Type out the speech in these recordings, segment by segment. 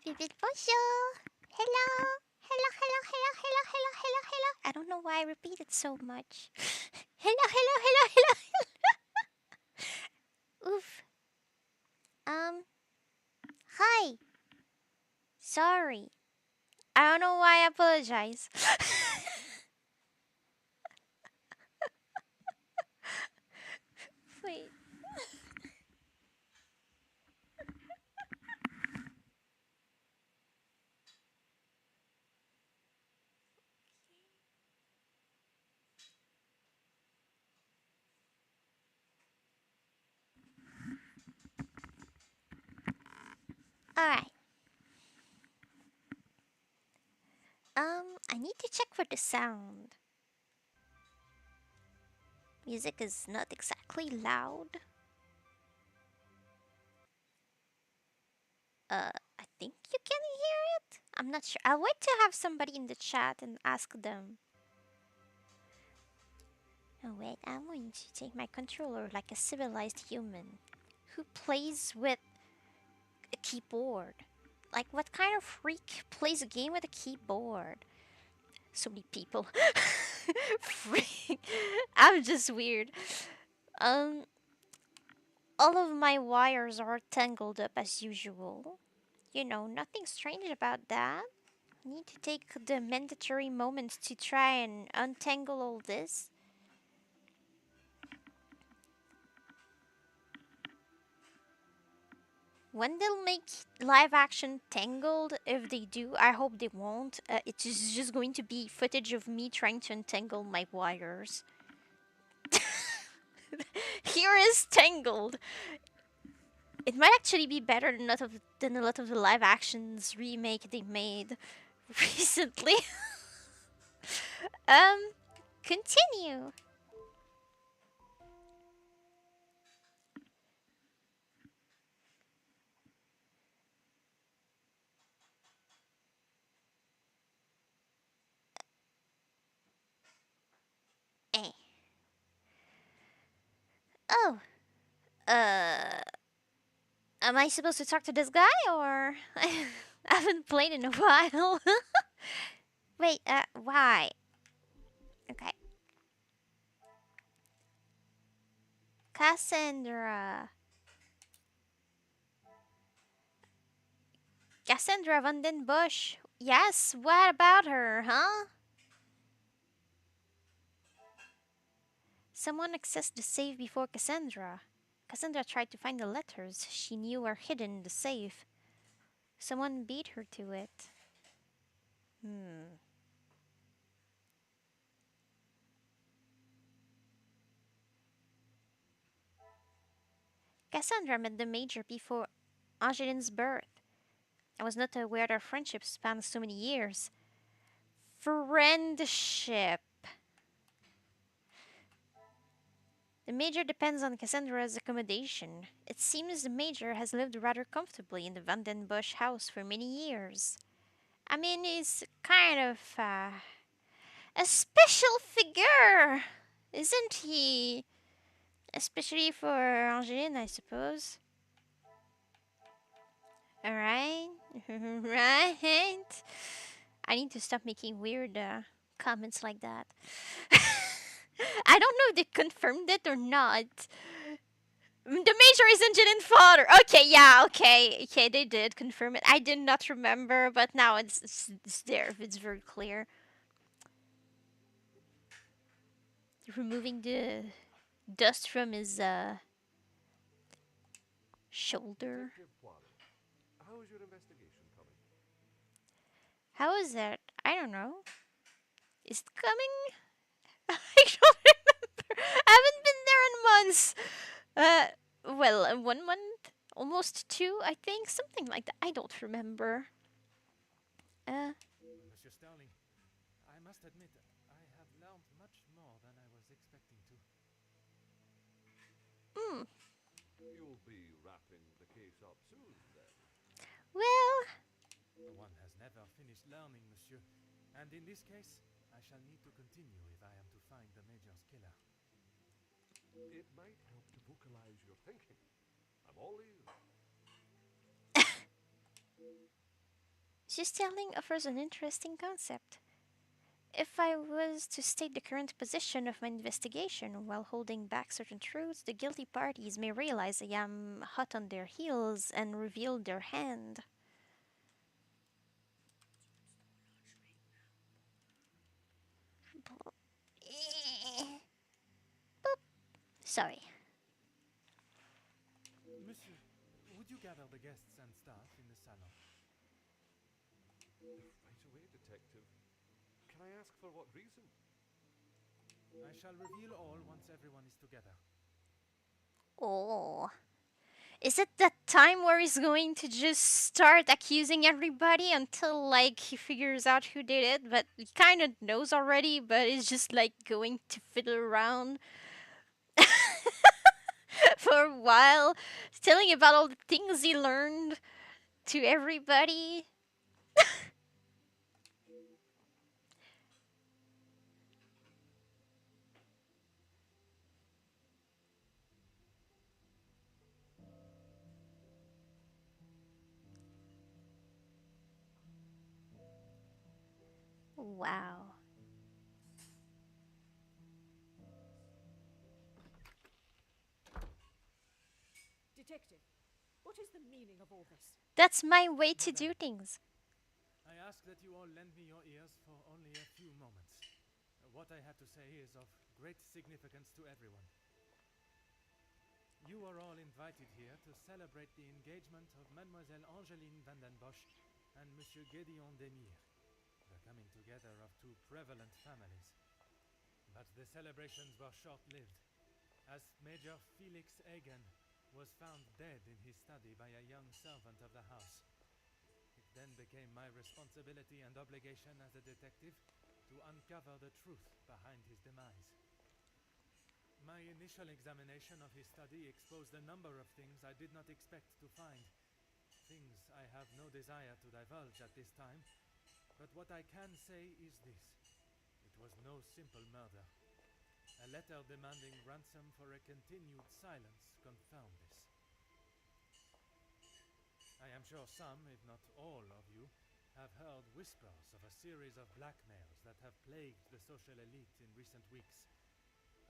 Bonjour. Hello. Hello, hello, hello, hello, hello, hello, hello. I don't know why I repeat it so much. Hello, hello, hello, hello, hello. Oof. Hi. Sorry. I don't know why I apologize. Wait. Alright. I need to check for the sound. Music is not exactly loud. I think you can hear it. I'm not sure. I'll wait to have somebody in the chat and ask them. Oh wait, I'm going to take my controller like a civilized human who plays with a keyboard. Like, what kind of freak plays a game with a keyboard? So many people. Freak. I'm just weird. Um, all of my wires are tangled up as usual. You know, nothing strange about that. Need to take the mandatory moments to try and untangle all this. When they'll make live action Tangled, if they do, I hope they won't. It's just going to be footage of me trying to untangle my wires. Here is Tangled. It might actually be better than a lot of the live actions remake they made recently. um, continue. Eh. Oh. Uh. Am I supposed to talk to this guy or I haven't played in a while? Wait. Why? Okay. Cassandra. Cassandra Van Den Bush. Yes, what about her, huh? Someone accessed the safe before Cassandra. Cassandra tried to find the letters she knew were hidden in the safe. Someone beat her to it. Hmm. Cassandra met the Major before Angeline's birth. I was not aware their friendship spanned so many years. Friendship. The Major depends on Cassandra's accommodation. It seems the Major has lived rather comfortably in the Vandenbush house for many years. I mean, he's kind of a special figure, isn't he? Especially for Angeline, I suppose. Alright? Right? I need to stop making weird comments like that. I don't know if they confirmed it or not. The Major is Angeline father. Okay, yeah, okay, they did confirm it. I did not remember, but now it's there. It's very clear. Removing the dust from his shoulder. Detective Poirot, how is your investigation coming? How is that? I don't know. Is it coming? I don't remember. I haven't been there in months. Well, 1 month, almost two, I think, something like that. I don't remember. Uh, Monsieur Starling, I must admit, I have learned much more than I was expecting to. mm, You'll be wrapping the case up soon, then. well, One has never finished learning, monsieur. And in this case, I shall need to continue if I am to find the Major's killer. It might help to vocalize your thinking. I'm all ears. This telling offers an interesting concept. If I was to state the current position of my investigation while holding back certain truths, the guilty parties may realize I am hot on their heels and reveal their hand. Sorry. Monsieur, would you gather the guests and staff in the salon? Right away, detective. Can I ask for what reason? I shall reveal all once everyone is together. Oh. Is it that time where he's going to just start accusing everybody until like he figures out who did it, but he kind of knows already, but is just like going to fiddle around for a while, telling about all the things he learned to everybody? Wow. Detective, what is the meaning of all this? That's my way to Madame, do things. I ask that you all lend me your ears for only a few moments. What I had to say is of great significance to everyone. You are all invited here to celebrate the engagement of Mademoiselle Angeline van den Bosch and Monsieur Gédéon Demire, the coming together of two prevalent families. But the celebrations were short-lived, as Major Felix Egan was found dead in his study by a young servant of the house. It then became my responsibility and obligation as a detective to uncover the truth behind his demise. My initial examination of his study exposed a number of things I did not expect to find. Things I have no desire to divulge at this time, but what I can say is this. It was no simple murder. A letter demanding ransom for a continued silence confirmed this. I am sure some, if not all of you, have heard whispers of a series of blackmails that have plagued the social elite in recent weeks.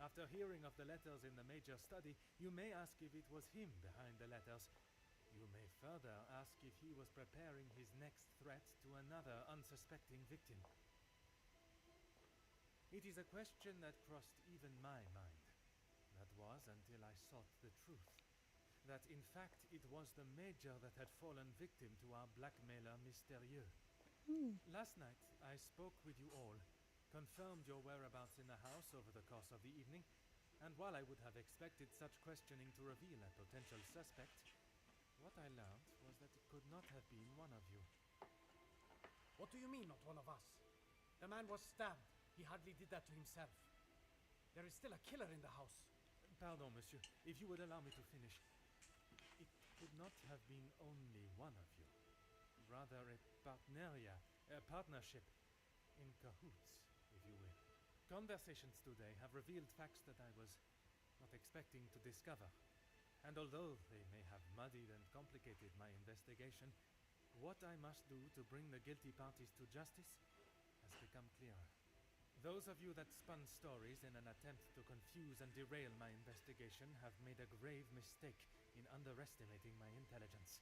After hearing of the letters in the major study, you may ask if it was him behind the letters. You may further ask if he was preparing his next threat to another unsuspecting victim. It is a question that crossed even my mind. That was until I sought the truth. That in fact it was the Major that had fallen victim to our blackmailer Mystérieux. Last night I spoke with you all, confirmed your whereabouts in the house over the course of the evening, and while I would have expected such questioning to reveal a potential suspect, what I learned was that it could not have been one of you. What do you mean, not one of us? The man was stabbed. He hardly did that to himself. There is still a killer in the house. Pardon, monsieur, if you would allow me to finish. It could not have been only one of you. Rather a partnership, in cahoots, if you will. Conversations today have revealed facts that I was not expecting to discover. And although they may have muddied and complicated my investigation, what I must do to bring the guilty parties to justice has become clearer. Those of you that spun stories in an attempt to confuse and derail my investigation have made a grave mistake in underestimating my intelligence.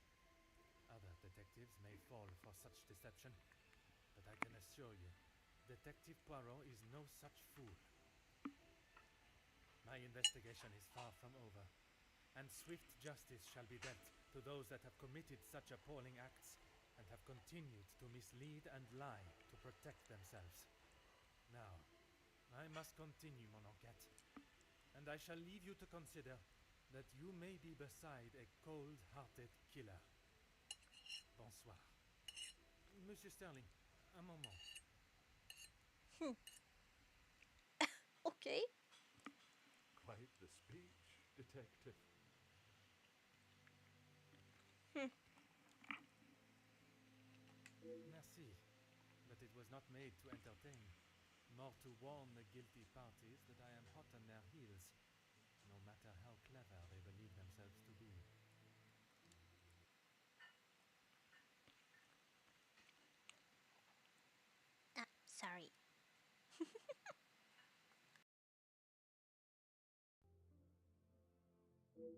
Other detectives may fall for such deception, but I can assure you, Detective Poirot is no such fool. My investigation is far from over, and swift justice shall be dealt to those that have committed such appalling acts and have continued to mislead and lie to protect themselves. Now, I must continue mon enquête, and I shall leave you to consider that you may be beside a cold-hearted killer. Bonsoir. Monsieur Sterling, un moment. Okay. Quite the speech, detective. Merci, but it was not made to entertain, nor to warn the guilty parties that I am hot on their heels, no matter how clever they believe themselves to be.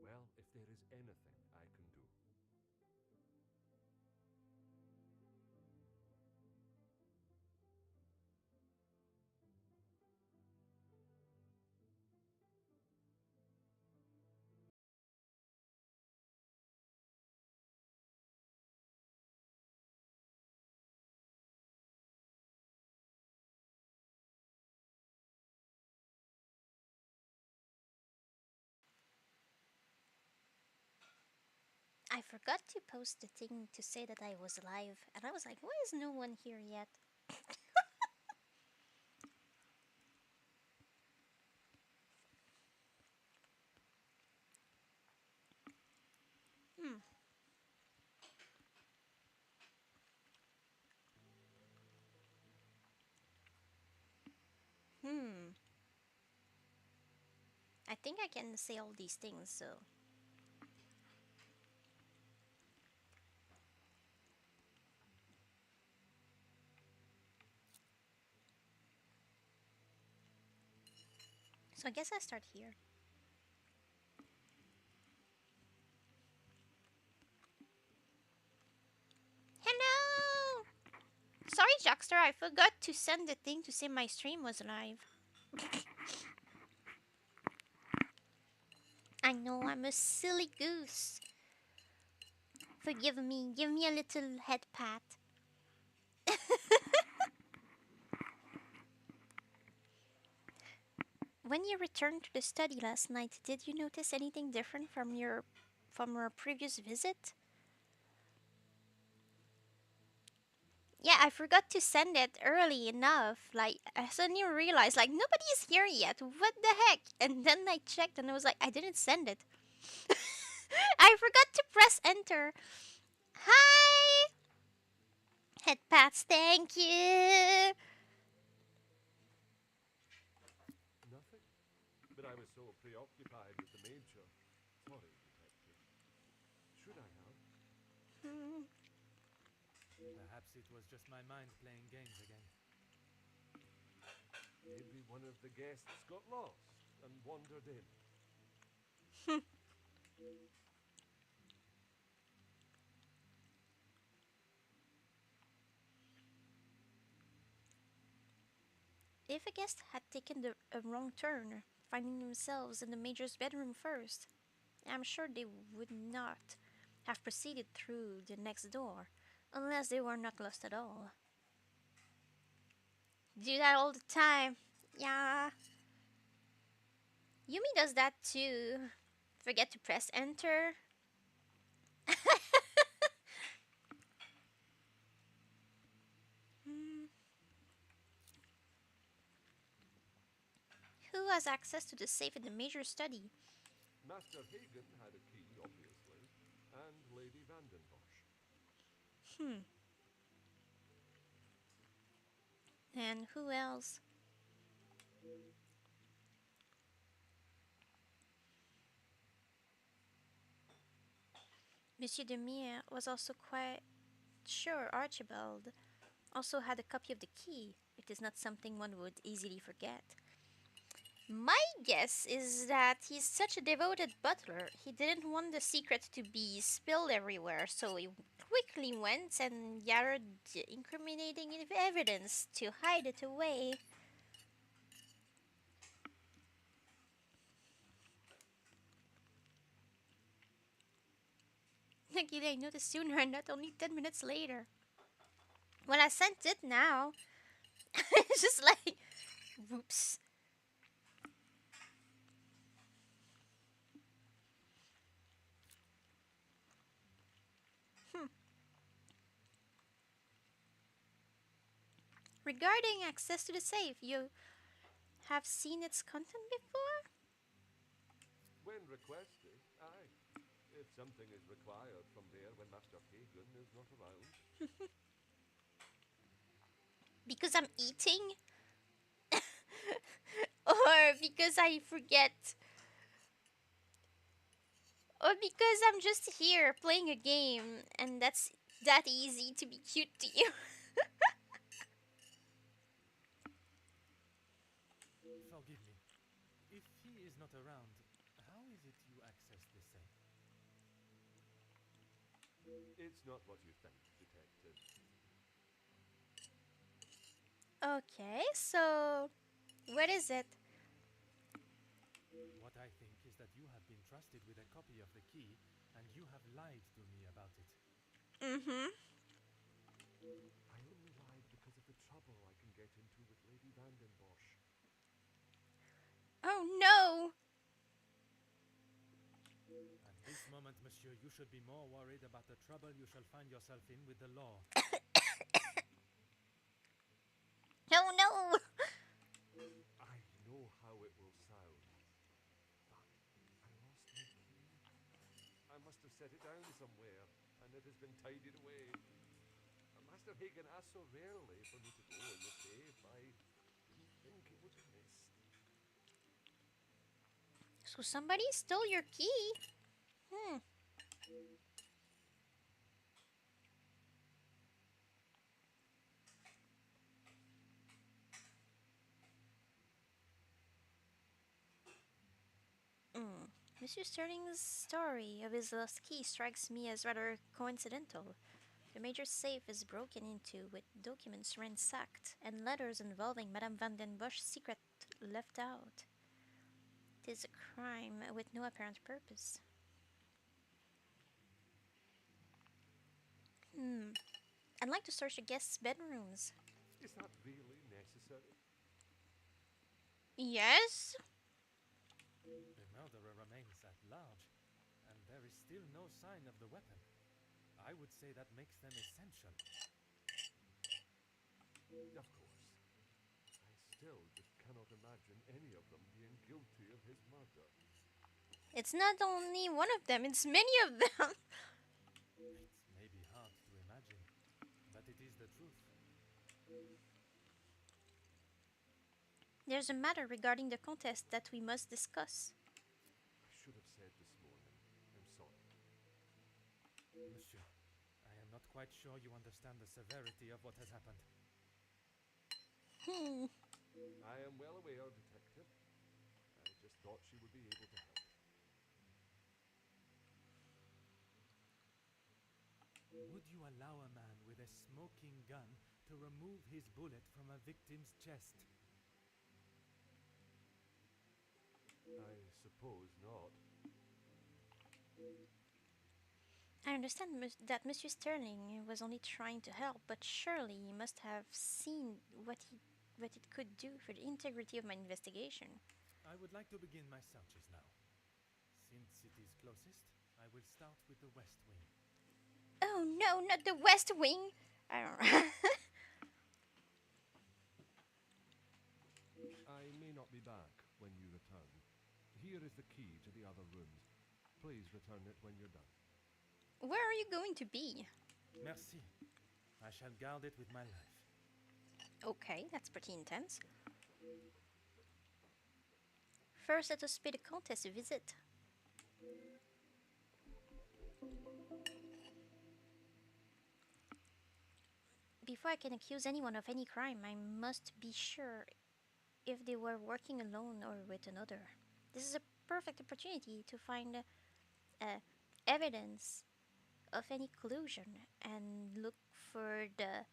Well, if there is anything I can do. I forgot to post the thing to say that I was live, and I was like, why is no one here yet? Hmm. Hmm. I think I can say all these things, so. So I guess I start here. Hello! Sorry, Jackster, I forgot to send the thing to say my stream was live. I know I'm a silly goose. Forgive me, give me a little head pat. When you returned to the study last night, did you notice anything different from your previous visit? Yeah, I forgot to send it early enough. Like, I suddenly realized, like, nobody's here yet. What the heck? And then I checked and I was like, I didn't send it. I forgot to press enter. Hi! Head pats, thank you. Nothing. But I was so preoccupied with the major. Sorry, detective. Should I have? Hmm. Perhaps it was just my mind playing games again. Maybe one of the guests got lost and wandered in. If a guest had taken a wrong turn, finding themselves in the major's bedroom first, I'm sure they would not have proceeded through the next door, unless they were not lost at all. Do that all the time. Yeah. Yumi does that too. Forget to press enter. Hmm. Who has access to the safe in the major study? Master Hagen had a key, obviously, and Lady Vandenbosch. Hmm. And who else? Monsieur Demire was also quite sure Archibald also had a copy of the key. It is not something one would easily forget. My guess is that he's such a devoted butler, he didn't want the secret to be spilled everywhere, so he quickly went and gathered the incriminating evidence to hide it away. Luckily, I noticed sooner and not only 10 minutes later. Well, I sent it now. It's just like, whoops. Hmm. Regarding access to the safe, you have seen its content before? When requested, aye. If something is required from there when Master Hagen is not around. Because I'm eating? Or because I forget? Or because I'm just here playing a game and that's that easy to be cute to you? Forgive me. If he is not around, how is it you access the safe? It's not what you think, Detective. Okay, so what is it? What I think is that you have been trusted with a copy of the key, and you have lied to me about it. Mm-hmm. I only lied because of the trouble I can get into with Lady Vandenbosch. Oh no! At this moment, monsieur, you should be more worried about the trouble you shall find yourself in with the law. Oh no! I know how it will sound, but I lost my key. I must have set it down somewhere, and it has been tidied away. Master Hagen asked so rarely for me to go in the safe, I didn't think it would be missed. So somebody stole your key? Hmm. Mm. Monsieur Sterling's story of his lost key strikes me as rather coincidental. The major safe is broken into with documents ransacked and letters involving Madame Van den Bosch's secret left out. It is a crime with no apparent purpose. I'd like to search the guests' bedrooms. Is that really necessary? Yes? The murderer remains at large, and there is still no sign of the weapon. I would say that makes them essential. Of course. I still just cannot imagine any of them being guilty of his murder. It's not only one of them, it's many of them. It may be hard to imagine, but it is the truth. There's a matter regarding the contest that we must discuss. I should have said this morning. I'm sorry. Monsieur, I am not quite sure you understand the severity of what has happened. Hmm. I am well aware, Detective. I just thought she would be able to help. Would you allow a man with a smoking gun to remove his bullet from a victim's chest? I suppose not. I understand that Monsieur Sterling was only trying to help, but surely he must have seen what it could do for the integrity of my investigation. I would like to begin my searches now. Since it is closest, I will start with the west wing. Oh no, not the West Wing! I don't know. I may not be back when you return. Here is the key to the other rooms. Please return it when you're done. Where are you going to be? Merci. I shall guard it with my life. Okay, that's pretty intense. First, let us pay the Countess a visit. Before I can accuse anyone of any crime, I must be sure if they were working alone or with another. This is a perfect opportunity to find evidence of any collusion and look for the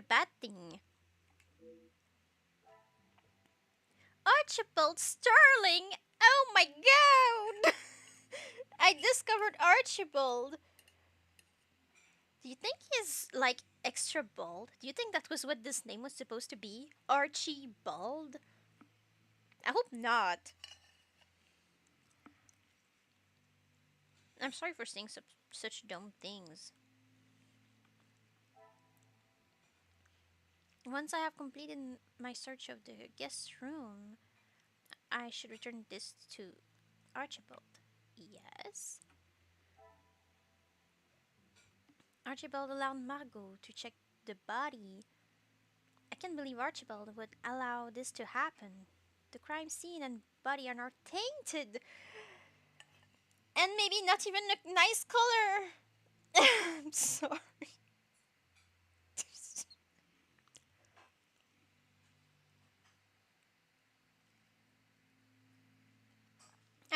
bad thing. Archibald Sterling! Oh my god! I discovered Archibald. Do you think he's like extra bald? Do you think that was what this name was supposed to be? Archibald? I hope not. I'm sorry for saying such dumb things. Once I have completed my search of the guest room, I should return this to Archibald. Yes. Archibald allowed Margot to check the body. I can't believe Archibald would allow this to happen. The crime scene and body are now tainted. And maybe not even a nice color. I'm sorry.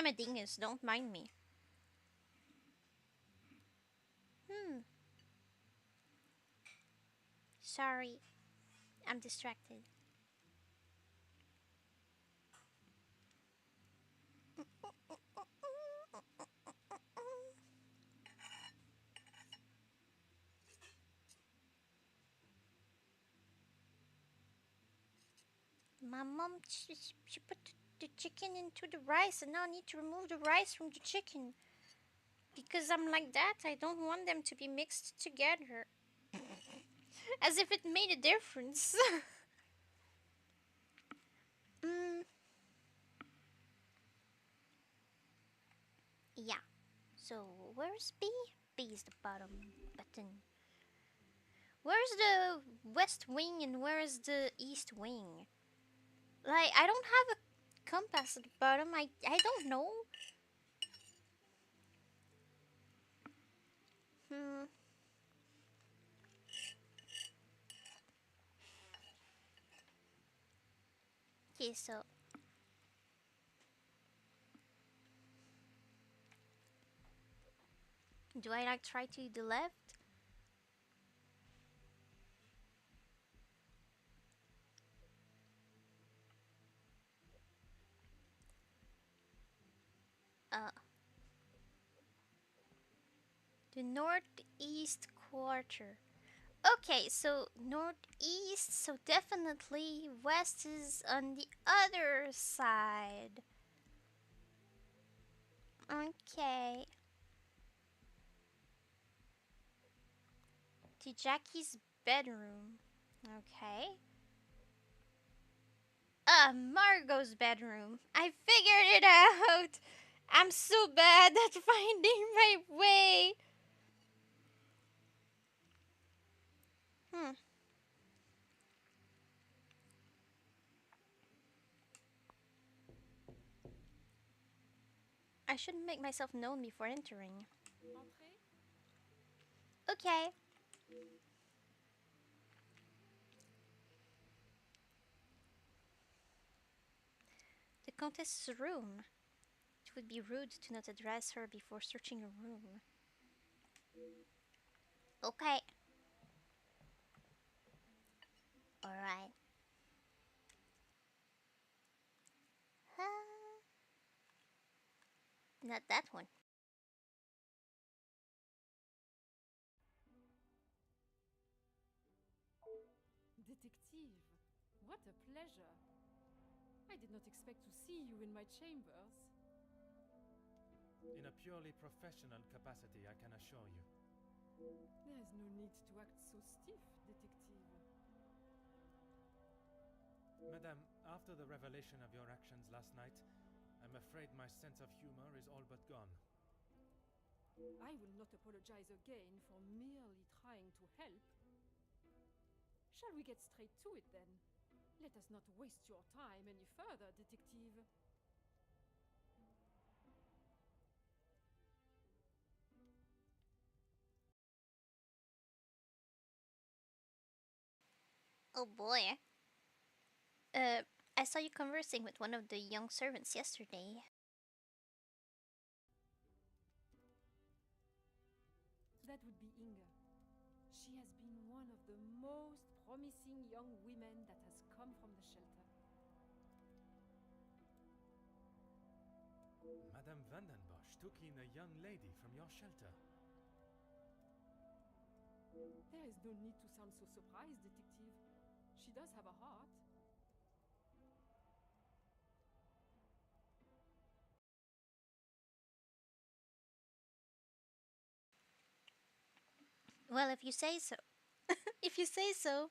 I'm a dingus, don't mind me. Sorry, I'm distracted. My mom, she put the chicken into the rice, and now I need to remove the rice from the chicken. Because I'm like that, I don't want them to be mixed together. As if it made a difference. mm, yeah. So, where's B? B is the bottom button. Where's the west wing and where is the east wing? Like, I don't have a compass at the bottom. I don't know. Hmm. Okay, so do I like try to the left? Uh, the northeast quarter. Okay, so northeast, so definitely west is on the other side. Okay. To Jackie's bedroom. Okay. Margot's bedroom. I figured it out. I'm so bad at finding my way. Hmm. I shouldn't make myself known before entering. Entrez. Okay. The Countess's room. It would be rude to not address her before searching a room. Okay. Alright. Not that one. Detective, what a pleasure. I did not expect to see you in my chambers. In a purely professional capacity, I can assure you. There is no need to act so stiff, detective. Madame, after the revelation of your actions last night, I'm afraid my sense of humor is all but gone. I will not apologize again for merely trying to help. Shall we get straight to it then? Let us not waste your time any further, detective. Oh boy. I saw you conversing with one of the young servants yesterday. That would be Inga. She has been one of the most promising young women that has come from the shelter. Madame Vandenbosch took in a young lady from your shelter. There is no need to sound so surprised, detective. She does have a heart. Well, if you say so. If you say so.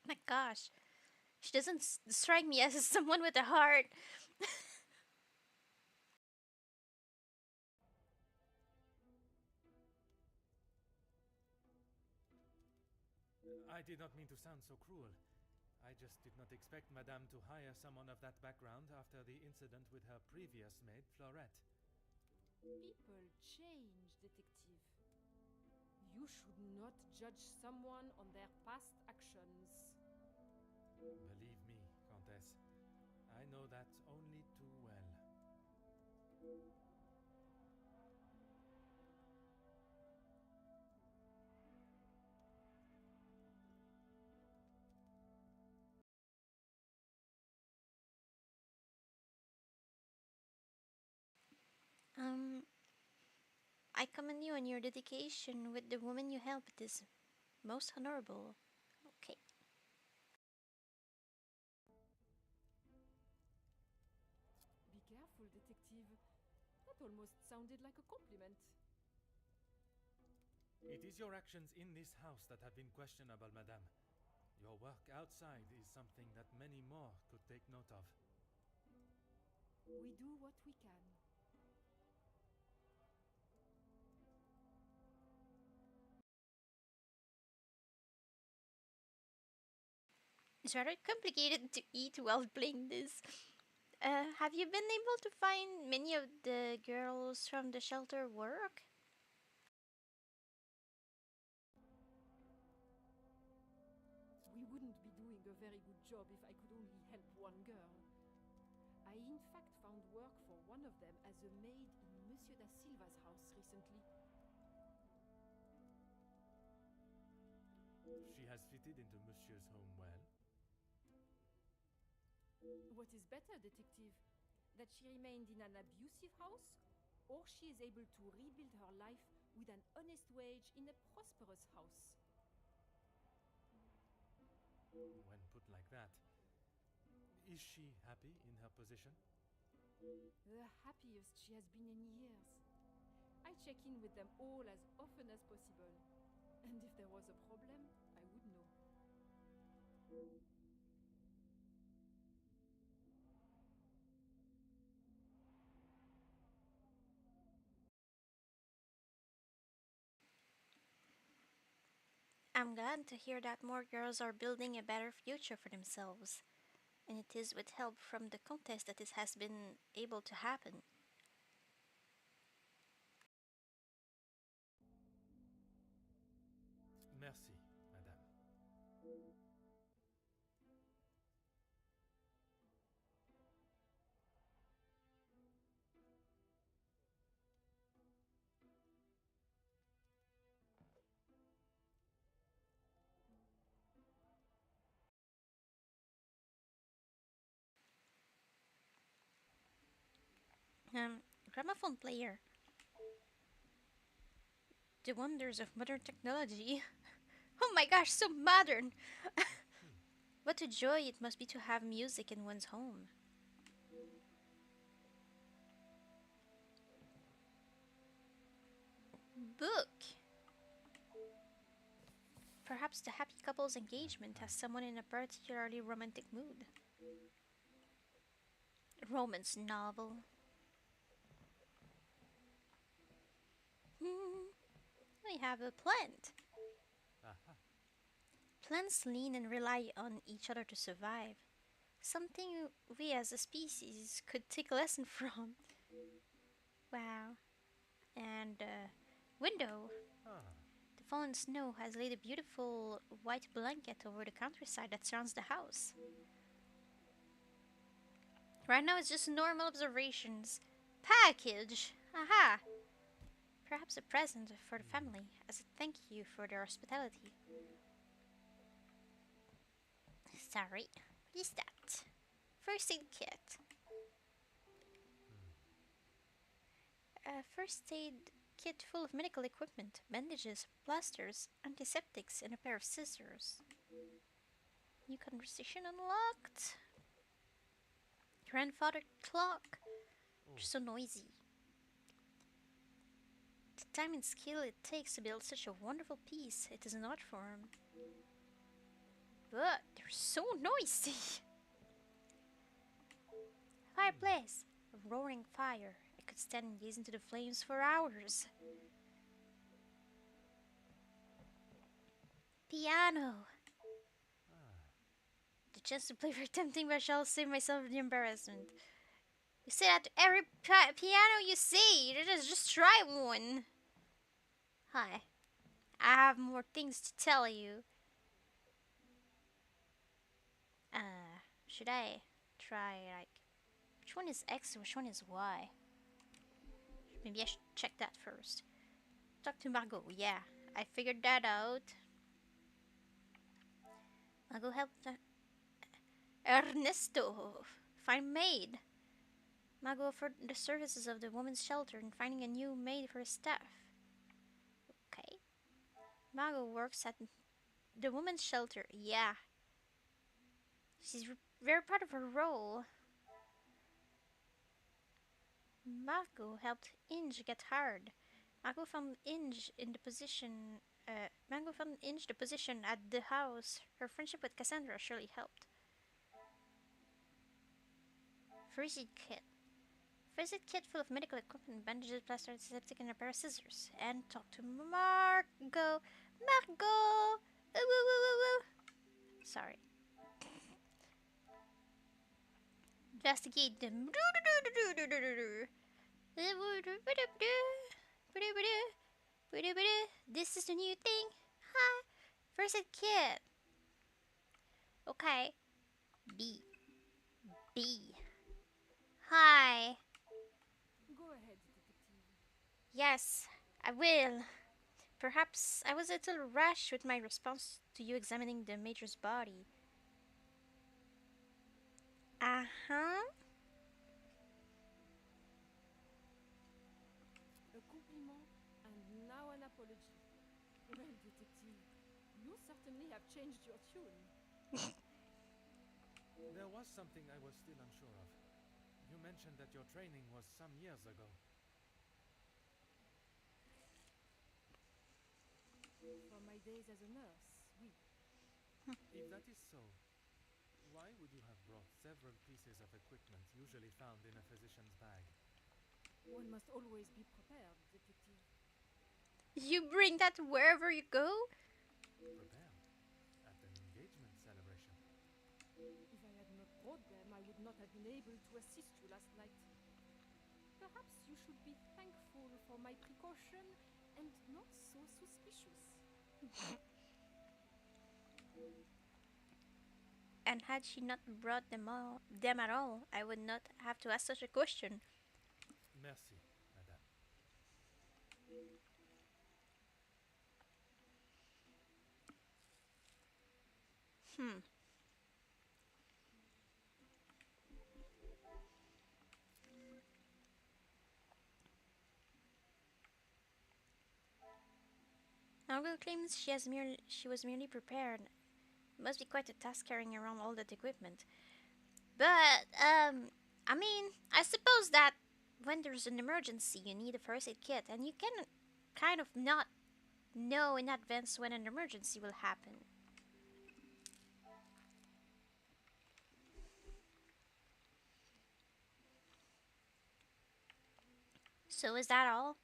My gosh. She doesn't strike me as someone with a heart. I did not mean to sound so cruel. I just did not expect Madame to hire someone of that background after the incident with her previous maid, Florette. People change, detective. You should not judge someone on their past actions. Believe me, Countess, I know that only too well. Um, I commend you on your dedication with the woman you help. It is most honorable. Okay. Be careful, detective. That almost sounded like a compliment. It is your actions in this house that have been questionable, madame. Your work outside is something that many more could take note of. We do what we can. It's rather complicated to eat while playing this. Have you been able to find many of the girls from the shelter work? We wouldn't be doing a very good job if I could only help one girl. I in fact found work for one of them as a maid in Monsieur da Silva's house recently. She has fitted into Monsieur's home well. What is better, detective? That she remained in an abusive house? Or she is able to rebuild her life with an honest wage in a prosperous house? When put like that, is she happy in her position? The happiest she has been in years. I check in with them all as often as possible. And if there was a problem, I would know. I'm glad to hear that more girls are building a better future for themselves. And it is with help from the contest that this has been able to happen. Merci, madame. Gramophone player. The wonders of modern technology. Oh my gosh, so modern! What a joy it must be to have music in one's home. Book! Perhaps the happy couple's engagement has someone in a particularly romantic mood. Romance novel. We have a plant. Aha. Plants lean and rely on each other to survive. Something we as a species could take a lesson from. Wow. And window. Ah. The fallen snow has laid a beautiful white blanket over the countryside that surrounds the house. Right now it's just normal observations. Package! Aha! Perhaps a present for the family as a thank you for their hospitality. Sorry, what is that? First aid kit. A first aid kit full of medical equipment, bandages, plasters, antiseptics, and a pair of scissors. New conversation unlocked. Grandfather clock. Oh. So noisy. The time and skill it takes to build such a wonderful piece, it is an art form. But they're so noisy. Fireplace. A roaring fire. I could stand and gaze into the flames for hours. Piano. The chance to play very tempting, but I shall save myself the embarrassment. You say that to every piano you see. Just try one. Hi. I have more things to tell you. Should I try, like, which one is X and which one is Y? Maybe I should check that first. Talk to Margot. Yeah, I figured that out. Margot helped Ernesto find maid. Margot offered the services of the women's shelter in finding a new maid for his staff. Okay. Margot works at the women's shelter. Yeah. She's very proud of her role. Margot helped Inge get hired. Margot found Inge in the position. Margot found Inge the position at the house. Her friendship with Cassandra surely helped. First aid kit. First aid kit full of medical equipment, bandages, plaster, antiseptic, and a pair of scissors. And talk to Margot. Margot. Woo, woo, woo, woo, woo. Sorry. Investigate them. This is the new thing. Hi. First aid kit. Okay. B. B. Hi. Go ahead, detective. Yes, I will. Perhaps I was a little rash with my response to you examining the Major's body. Uh-huh. A compliment and now an apology. Well, detective, you certainly have changed your tune. There was something I was still unsure of. You mentioned that your training was some years ago. From my days as a nurse, oui. If that is so, why would you have brought several pieces of equipment usually found in a physician's bag? One must always be prepared, detective. You bring that wherever you go? Prepared? At an engagement celebration? If I had not brought them, I would not have been able to assist you last night. Perhaps you should be thankful for my precaution and not so suspicious. And had she not brought them at all, I would not have to ask such a question. Merci, madame. Hmm. Margot claims she was merely prepared. It must be quite a task carrying around all that equipment. But I mean, I suppose that when there's an emergency, you need a first aid kit, and you can kind of not know in advance when an emergency will happen. So is that all?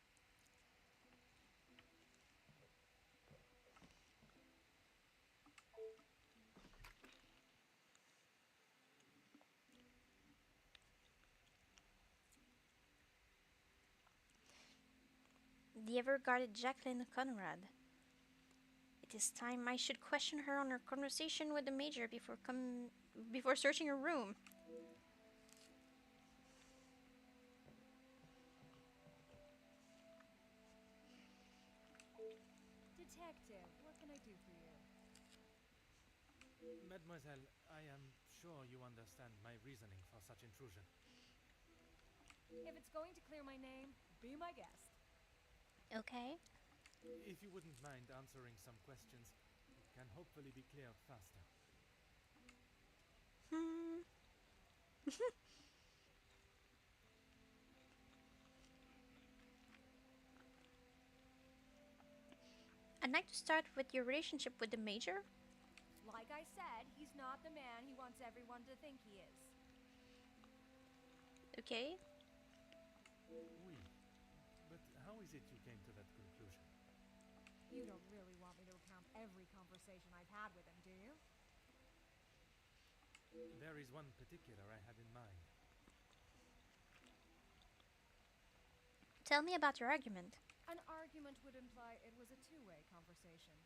The ever-guarded Jacqueline Conrad. It is time I should question her on her conversation with the Major before searching her room. Detective, what can I do for you? Mademoiselle, I am sure you understand my reasoning for such intrusion. If it's going to clear my name, be my guest. Okay. If you wouldn't mind answering some questions, it can hopefully be cleared faster. Hmm. I'd like to start with your relationship with the Major. Like I said, he's not the man he wants everyone to think he is. Okay. Oui. But how is it you came to that conclusion? You don't really want me to recount every conversation I've had with him, do you? There is one particular I had in mind. Tell me about your argument. An argument would imply it was a two-way conversation.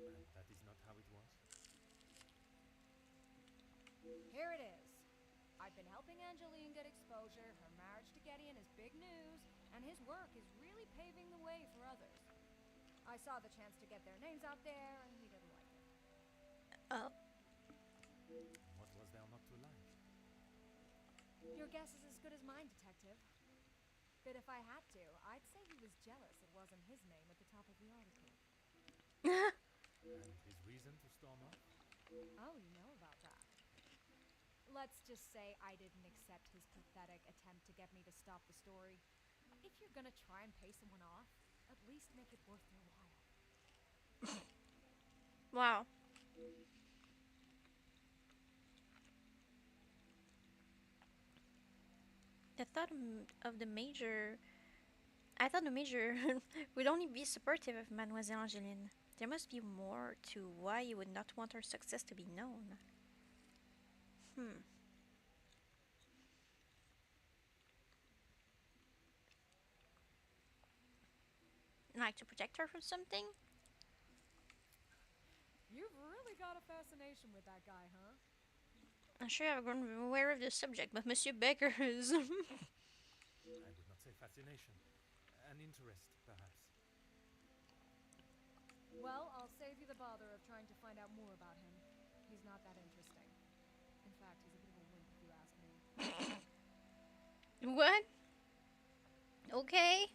And that is not how it was? Here it is. I've been helping Angeline get exposure, her marriage to Gideon is big news, and his work is really paving the way for others. I saw the chance to get their names out there, and he didn't like it. Oh. What was there not to like? Your guess is as good as mine, Detective. But if I had to, I'd say he was jealous it wasn't his name at the top of the article. And his reason to storm off? Oh, you know about that. Let's just say I didn't accept his pathetic attempt to get me to stop the story. If you're gonna try and pay someone off, at least make it worth their while. Wow. The thought of the major. I thought the major would only be supportive of Mademoiselle Angeline. There must be more to why he would not want her success to be known. Like to protect her from something? You've really got a fascination with that guy, huh? I'm sure I've grown aware of the subject, but Monsieur Becker is. I would not say fascination. An interest, perhaps. Well, I'll save you the bother of trying to find out more about him. He's not that interesting. In fact, he's a bit of a wimp if you ask me. What? Okay.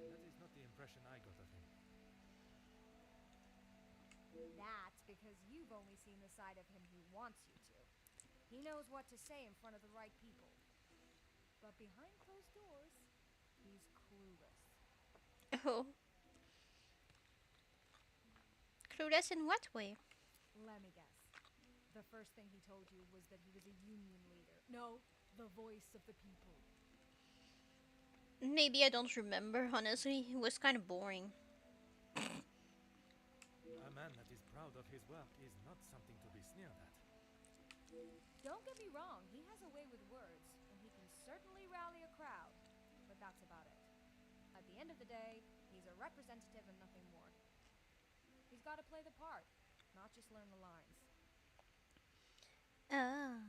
That is not the impression I got of him. That's because you've only seen the side of him he wants you to. He knows what to say in front of the right people. But behind closed doors, he's clueless. Oh. Clueless in what way? Let me guess. The first thing he told you was that he was a union leader. No, the voice of the people. Maybe I don't remember, honestly. It was kind of boring. A man that is proud of his work is not something to be sneered at. Don't get me wrong, he has a way with words, and he can certainly rally a crowd. But that's about it. At the end of the day, he's a representative and nothing more. He's got to play the part, not just learn the lines. Ah.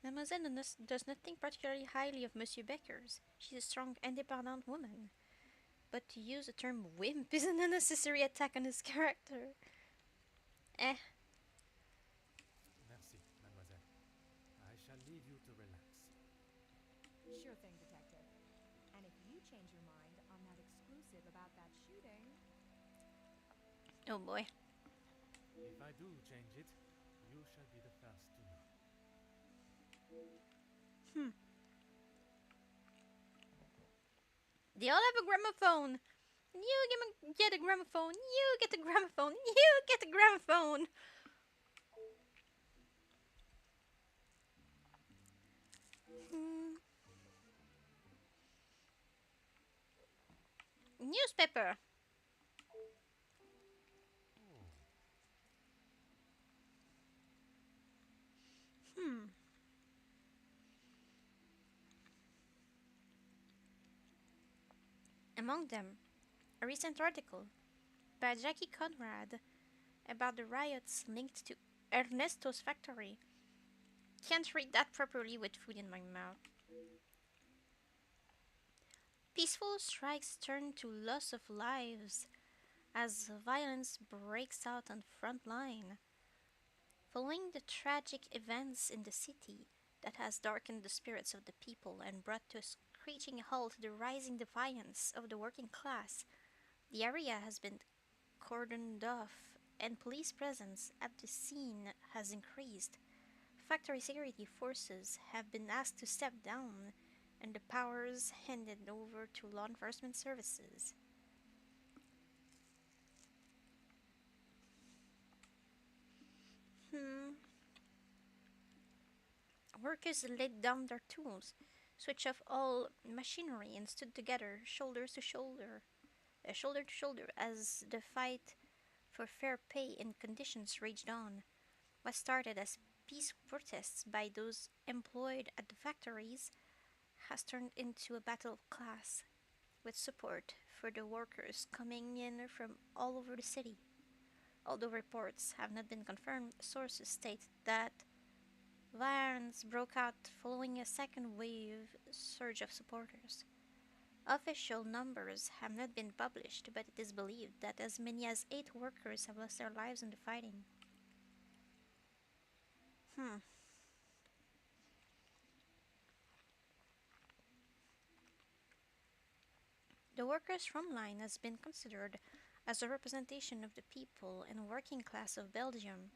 Mademoiselle does not think particularly highly of Monsieur Beckers. She's a strong, independent woman. But to use the term wimp is an unnecessary attack on his character. Eh. Merci, mademoiselle. I shall leave you to relax. Sure thing, Detective. And if you change your mind on that exclusive about that shooting... Oh boy. If I do change it, you shall be the first to know. They all have a gramophone. You get a gramophone. You get a gramophone. You get a gramophone. Newspaper. Among them, a recent article by Jackie Conrad about the riots linked to Ernesto's factory. Can't read that properly with food in my mouth. Peaceful strikes turn to loss of lives as violence breaks out on the front line. Following the tragic events in the city that has darkened the spirits of the people and brought to a screeching halt the rising defiance of the working class, the area has been cordoned off and police presence at the scene has increased. Factory security forces have been asked to step down and the powers handed over to law enforcement services. Workers laid down their tools, switched off all machinery, and stood together, shoulder to shoulder, as the fight for fair pay and conditions raged on. What started as peaceful protests by those employed at the factories has turned into a battle of class, with support for the workers coming in from all over the city. Although reports have not been confirmed, sources state that violence broke out following a second wave surge of supporters. Official numbers have not been published, but it is believed that as many as 8 workers have lost their lives in the fighting. Hmm. The workers' front line has been considered as a representation of the people and working class of Belgium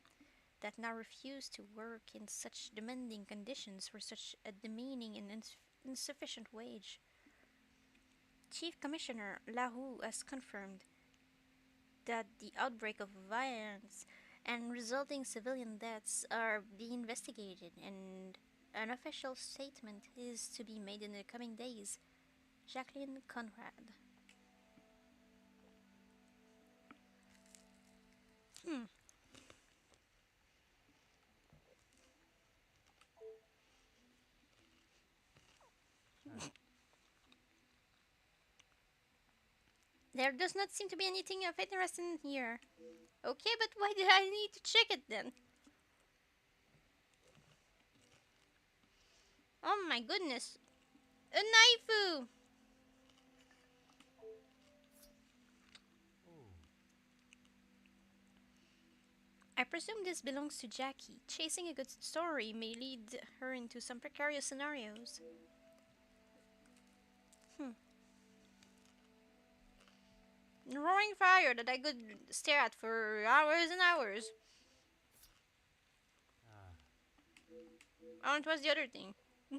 that now refuse to work in such demanding conditions for such a demeaning and insufficient wage. Chief Commissioner Lahou has confirmed that the outbreak of violence and resulting civilian deaths are being investigated, and an official statement is to be made in the coming days. Jacqueline Conrad. Hmm. There does not seem to be anything of interest in here. Okay, but why did I need to check it then? Oh my goodness. A knifeu! Oh, I presume this belongs to Jackie. Chasing a good story may lead her into some precarious scenarios. Hmm. Roaring fire that I could stare at for hours and hours. ah, Oh, it was the other thing. huh.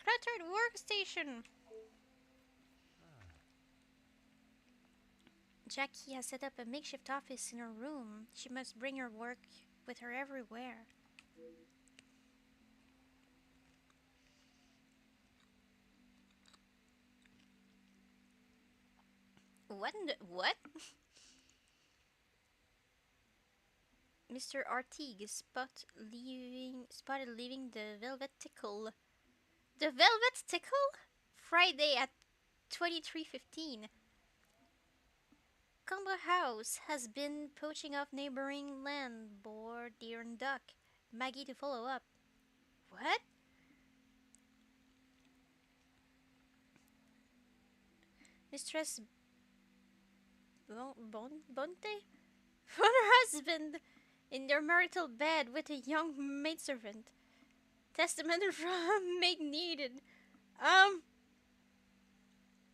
Cluttered workstation. Ah, Jackie has set up a makeshift office in her room. She must bring her work with her everywhere. What? Mr. Artigue is spotted leaving the Velvet Tickle. The Velvet Tickle? Friday at 23:15. Condor House has been poaching off neighboring land, boar, deer, and duck. Maggie to follow up. What? Mistress Bonte? Found her husband in their marital bed with a young maidservant. Testament from maid needed. Um,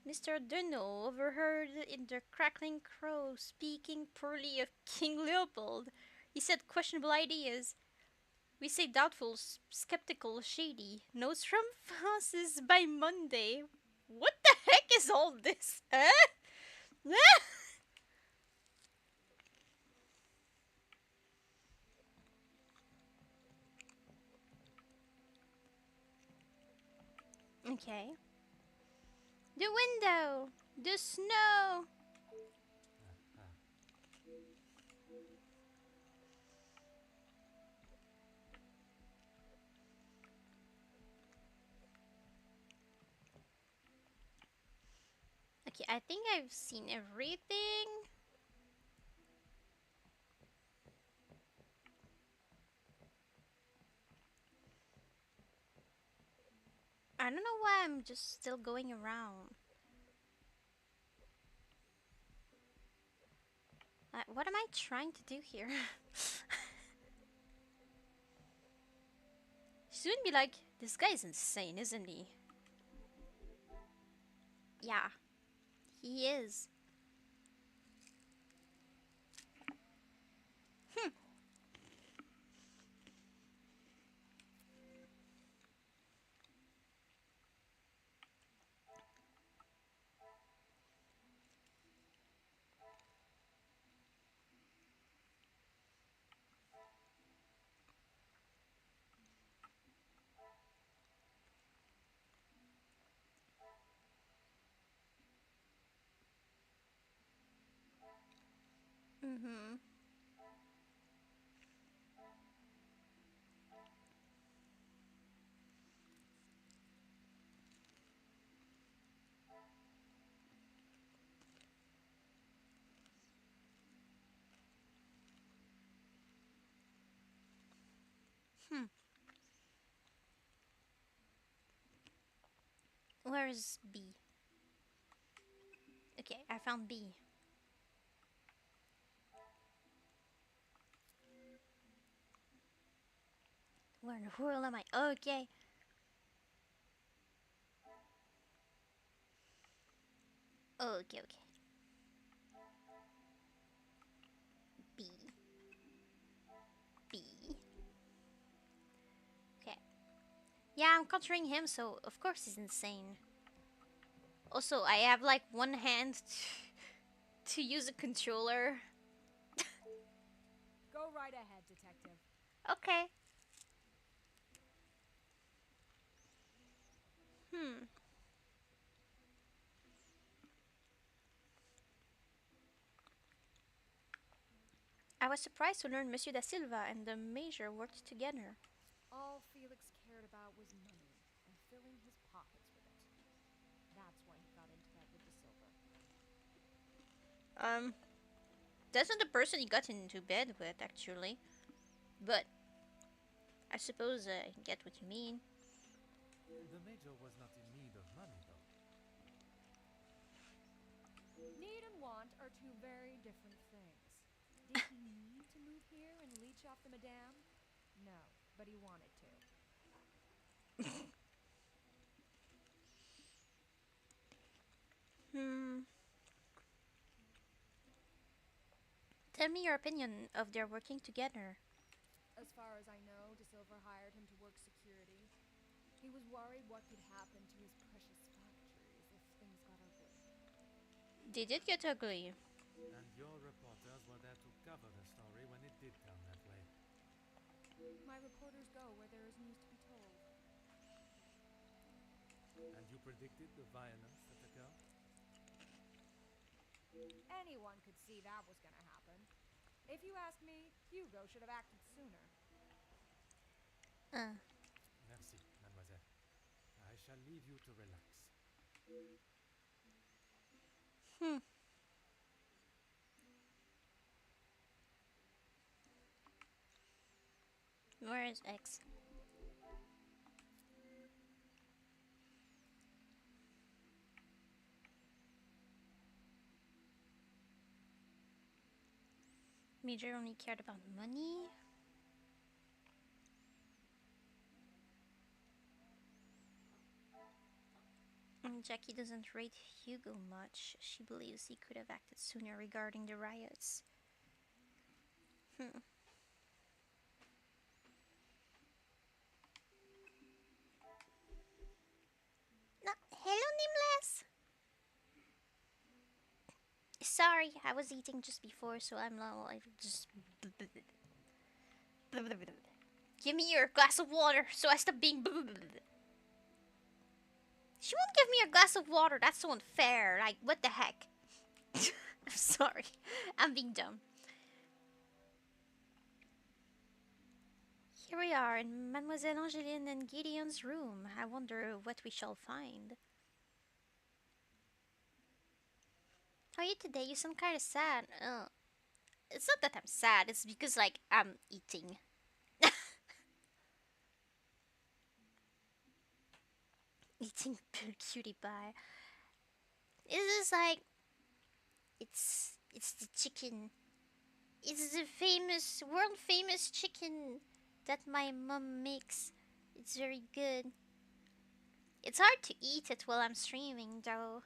Mr. Dunno overheard in the crackling crow speaking poorly of King Leopold. He said questionable ideas. We say doubtful, skeptical, shady. Notes from Francis by Monday. What the heck is all this? Okay. The window! The snow! ah. Okay, I think I've seen everything. I don't know why I'm just still going around. What am I trying to do here? Soon be like, this guy's insane, isn't he? Yeah, he is. Hmm. Mm-hmm. Hmm. Where is B? Okay, I found B. Where in the world am I? Okay. Okay, okay. B. B. Okay. Yeah, I'm conjuring him, so of course he's insane. Also, I have like one hand to use a controller. Go right ahead, Detective. Okay. Hmm. I was surprised to learn Monsieur da Silva and the Major worked together. All Felix cared about was money and filling his pockets with it. That's why he got into that with De Silva. Um, that's not the person he got into bed with, actually. But I suppose I get what you mean. The Major was not in need of money, though. Need and want are two very different things. Did he need to move here and leech off the Madame? No, but he wanted to. Hmm. Tell me your opinion of their working together. As far as I know, De Silva hired him to work security. He was worried what could happen to his precious factories if things got ugly. They did get ugly. And your reporters were there to cover the story when it did turn that way. My reporters go where there is news to be told. And you predicted the violence that occurred? Anyone could see that was gonna happen. If you ask me, Hugo should have acted sooner. Uh. Merci, mademoiselle. I shall leave you to relax. Hmm. Where is X? Major only cared about money. Jackie doesn't rate Hugo much. She believes he could have acted sooner regarding the riots. Hmm. No, hello, Nameless. Sorry, I was eating just before, so I'm not like just. Give me your glass of water, so I stop being. She won't give me a glass of water. That's so unfair. Like, what the heck? I'm sorry. I'm being dumb. Here we are in Mademoiselle Angeline and Gideon's room. I wonder what we shall find. How are you today? You sound kind of sad. It's not that I'm sad. It's because, like, I'm eating. Eating cutie pie. It's just like, it's the chicken. It's the famous, world famous chicken that my mom makes. It's very good. It's hard to eat it while I'm streaming, though.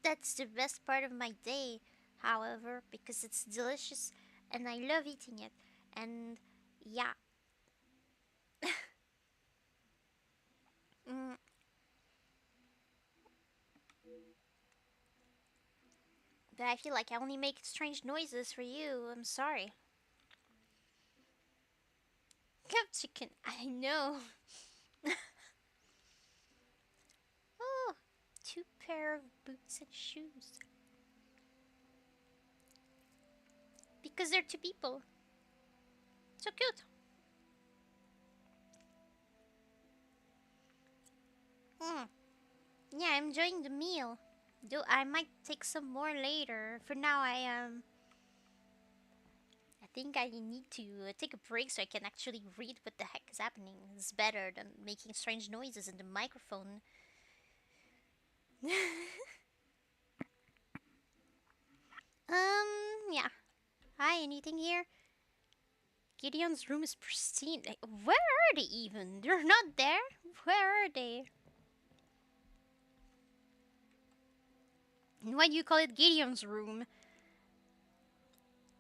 That's the best part of my day, however, because it's delicious and I love eating it. And yeah. mm, but I feel like I only make strange noises for you. I'm sorry. Cup chicken. I know. Oh, two pair of boots and shoes. Because they're two people. So cute. Mm. Yeah, I'm enjoying the meal. Though I might take some more later. For now, I think I need to take a break so I can actually read what the heck is happening. It's better than making strange noises in the microphone. Yeah. Hi, anything here? Gideon's room is pristine. Where are they even? They're not there? Where are they? And why do you call it Gideon's room?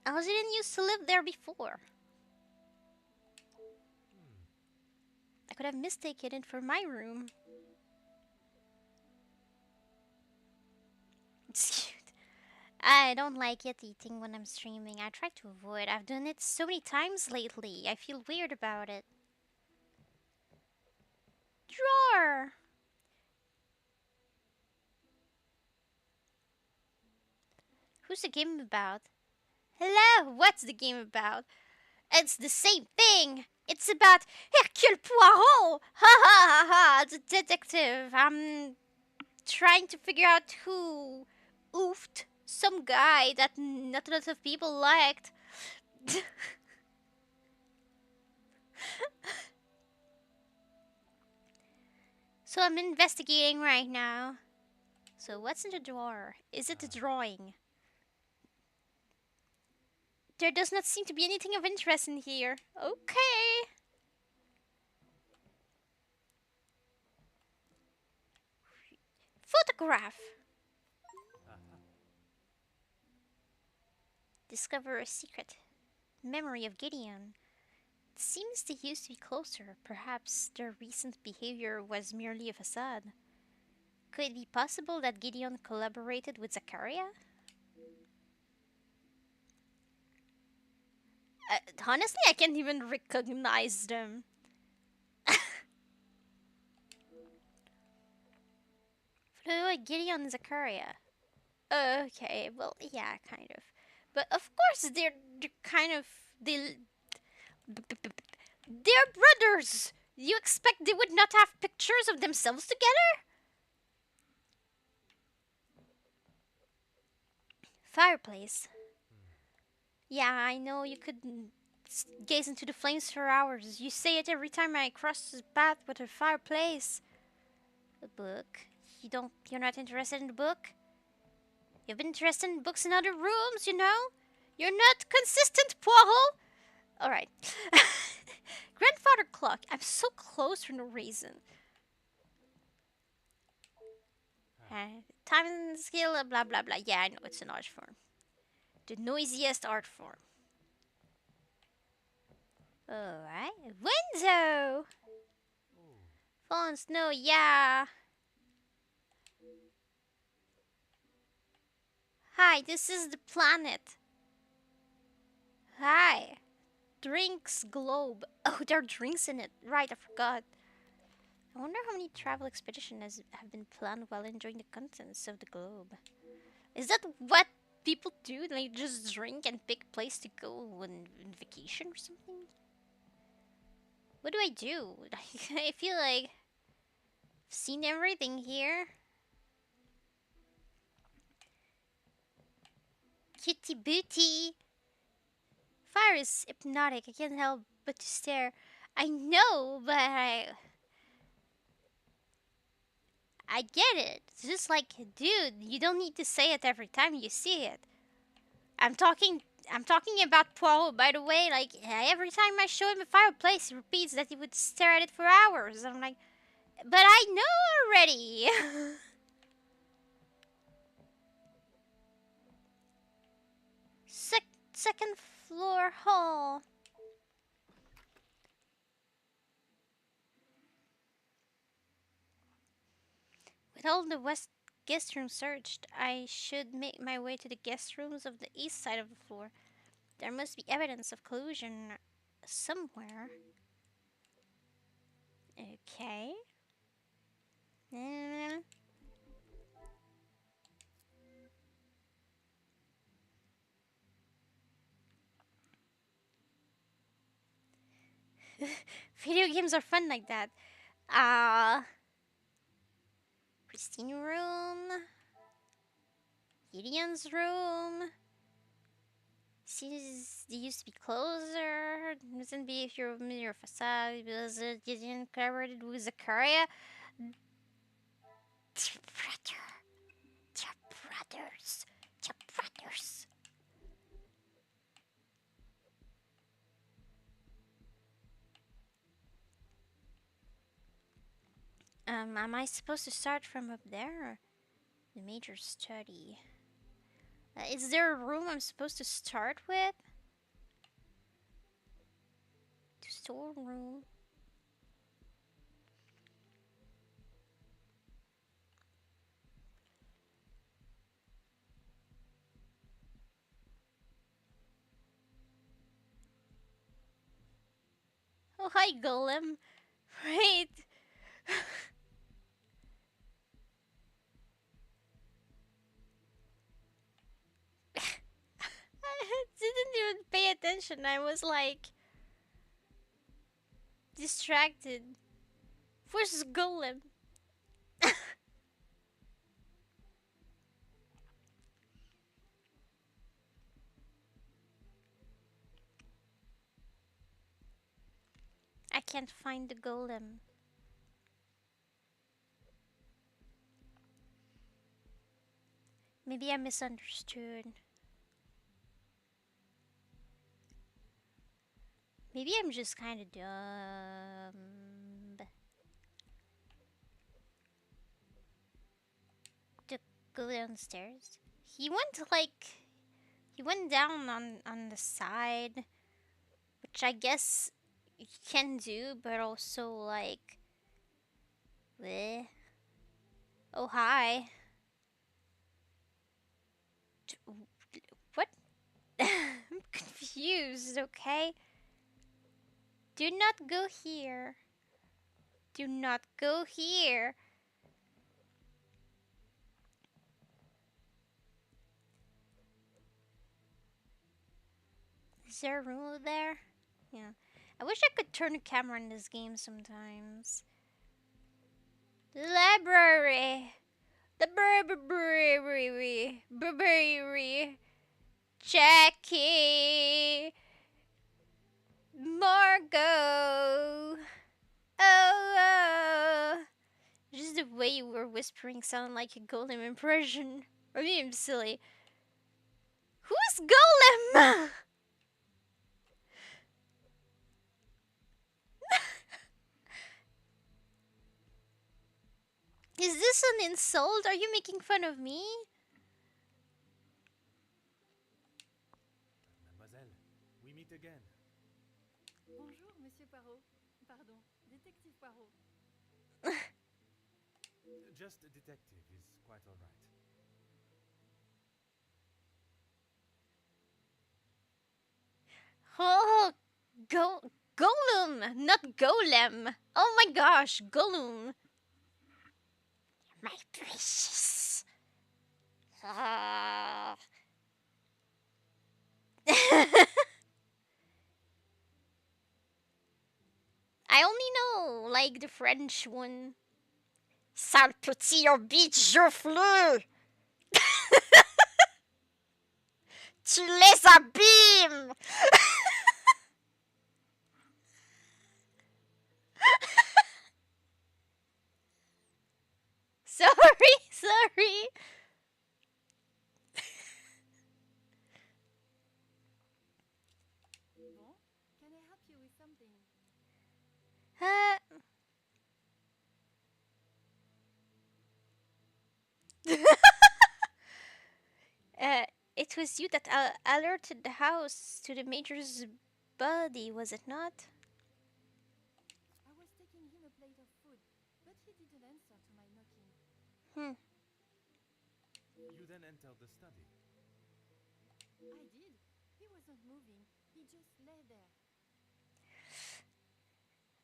I didn't used to live there before. I could have mistaken it for my room. It's cute. I don't like it eating when I'm streaming. I try to avoid. I've done it so many times lately. I feel weird about it. Drawer! Who's the game about? Hello, what's the game about? It's the same thing. It's about Hercule Poirot. Ha ha ha ha. The detective. I'm trying to figure out who oofed some guy that not a lot of people liked. So I'm investigating right now. So what's in the drawer? Is it a drawing? There does not seem to be anything of interest in here. Okay. Photograph. Discover a secret. Memory of Gideon. It seems they used to be closer. Perhaps their recent behavior was merely a facade. Could it be possible that Gideon collaborated with Zachariah? Honestly, I can't even recognize them. Gideon and Zachariah. Okay, well, yeah, kind of. But of course, they're kind of they they're brothers. You expect they would not have pictures of themselves together? Fireplace. Yeah, I know you could gaze into the flames for hours. You say it every time I cross the path with a fireplace. A book. You're not interested in the book? You've been interested in books in other rooms, you know? You're not consistent, Poirot! Alright. Grandfather clock. I'm so close for no reason. Time and skill, blah blah blah. Yeah, I know it's an art form. The noisiest art form. Alright. Window! Phones, no, yeah. Hi, this is the planet. Hi. Drinks globe. Oh, there are drinks in it. Right, I forgot. I wonder how many travel expeditions have been planned while enjoying the contents of the globe. Is that what people do? They just drink and pick a place to go on vacation or something? What do I do? I feel like I've seen everything here. Kitty booty. Fire is hypnotic. I can't help but to stare. I know, but I get it. It's just like, dude, you don't need to say it every time you see it. I'm talking about Poirot, by the way. Like, every time I show him a fireplace, he repeats that he would stare at it for hours. I'm like, but I know already. Second floor hall. With all the west guest rooms searched, I should make my way to the guest rooms of the east side of the floor. There must be evidence of collusion somewhere. Okay. Video games are fun like that. Christine room. Gideon's room. This is used to be closer. Doesn't be if you're in your facade because it didn't collaborated with Zakaria. They're brother. They're brothers. They're brothers. Am I supposed to start from up there? The major study. Is there a room I'm supposed to start with? The storeroom. Oh, hi, Golem. Wait. I didn't even pay attention. I was like distracted. Where's Golem? I can't find the Golem. Maybe I misunderstood. Maybe I'm just kind of dumb. To go downstairs. He went like he went down on the side, which I guess you can do, but also like, bleh. Oh hi. What? I'm confused. Okay. Do not go here. Do not go here. Is there a room over there? Yeah. I wish I could turn the camera in this game sometimes. The library. The brewery. Jackie. Margot. Oh. Just the way you were whispering sounded like a Golem impression. I mean, I'm silly. Who's Golem? Is this an insult? Are you making fun of me? Mademoiselle, we meet again. Bonjour, Monsieur Poirot. Pardon, Détective Poirot. Just a detective is quite all right. Oh, Golem, not Golem. Oh my gosh, Golem. My precious. Ah. I only know like the French one. Sale petit bitch, je fleu. Tu les abîmes. Sorry. Bon, can I help you with something? Uh, uh, it was you that alerted the house to the major's body, was it not? I was taking him a plate of food, but he didn't answer to my knocking. Hmm. You then entered the study. I did. He wasn't moving. He just lay there.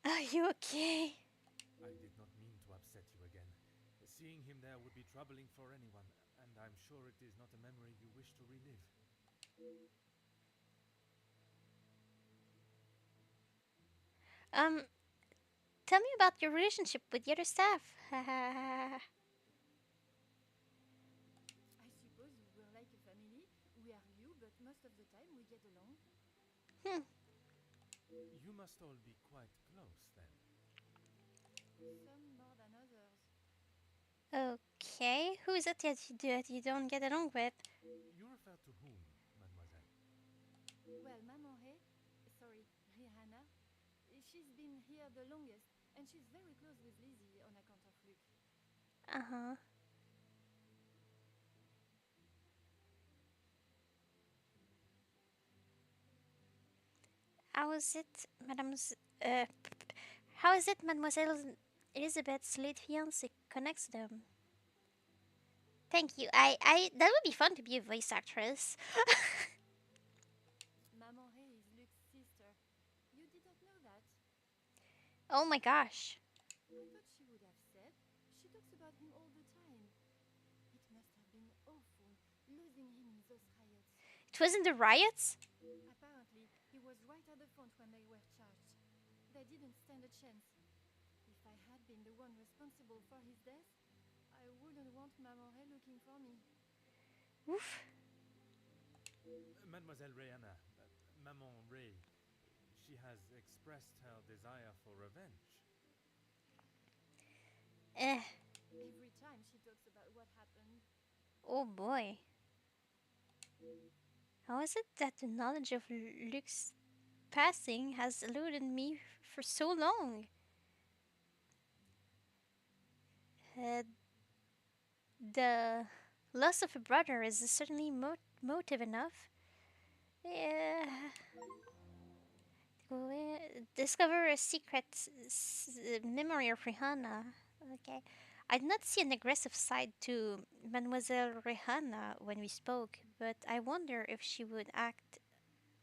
Are you okay? I did not mean to upset you again. Seeing him there would be troubling for anyone, and I'm sure it is not a memory you wish to relive. Um, tell me about your relationship with the other staff. I suppose we're like a family. We argue, but most of the time we get along. Hmm. You must all be quite close then. Some more than others. Okay. Who is it that you don't get along with? You refer to whom, mademoiselle? Well, Maman Hay, sorry, Rihanna, she's been here the longest, and she's very close with Lizzie on account of Luke. Uh huh. How is it, Madame's? How is it, Mademoiselle Elizabeth's late fiance connects them? Thank you. That would be fun to be a voice actress. Maman Hay is Luke's sister. You didn't know that? Oh my gosh. I thought she would have said. She talks about him all the time. It must have been awful, losing him in those riots. It was in the riots? Apparently, he was right at the front when they were charged. They didn't stand a chance. If I had been the one responsible for his death, I wouldn't want Maman Hay looking for me. Oof. Mademoiselle Rihanna, Maman Ray, she has expressed her desire for revenge. Eh. Every time she talks about what happened. Oh boy. How is it that the knowledge of Luke's passing has eluded me for so long? Uh, the loss of a brother is certainly motive enough. Yeah. Discover a secret memory of Rihanna. Okay. I did not see an aggressive side to Mademoiselle Rihanna when we spoke, but I wonder if she would act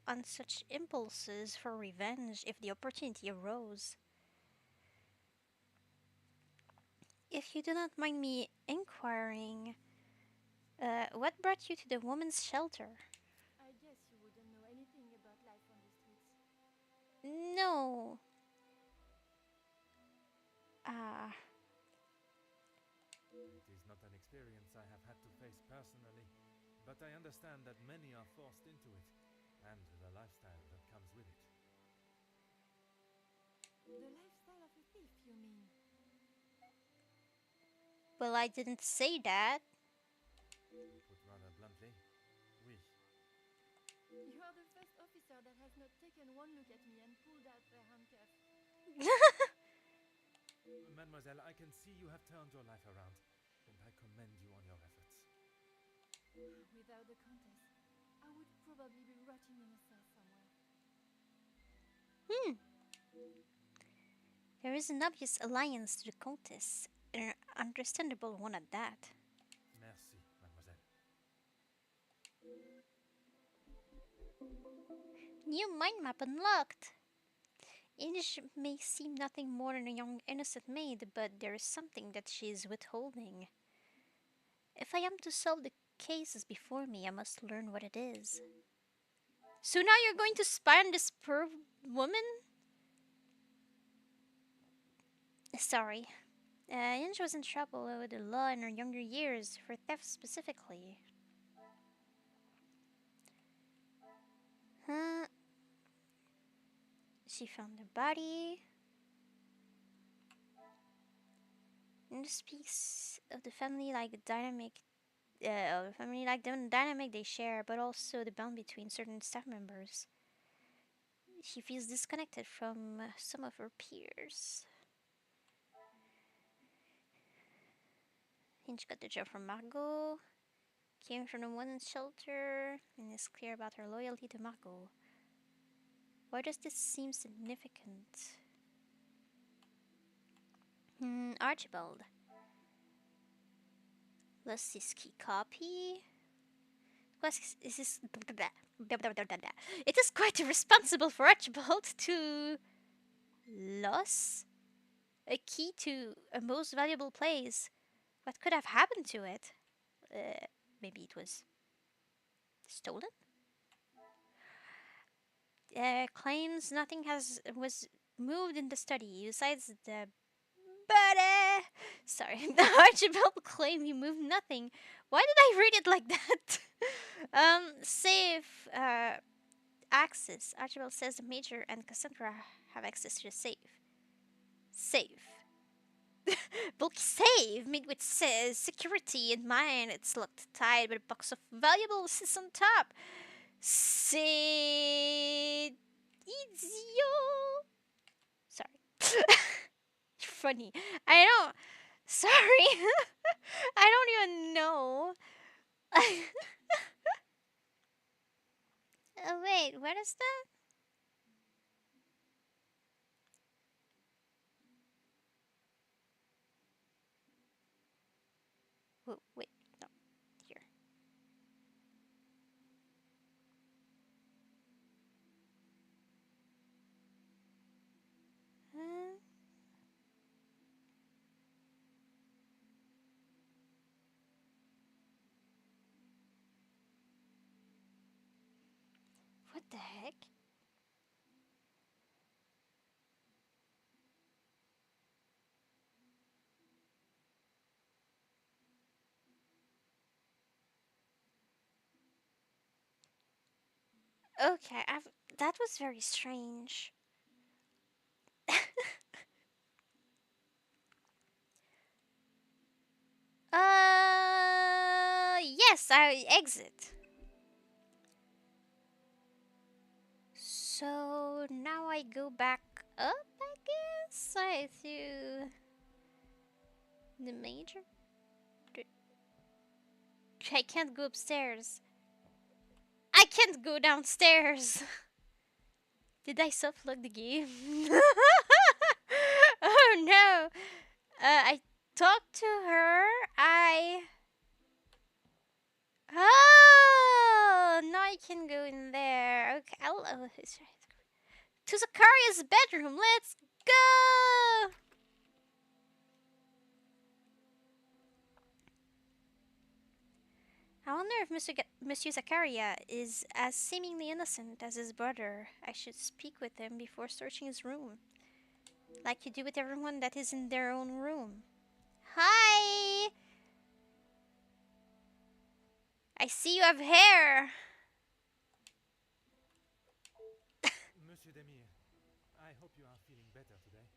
on such impulses for revenge if the opportunity arose. If you do not mind me inquiring, what brought you to the woman's shelter? I guess you wouldn't know anything about life on the streets. No. Ah. It is not an experience I have had to face personally, but I understand that many are forced into it, and the lifestyle that comes with it. The lifestyle of a thief, you mean? Well, I didn't say that. Put rather bluntly, oui. You are the first officer that has not taken one look at me and pulled out their handcuff. Mademoiselle, I can see you have turned your life around, and I commend you on your efforts. Without the Countess, I would probably be rotting in a cell somewhere. Hmm. There is an obvious alliance to the Countess, an understandable one at that. Merci, mademoiselle. New mind map unlocked! Age may seem nothing more than a young innocent maid, but there is something that she is withholding. If I am to solve the cases before me, I must learn what it is. So now you're going to spy on this poor woman? Sorry. Inge was in trouble with the law in her younger years, for theft specifically. Huh? She found the body. And speaks of the family like dynamic, dynamic they share, but also the bond between certain staff members. She feels disconnected from some of her peers. Hinge got the job from Margot, came from the women's shelter, and is clear about her loyalty to Margot. Why does this seem significant? Archibald. Lasiski copy. It is quite irresponsible for Archibald to lose a key to a most valuable place. What could have happened to it? Maybe it was stolen? Claims nothing was moved in the study besides the body. Sorry, the Archibald claimed he moved nothing. Why did I read it like that? Say if access. Archibald says the Major and Cassandra have access to the safe. Safe. Bulky safe made with security in mind. It's locked tight with a box of valuables sits on top. Say Sorry. You're funny. I don't. Sorry. I don't even know. Oh, wait, what is that? Wait, no, here. Uh, what the heck? Okay, that was very strange. Yes, I exit. So now I go back up, I guess. I through the Major. I can't go upstairs. I can't go downstairs. Did I soft lock the game? Oh no. I talked to her. Oh, now I can go in there. Okay, to Zakaria's bedroom. Let's go. I wonder if Monsieur Zakaria is as seemingly innocent as his brother. I should speak with him before searching his room, like you do with everyone that is in their own room. Hi! I see you have hair! Monsieur Demir, I hope you are feeling better today.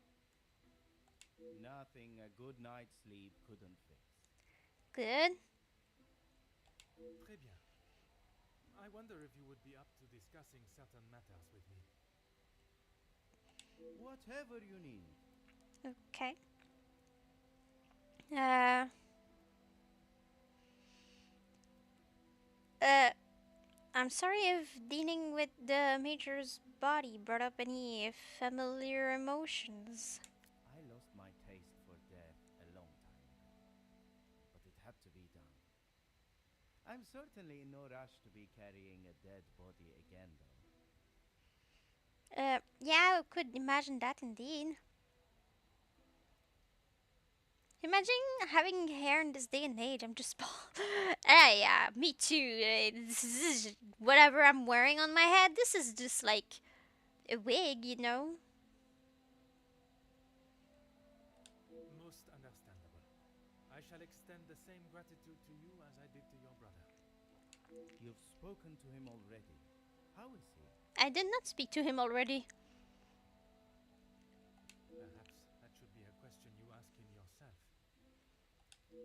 Nothing a good night's sleep couldn't fix. Good. Très bien. I wonder if you would be up to discussing certain matters with me. Whatever you need. Okay. Uh, I'm sorry if dealing with the Major's body brought up any familiar emotions. I lost my taste for death a long time ago, but it had to be done. I'm certainly in no rush to be carrying a dead body again, though. Yeah, I could imagine that indeed. Imagine having hair in this day and age. I'm just bald. Yeah, me too. This is whatever I'm wearing on my head. This is just like a wig, you know? Most understandable. I shall extend the same gratitude to you as I did to your brother. You've spoken to him already. How is he? I did not speak to him already. Perhaps that should be a question you ask him yourself.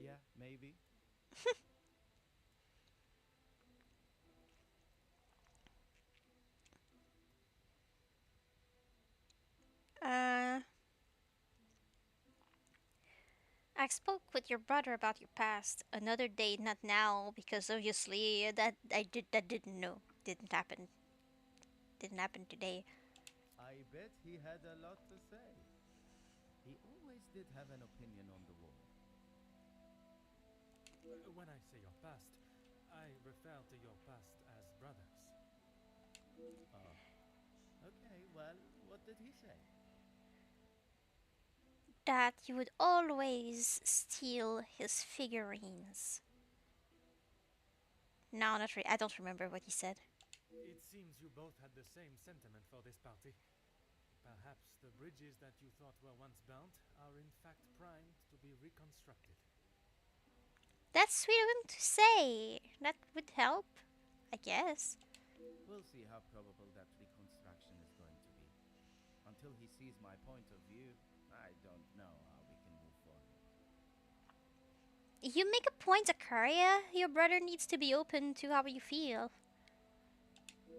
Yeah, maybe. I spoke with your brother about your past. Another day, not now, because obviously that didn't know. Didn't happen. Didn't happen today. I bet he had a lot to say. He always did have an opinion on the war. When I say your past, I refer to your past as brothers. Oh. Okay, well, what did he say? That you would always steal his figurines. No, not really. I don't remember what he said. It seems you both had the same sentiment for this party. Perhaps the bridges that you thought were once burnt are in fact primed to be reconstructed. That's sweet of him to say. That would help, I guess. We'll see how probable that reconstruction is going to be. Until he sees my point of view, I don't know how we can move forward. You make a point, Zakaria. Your brother needs to be open to how you feel.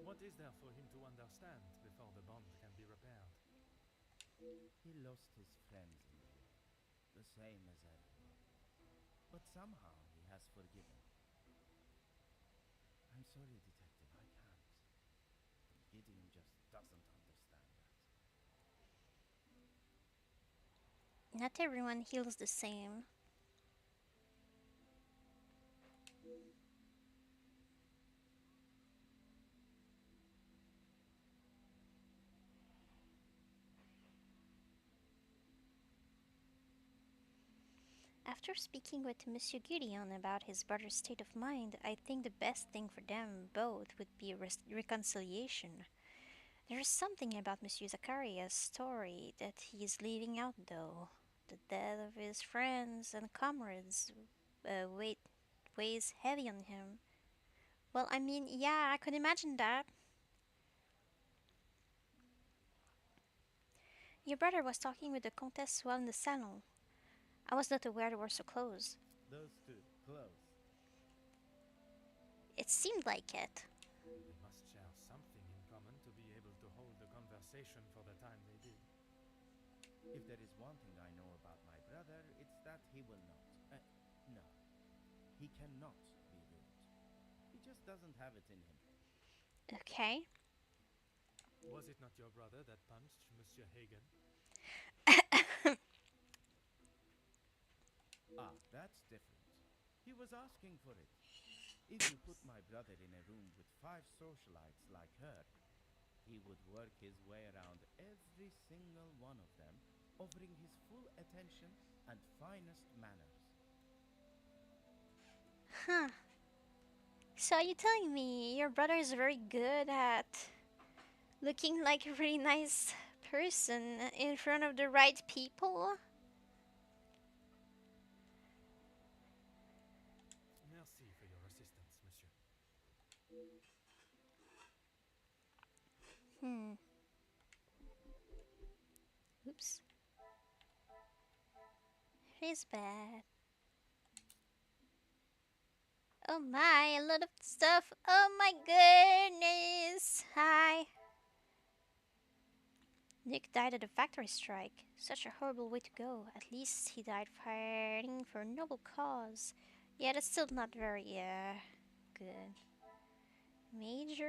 What is there for him to understand before the bond can be repaired? He lost his friends in the war, the same as everyone. But somehow he has forgiven. I'm sorry, Detective, I can't. Gideon just doesn't understand that. Not everyone heals the same. After speaking with Monsieur Gideon about his brother's state of mind, I think the best thing for them both would be a reconciliation. There is something about Monsieur Zacharias' story that he is leaving out, though. The death of his friends and comrades weighs heavy on him. Well, I mean, yeah, I could imagine that. Your brother was talking with the Comtesse while in the salon. I was not aware they were so close. Those two, close. It seemed like it. They must share something in common to be able to hold the conversation for the time they did. If there is one thing I know about my brother, it's that he will not. No. He cannot be rude. He just doesn't have it in him. Okay. Was it not your brother that punched Monsieur Hagen? Ah, that's different. He was asking for it. If you put my brother in a room with 5 socialites like her, he would work his way around every single one of them, offering his full attention and finest manners. Huh. So you're telling me your brother is very good at looking like a really nice person in front of the right people? Merci for your assistance, monsieur. Hmm. Oops. He's bad. Oh my, a lot of stuff. Oh my goodness. Hi. Nick died at a factory strike. Such a horrible way to go. At least he died fighting for a noble cause. Yeah, that's still not very, good. Major?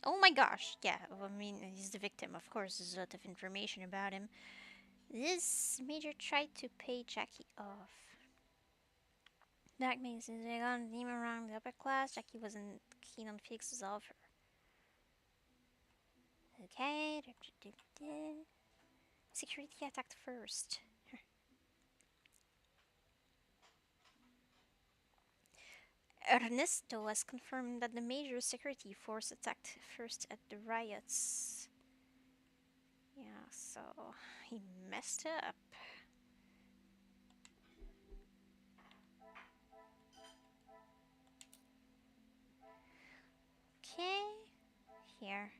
Oh my gosh, yeah, I mean, he's the victim, of course, there's a lot of information about him. This Major tried to pay Jackie off. That means they're gonna team around the upper class. Jackie wasn't keen on Felix's offer. Okay. Security attacked first. Ernesto has confirmed that the major security force attacked first at the riots. Yeah, so he messed up. Okay, here.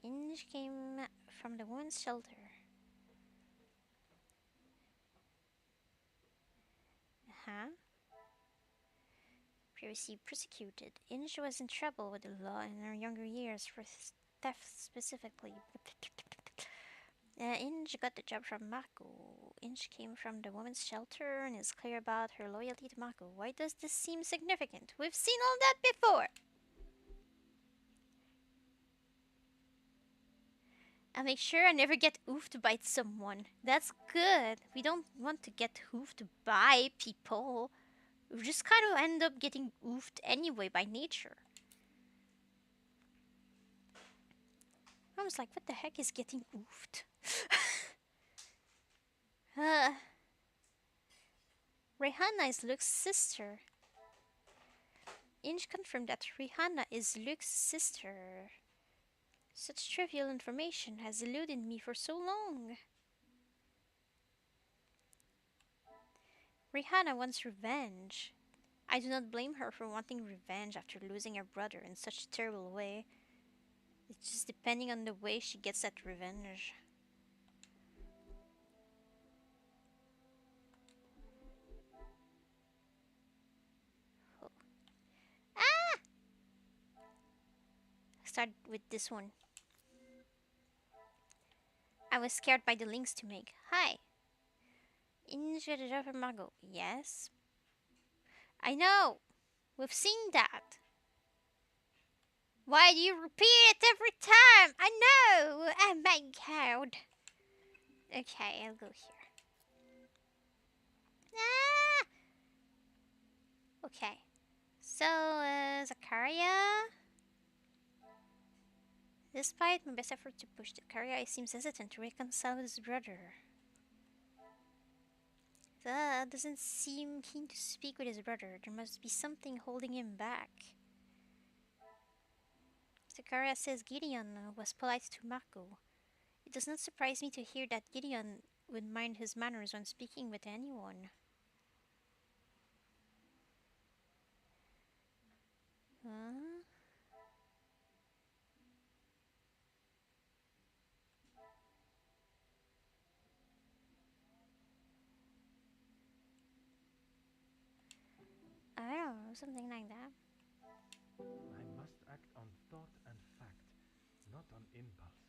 Inge came from the women's shelter. Huh? Previously persecuted. Inge was in trouble with the law in her younger years for theft specifically. Inge got the job from Marco. Inge came from the women's shelter and is clear about her loyalty to Marco. Why does this seem significant? We've seen all that before! I'll make sure I never get oofed by someone. That's good. We don't want to get oofed by people. We just kind of end up getting oofed anyway by nature. I was like, what the heck is getting oofed? Rihanna is Luke's sister. Inge confirmed that Rihanna is Luke's sister. Such trivial information has eluded me for so long. Rihanna wants revenge. I do not blame her for wanting revenge after losing her brother in such a terrible way. It's just depending on the way she gets that revenge. Oh. Ah! Start with this one. I was scared by the links to make. Hi. Initiative for Margot. Yes. I know. We've seen that. Why do you repeat it every time? I know. Oh my god. Okay, I'll go here. Ah! Okay. So, Zakaria. Despite my best effort to push Zakaria, he seems hesitant to reconcile with his brother. Doesn't seem keen to speak with his brother. There must be something holding him back. Zakaria says Gideon was polite to Marco. It does not surprise me to hear that Gideon would mind his manners when speaking with anyone. Huh? I don't know, something like that. I must act on thought and fact, not on impulse.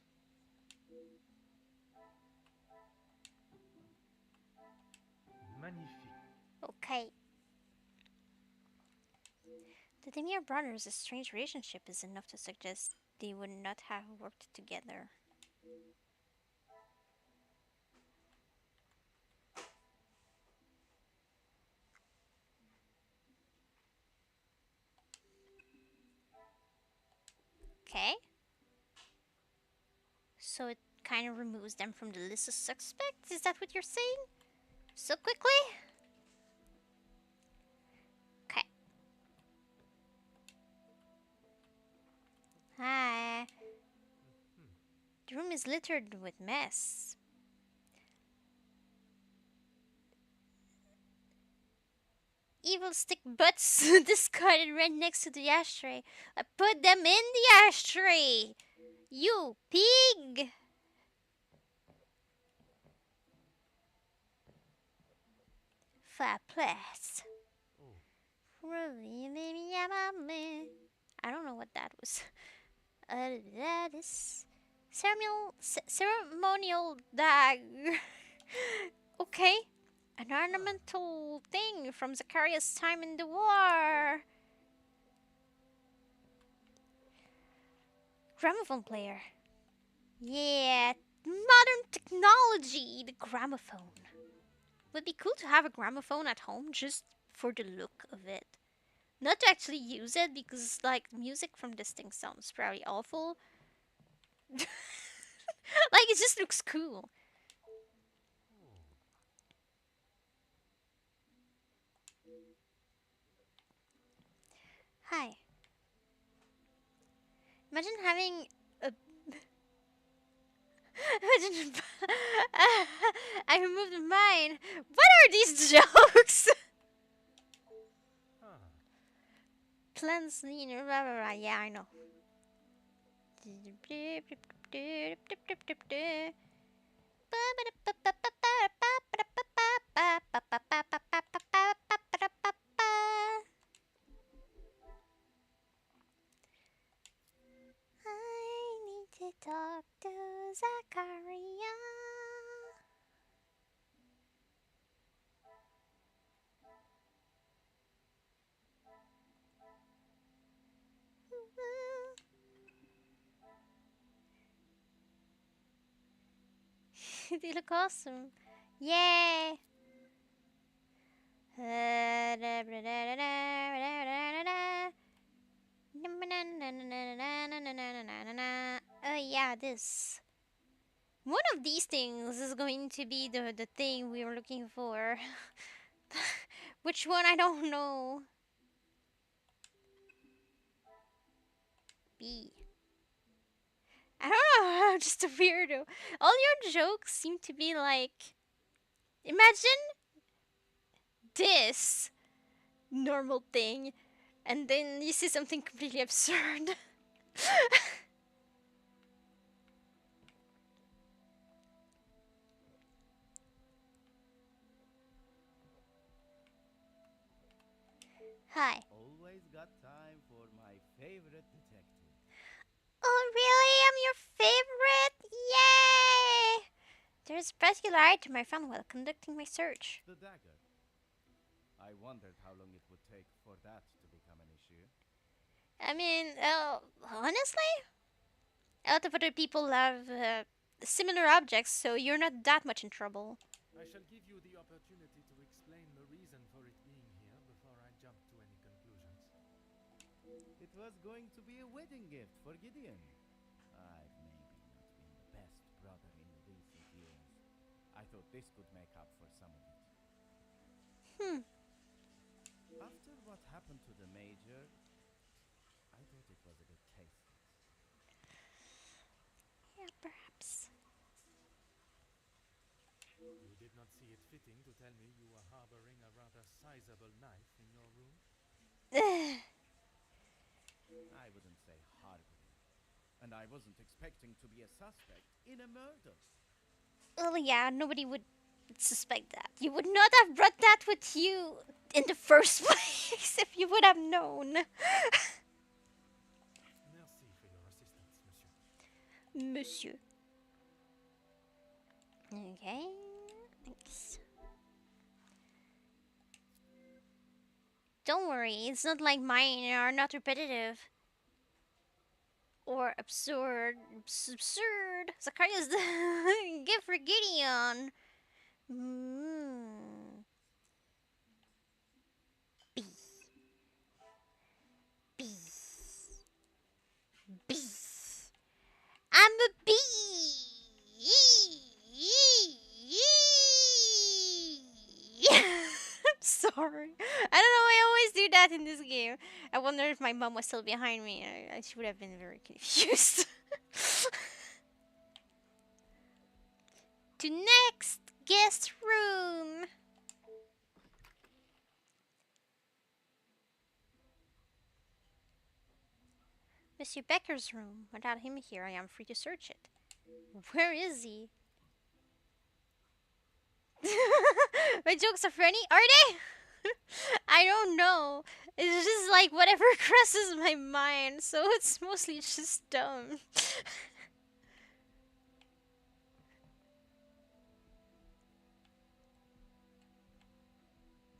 Magnifique. Okay. The Demir brothers' strange relationship is enough to suggest they would not have worked together. Okay. So it kind of removes them from the list of suspects? Is that what you're saying? So quickly? Okay. Hi. The room is littered with mess. Evil stick butts discarded right next to the ashtray. I put them in the ashtray! You pig! Fireplace. Oh. I don't know what that was. That is ceremonial dagger. Okay. An ornamental thing from Zacharias' time in the war. Gramophone player. Yeah, modern technology, the gramophone. Would be cool to have a gramophone at home just for the look of it. Not to actually use it because, like, music from this thing sounds probably awful. Like, it just looks cool. Hi. Imagine having a. Imagine. I removed mine. What are these jokes? Ah. Plans, blah, blah, blah. Yeah, I know. I need to talk to Zachariah. They look awesome. Yay! Oh yeah, this. One of these things is going to be the thing we were looking for. Which one, I don't know. B. I don't know, I'm just a weirdo. All your jokes seem to be like... Imagine this. normal thing, and then you see something completely absurd. Hi. Always got time for my favorite detective. Oh, really? I'm your favorite? Yay! There's a particular item I found while conducting my search. The dagger. I wondered how long it would take for that to become an issue. I mean, honestly, a lot of other people have similar objects, so you're not that much in trouble. I shall give you the opportunity to explain the reason for it being here before I jump to any conclusions. It was going to be a wedding gift for Gideon. I've maybe not been the best brother in recent years. I thought this could make up for some of it. Hmm. After what happened to the Major, I thought it was a bit tasteless. Yeah, perhaps. You did not see it fitting to tell me you were harboring a rather sizable knife in your room? I wouldn't say harboring. And I wasn't expecting to be a suspect in a murder. Well, yeah, nobody would suspect that. You would not have brought that with you in the first place if you would have known. Merci for your assistance, monsieur. Monsieur. Okay. Thanks. Don't worry, it's not like mine are not repetitive. Or absurd. Absurd. Zacharias gift for Gideon. Mm. B. B. B. I'm a bee. I'm sorry. I don't know. I always do that in this game. I wonder if my mom was still behind me. She would have been very confused. To next guest room. Monsieur Becker's room. Without him here, I am free to search it. Where is he? My jokes are funny, are they? I don't know. It's just like whatever crosses my mind, so it's mostly just dumb.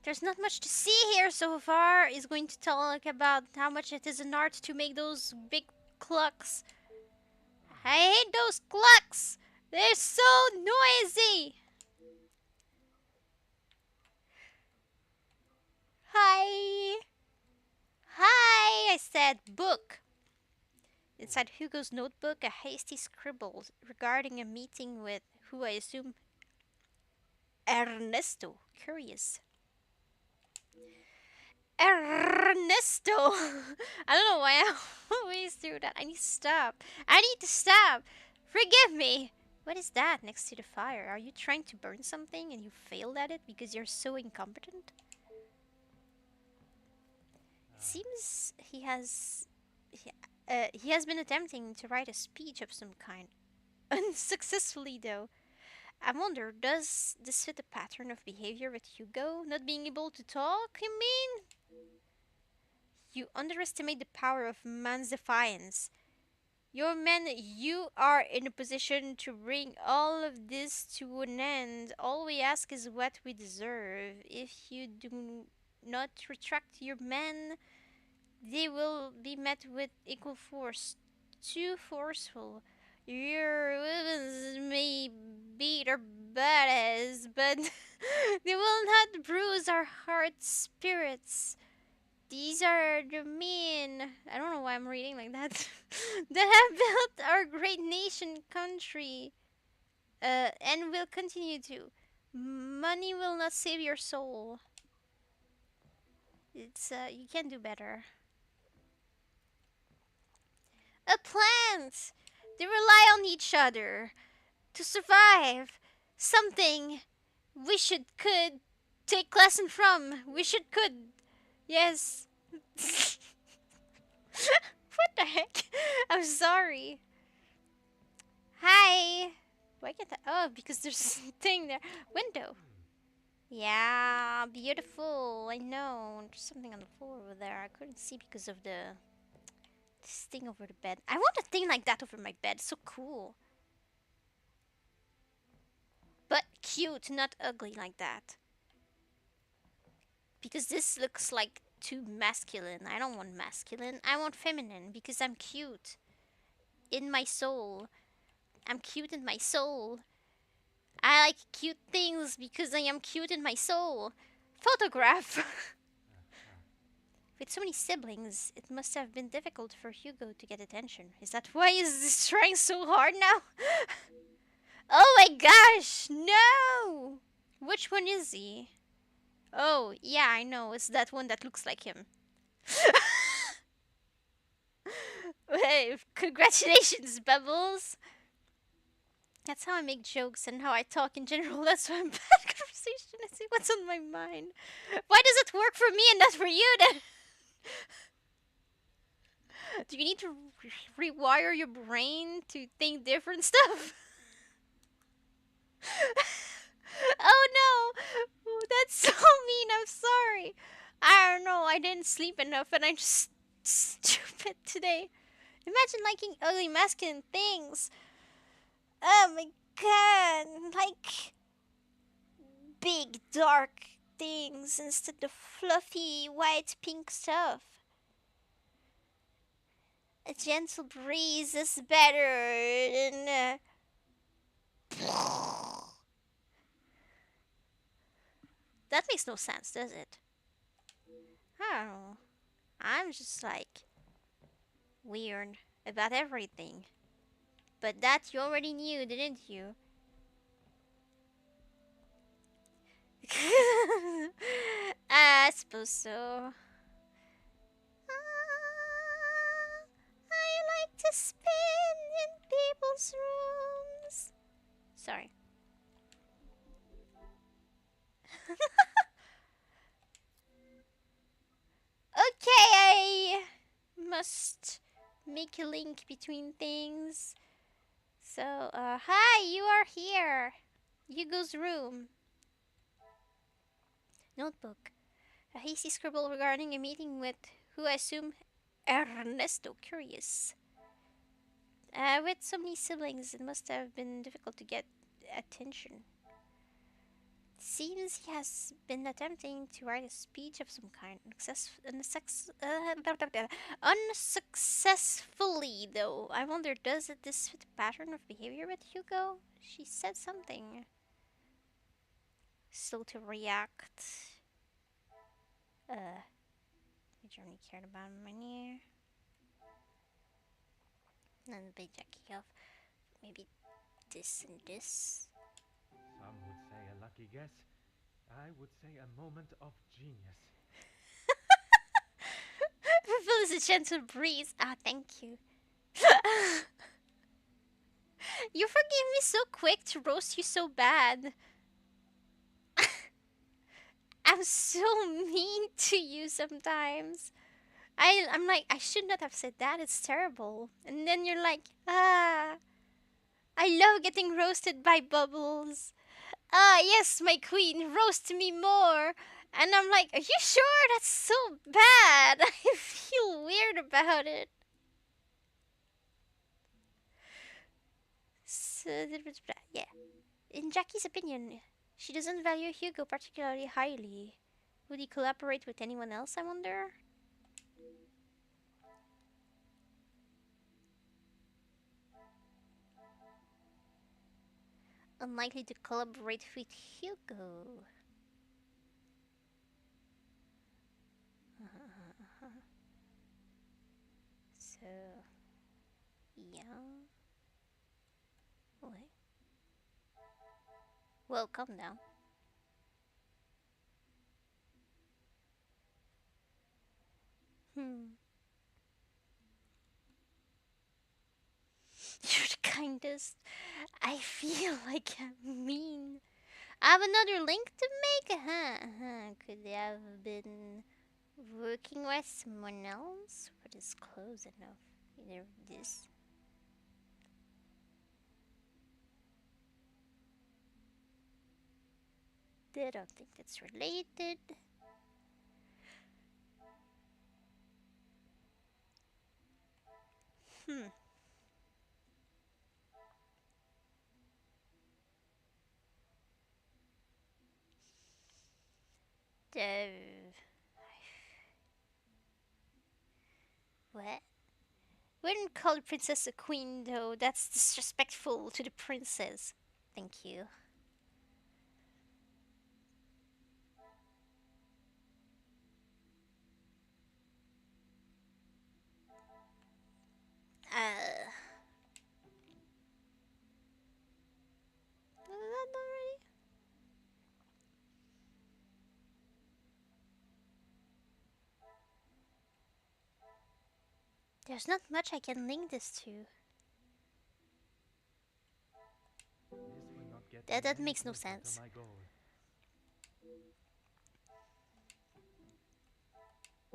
There's not much to see here so far. He's going to talk about how much it is an art to make those big clocks. I hate those clocks. They're so noisy. Hi. Hi, I said book. Inside Hugo's notebook, a hasty scribble regarding a meeting with who I assume Ernesto. Curious. Ernesto! I don't know why I always do that. I need to stop. I need to stop. Forgive me. What is that next to the fire? Are you trying to burn something and you failed at it because you're so incompetent? Seems he has been attempting to write a speech of some kind. Unsuccessfully, though. I wonder, does this fit the pattern of behavior with Hugo? Not being able to talk, you mean? You underestimate the power of man's defiance. Your men, you are in a position to bring all of this to an end. All we ask is what we deserve. If you do not retract your men, they will be met with equal force. Too forceful. Your weapons may beat our bodies, but they will not bruise our heart spirits. These are the men, I don't know why I'm reading like that, that have built our great nation country, and will continue to. Money will not save your soul. You can do better. A plant! They rely on each other to survive. Something we could take lesson from. We could. Yes. What the heck? I'm sorry. Hi. Why can't I? Oh, because there's a thing there. Window. Yeah, beautiful. I know. There's something on the floor over there. I couldn't see because of this thing over the bed. I want a thing like that over my bed. So cool. But cute, not ugly like that. Because this looks like too masculine. I don't want masculine. I want feminine because I'm cute in my soul. I'm cute in my soul. I like cute things because I am cute in my soul. Photograph. With so many siblings, it must have been difficult for Hugo to get attention. Is that why he's trying so hard now? Oh my gosh, no! Which one is he? Oh, yeah, I know. It's that one that looks like him. Hey, congratulations, Bubbles. That's how I make jokes and how I talk in general. That's why I'm bad at conversation. I see what's on my mind. Why does it work for me and not for you then? Do you need to rewire your brain to think different stuff? Oh no! Oh, that's so mean. I'm sorry. I don't know. I didn't sleep enough and I'm just stupid today. Imagine liking ugly masculine things. Oh my god. Like big dark things instead of fluffy white pink stuff. A gentle breeze is better than. That makes no sense, does it? I don't know. I'm just like weird about everything. But that you already knew, didn't you? I suppose so. I like to spin in people's rooms. Sorry. Okay, I must make a link between things. So, hi, you are here. Hugo's room. Notebook. A hasty scribble regarding a meeting with who I assume Ernesto. Curious. With so many siblings, it must have been difficult to get attention. Seems he has been attempting to write a speech of some kind, unsuccessfully though. I wonder, does this fit the pattern of behavior with Hugo? She said something. Slow to react. Which only cared about money. And by jacking off, maybe this and this. Some would say a lucky guess. I would say a moment of genius. Feels a gentle breeze. Ah, thank you. You forgive me so quick to roast you so bad. I'm so mean to you sometimes. I'm like, I should not have said that. It's terrible. And then you're like, ah, I love getting roasted by Bubbles. Ah, yes, my queen, roast me more. And I'm like, are you sure? That's so bad. I feel weird about it. So, yeah. In Jackie's opinion, she doesn't value Hugo particularly highly. Would he collaborate with anyone else, I wonder? Unlikely to collaborate with Hugo. So, yeah. Wait. Well, calm down. Hmm. You're the kindest. I feel like I'm mean. I have another link to make. Could have been Working with someone else? What is close enough? Either this. I don't think that's related. Hmm. The what? Wouldn't call the princess a queen though. That's disrespectful to the princess. Thank you. Was that already? There's not much I can link this to. This will not get That me that any makes no closer to sense. my goal.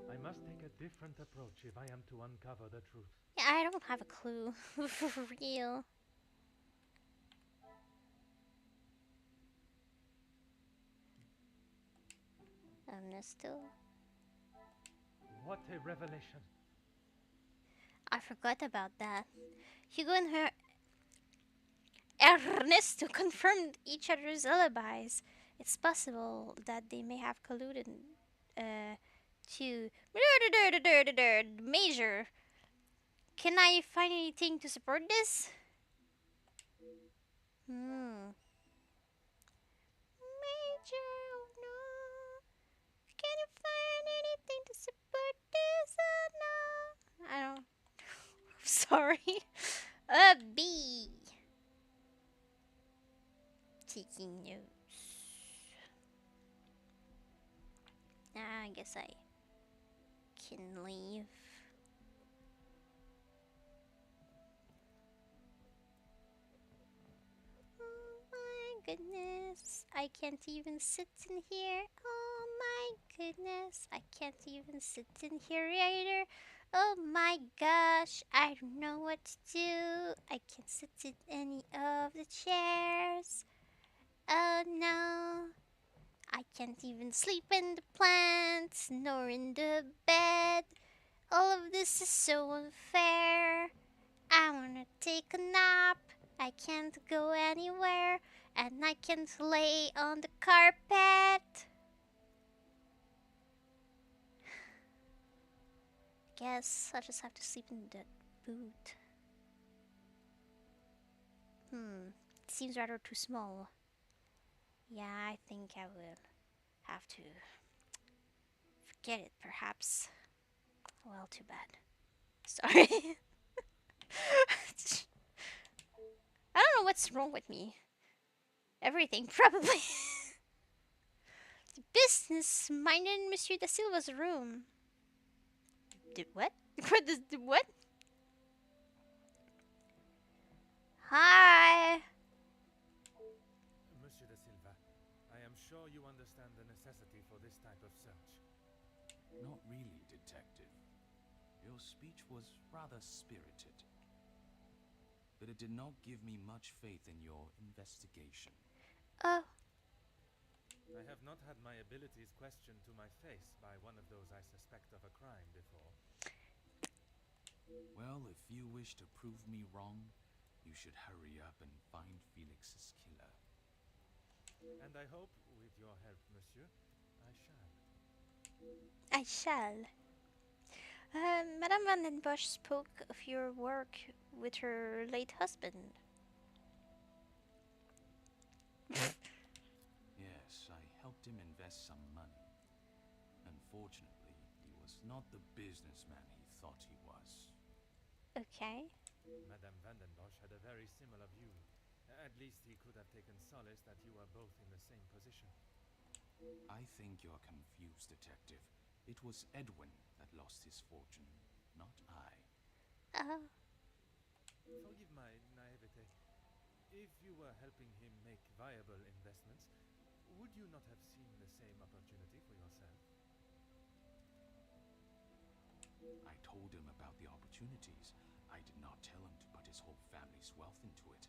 I must take a different approach if I am to uncover the truth. Yeah, I don't have a clue. For real. Ernesto? What a revelation! I forgot about that. Hugo and her Ernesto confirmed each other's alibis. It's possible that they may have colluded to Major. Can I find anything to support this? Hmm. Major, oh no. Can you find anything to support this? Oh no. I don't. Sorry. A B. Taking notes. I guess I can leave. Oh my goodness. I can't even sit in here. Oh my goodness. I can't even sit in here either. Oh my gosh. I don't know what to do. I can't sit in any of the chairs. Oh no. I can't even sleep in the plants nor in the bed. All of this is so unfair. I wanna take a nap. I can't go anywhere. And I can't lay on the carpet. Guess I just have to sleep in the boot. It seems rather too small. Yeah, I think I will have to forget it, perhaps. Well, too bad. Sorry. I don't know what's wrong with me. Everything, probably. The business minded in Monsieur da Silva's room. What? What? Hi. Monsieur da Silva, I am sure you understand the necessity for this type of search. Not really, Detective. Your speech was rather spirited. But it did not give me much faith in your investigation. Oh, I have not had my abilities questioned to my face by one of those I suspect of a crime before. Well, if you wish to prove me wrong, you should hurry up and find Felix's killer. And I hope, with your help, monsieur, I shall. I shall. Madame Van den Bosch spoke of your work with her late husband. Yes, I helped him invest some money. Unfortunately, he was not the businessman he thought he was. Okay. Madame Van den Bosch had a very similar view. At least he could have taken solace that you are both in the same position. I think you're confused, Detective. It was Edwin that lost his fortune, not I. Forgive my naivete. If you were helping him make viable investments, would you not have seen the same opportunity for yourself? I told him about the opportunities. I did not tell him to put his whole family's wealth into it.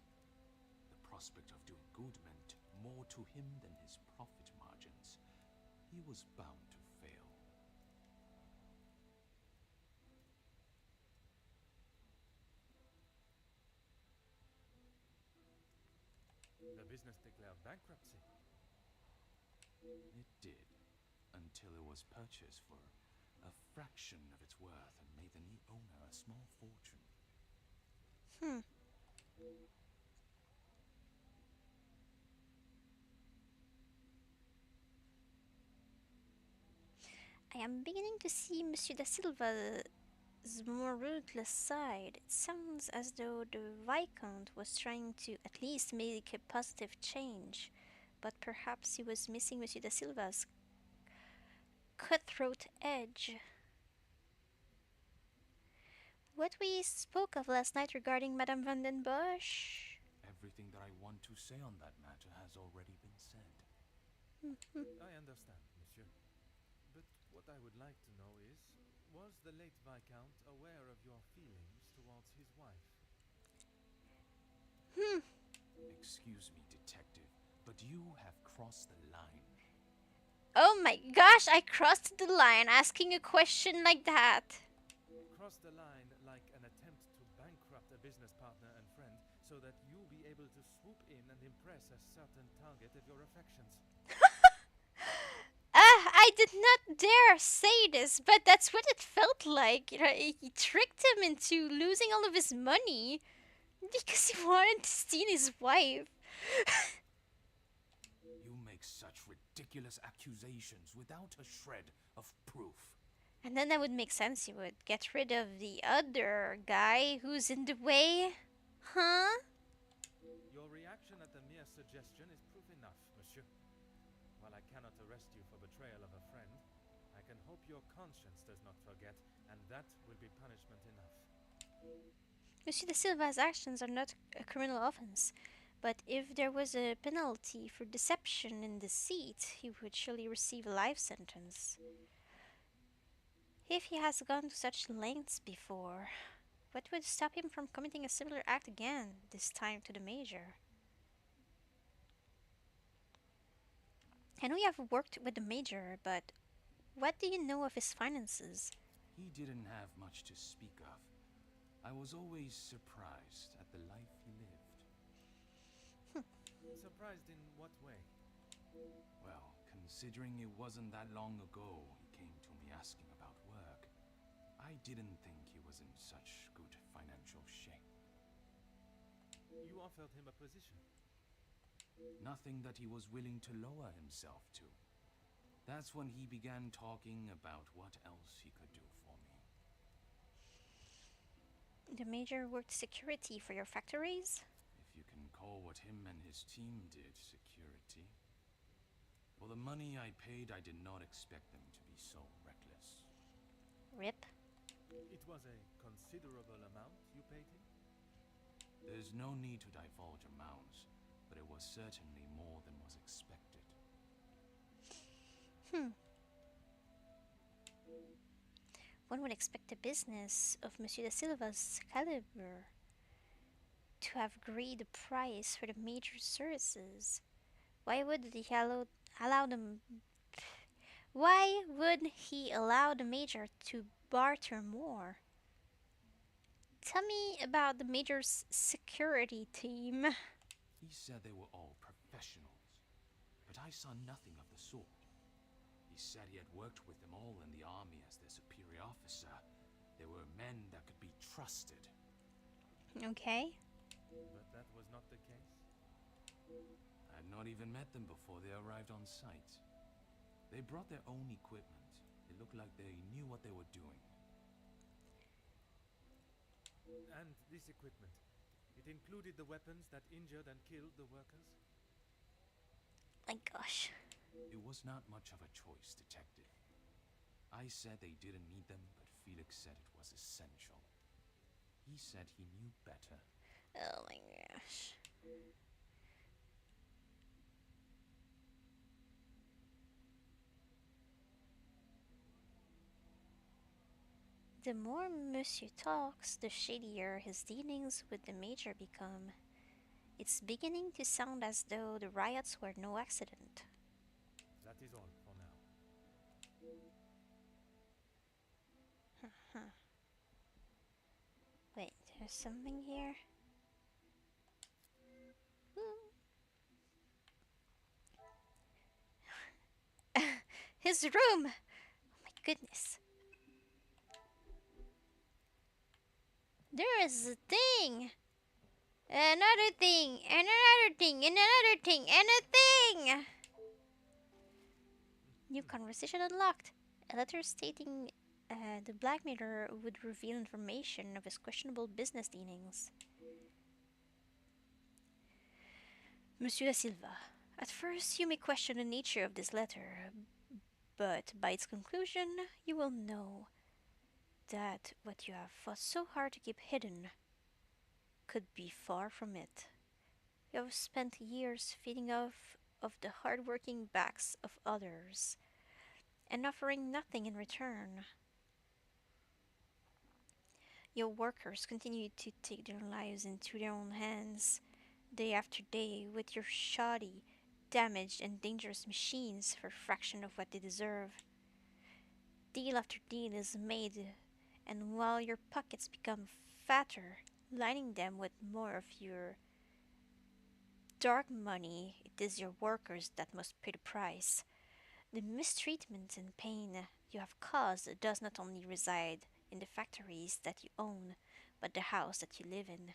The prospect of doing good meant more to him than his profit margins. He was bound to fail. The business declared bankruptcy. It did, until it was purchased for a fraction of its worth and made the new owner a small fortune. Hmm. I am beginning to see Monsieur da Silva's more ruthless side. It sounds as though the Viscount was trying to at least make a positive change, but perhaps he was missing Monsieur da Silva's cutthroat edge. What we spoke of last night regarding Madame van den Bosch? Everything that I want to say on that matter has already been said. I understand, monsieur. But what I would like to know is, was the late Viscount aware of your feelings towards his wife? Excuse me, detective, but you have crossed the line. Oh my gosh, I crossed the line asking a question like that. Cross the line like an attempt to bankrupt a business partner and friend so that you be able to swoop in and impress a certain target of your affections. I did not dare say this, but that's what it felt like. You know, he tricked him into losing all of his money because he wanted to steal his wife. You make such ridiculous accusations without a shred of proof. And then that would make sense. He would get rid of the other guy who's in the way. Huh? Your reaction at the mere suggestion is proof enough, monsieur. While I cannot arrest you for betrayal of a friend, I can hope your conscience does not forget, and that will be punishment enough. Monsieur da Silva's actions are not a criminal offense, but if there was a penalty for deception and deceit, he would surely receive a life sentence. If he has gone to such lengths before, what would stop him from committing a similar act again, this time to the Major? I know you have worked with the Major, but what do you know of his finances? He didn't have much to speak of. I was always surprised at the life he lived. Surprised in what way? Well, considering it wasn't that long ago he came to me asking about work, I didn't think he was in such good financial shape. You offered him a position. Nothing that he was willing to lower himself to. That's when he began talking about what else he could do for me. The Major worked security for your factories? If you can call what him and his team did security. For the money I paid, I did not expect them to be so reckless. Rip. It was a considerable amount you paid him? There's no need to divulge amounts, but it was certainly more than was expected. One would expect a business of Monsieur da Silva's caliber to have agreed a price for the Major's services. Why would he allow them? Why would he allow the Major to barter more? Tell me about the Major's security team. He said they were all professionals, but I saw nothing of the sort. He said he had worked with them all in the army as their superior officer. They were men that could be trusted. Okay. But that was not the case? I had not even met them before they arrived on site. They brought their own equipment. It looked like they knew what they were doing. And this equipment, it included the weapons that injured and killed the workers? My gosh. It was not much of a choice, detective. I said they didn't need them, but Felix said it was essential. He said he knew better. Oh my gosh. The more Monsieur talks, the shadier his dealings with the Major become. It's beginning to sound as though the riots were no accident. That is all for now. Huh. Wait, there's something here? His room! Oh my goodness. There is a thing! Another thing! And another thing! And another thing! And a thing! New conversation unlocked. A letter stating the blackmailer would reveal information of his questionable business dealings. Monsieur da Silva, at first you may question the nature of this letter, but by its conclusion you will know that what you have fought so hard to keep hidden could be far from it. You have spent years feeding off of the hard-working backs of others and offering nothing in return. Your workers continue to take their lives into their own hands, day after day, with your shoddy, damaged, and dangerous machines for a fraction of what they deserve. Deal after deal is made, and while your pockets become fatter, lining them with more of your dark money, it is your workers that must pay the price. The mistreatment and pain you have caused does not only reside in the factories that you own, but the house that you live in.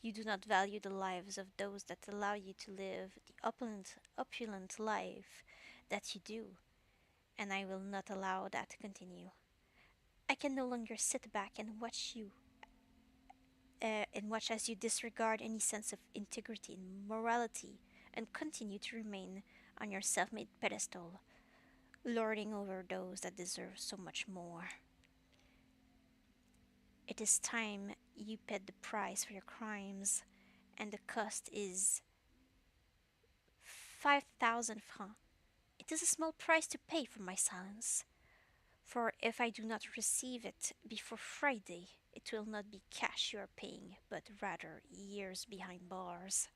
You do not value the lives of those that allow you to live the opulent life that you do, and I will not allow that to continue. I can no longer sit back and watch as you disregard any sense of integrity and morality and continue to remain on your self-made pedestal, lording over those that deserve so much more. It is time you paid the price for your crimes, and the cost is 5,000 francs. It is a small price to pay for my silence, for if I do not receive it before Friday, it will not be cash you are paying, but rather years behind bars.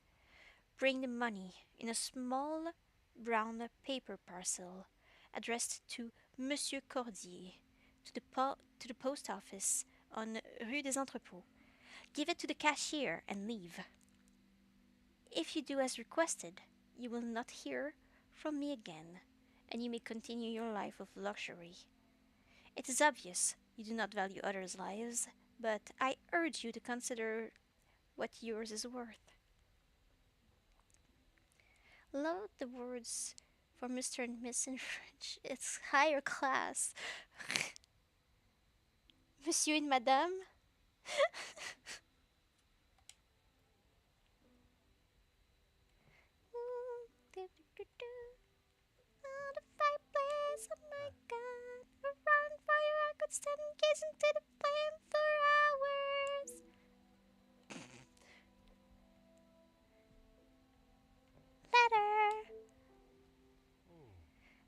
Bring the money in a small brown paper parcel addressed to Monsieur Cordier, to the post office on Rue des Entrepôts. Give it to the cashier and leave. If you do as requested, you will not hear from me again, and you may continue your life of luxury. It is obvious you do not value others' lives, but I urge you to consider what yours is worth. Love the words for Mr. and Miss in French. It's higher class. Monsieur and Madame. Oh, the fireplace, oh my god. Around fire, I could stand and gaze into the flame for hours. Letter.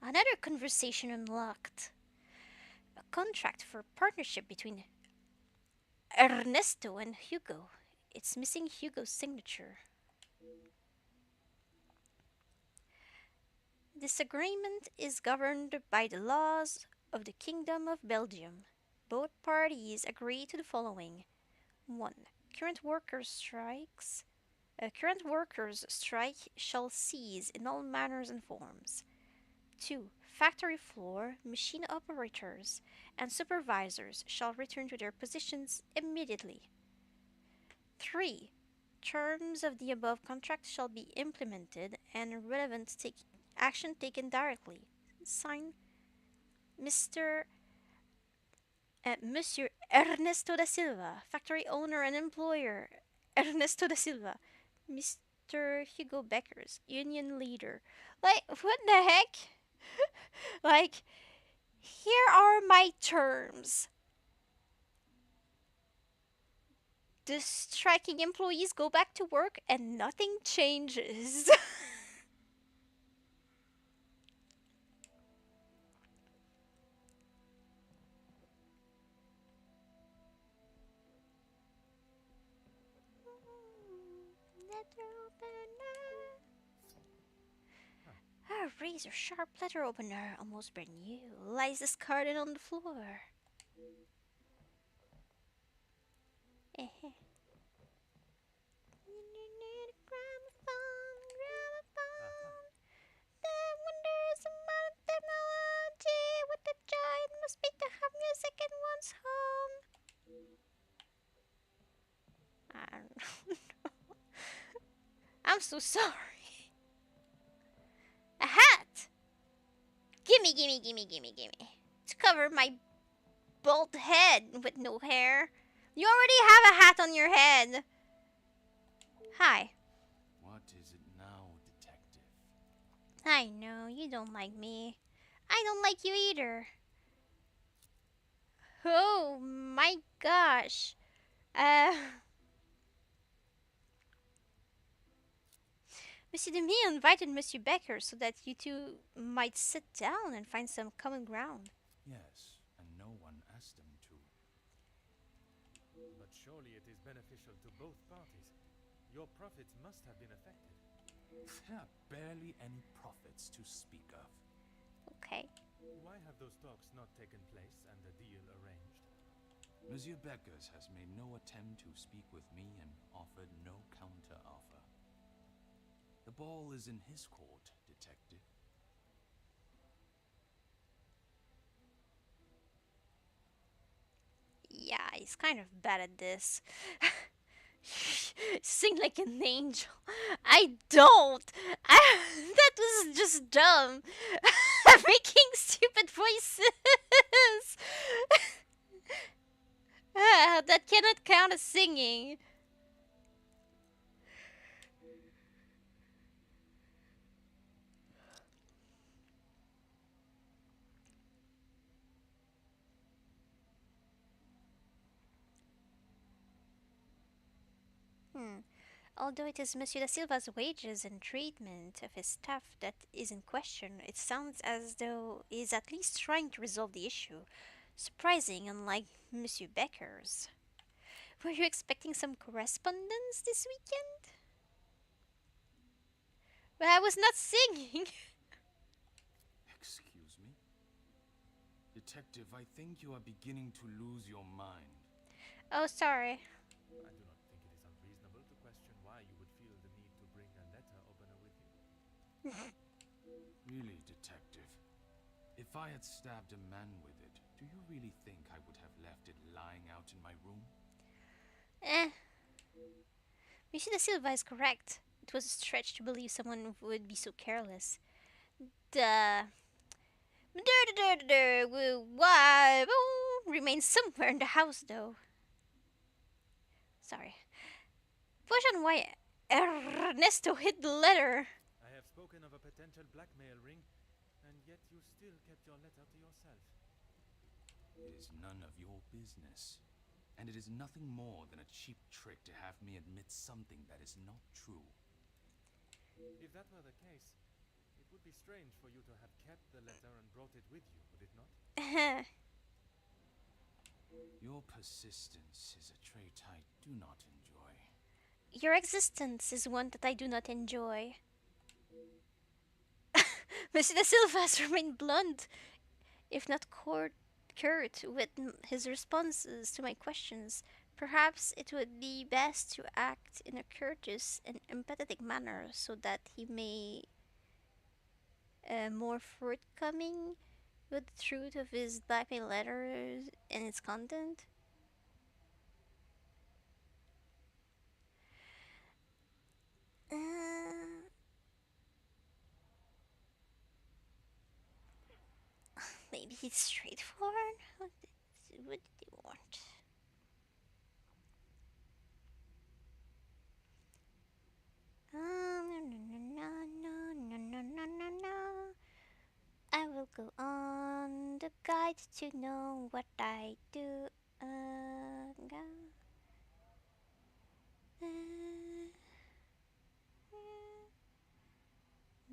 Another conversation unlocked. A contract for partnership between Ernesto and Hugo. It's missing Hugo's signature. This agreement is governed by the laws of the Kingdom of Belgium. Both parties agree to the following. 1. Current workers' strike shall cease in all manners and forms. 2. Factory floor, machine operators, and supervisors shall return to their positions immediately. 3. Terms of the above contract shall be implemented and relevant action taken directly. Signed, Monsieur Ernesto da Silva, factory owner and employer. Ernesto da Silva, Mr. Hugo Beckers, union leader. Like, what the heck? Like, here are my terms. The striking employees go back to work and nothing changes. letter opener. Huh. A razor sharp letter opener, almost brand new, lies discarded on the floor. Eh. Gramophone, Aha. gramophone. The wonders of modern technology. What a joy it must be to have music in one's home. I don't know. I'm so sorry. A hat! Gimme, gimme, gimme, gimme, gimme. To cover my bald head with no hair. You already have a hat on your head. Hi. What is it now, detective? I know, you don't like me. I don't like you either. Oh my gosh. Monsieur Demi invited Monsieur Becker so that you two might sit down and find some common ground. Yes, and no one asked him to. But surely it is beneficial to both parties. Your profits must have been affected. There are barely any profits to speak of. Okay. Why have those talks not taken place and a deal arranged? Monsieur Beckers has made no attempt to speak with me and offered no counter-offer. The ball is in his court, detective. Yeah, he's kind of bad at this. Sing like an angel. I don't. That was just dumb. Making stupid voices. That cannot count as singing. Although it is Monsieur da Silva's wages and treatment of his staff that is in question, it sounds as though he is at least trying to resolve the issue. Surprising, unlike Monsieur Becker's. Were you expecting some correspondence this weekend? But I was not singing. Excuse me? Detective, I think you are beginning to lose your mind. Oh, sorry. I do not think it is unreasonable to question why you would feel the need to bring a letter opener with you. Really, detective? If I had stabbed a man with it, do you really think I would have left it lying out in my room? Eh. Monsieur da Silva is correct. It was a stretch to believe someone would be so careless. The why remains somewhere in the house, though. Sorry. Question why Ernesto hid the letter. I have spoken of a potential blackmail ring, and yet you still kept your letter to yourself. It is none of your business. And it is nothing more than a cheap trick to have me admit something that is not true. If that were the case, it would be strange for you to have kept the letter and brought it with you, would it not? Your persistence is a trait I do not enjoy. Your existence is one that I do not enjoy. Monsieur da Silva has remained blunt, if not curt, with his responses to my questions. Perhaps it would be best to act in a courteous and empathetic manner so that he may more forthcoming with the truth of his blackmail letters and its content. Uh, Maybe he's straightforward. What did he want? I will go on the guide to know what I do.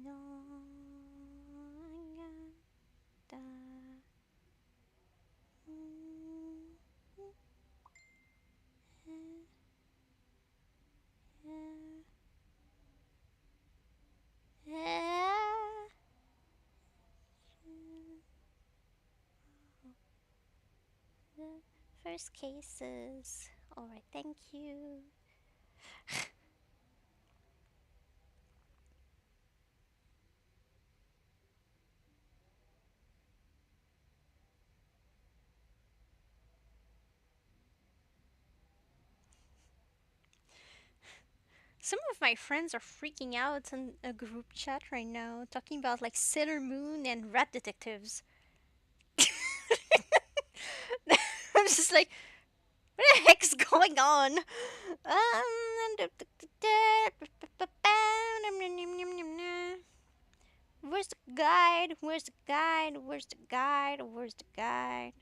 No, First cases. Alright, thank you. Some of my friends are freaking out in a group chat right now, talking about like Sailor Moon and rat detectives. I'm just like, what the heck's going on? Where's the guide? Where's the guide? Where's the guide? Where's the guide?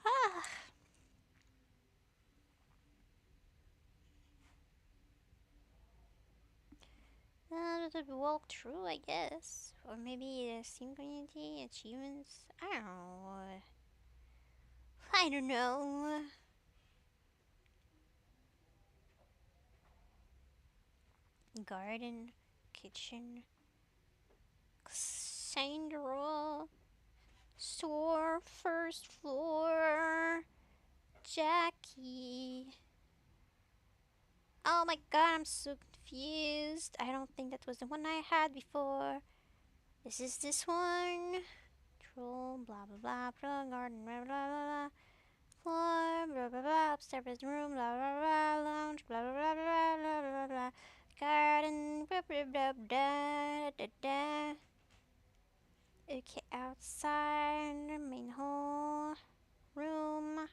Ah, walk through, I guess. Or maybe a Steam community, achievements. I don't know. I don't know. Garden, kitchen, Sandra, store, first floor, Jackie. Oh my god, I'm so confused. I don't think that was the one I had before. This one. Troll, blah blah blah, blah garden, blah blah blah, floor, blah blah blah, upstairs bedroom, blah blah blah, lounge, blah blah blah blah blah blah blah, garden, blah blah blah, da da da. Okay, outside, main hall, room,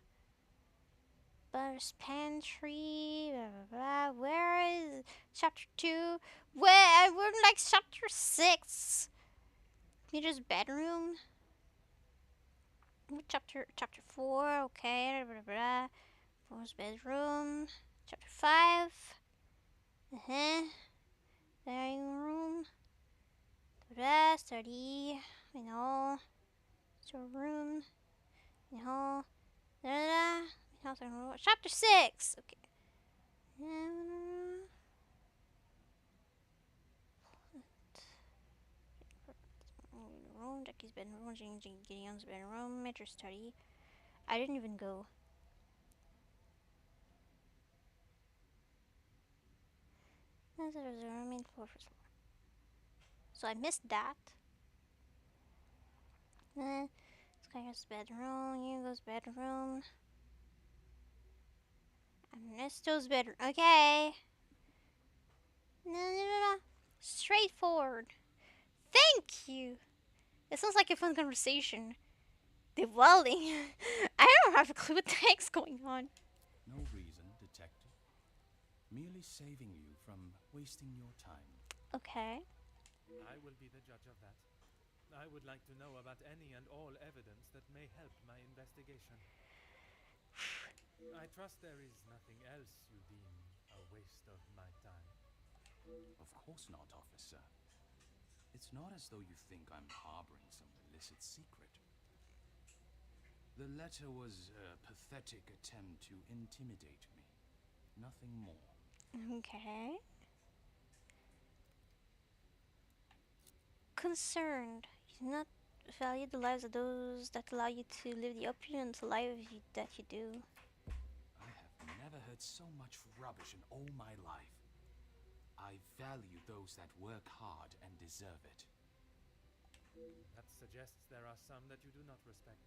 Butter's pantry, blah blah blah. Where is chapter 2? Where? We're like chapter 6. Peter's bedroom. Chapter 4, okay, blah blah blah. Four's bedroom. Chapter 5. Uh-huh. Dining room. Study. You know. Storeroom. You know. Da da da. Chapter 6. Okay. Room. Jackie's bedroom. Gideon's bedroom. Major study. I didn't even go. Main floor, first floor. So I missed that. Sky's bedroom. Hugo's bedroom. Ernesto's bedroom. Okay. No. Straightforward. Thank you. It sounds like a fun conversation. The welding. I don't have a clue what the heck's going on. No reason, detective. Merely saving you from wasting your time. Okay. I will be the judge of that. I would like to know about any and all evidence that may help my investigation. I trust there is nothing else you deem a waste of my time. Of course not, officer. It's not as though you think I'm harboring some illicit secret. The letter was a pathetic attempt to intimidate me. Nothing more. Okay. Concerned. You do not value the lives of those that allow you to live the opulent life that you do. I have never heard so much rubbish in all my life. I value those that work hard and deserve it. That suggests there are some that you do not respect.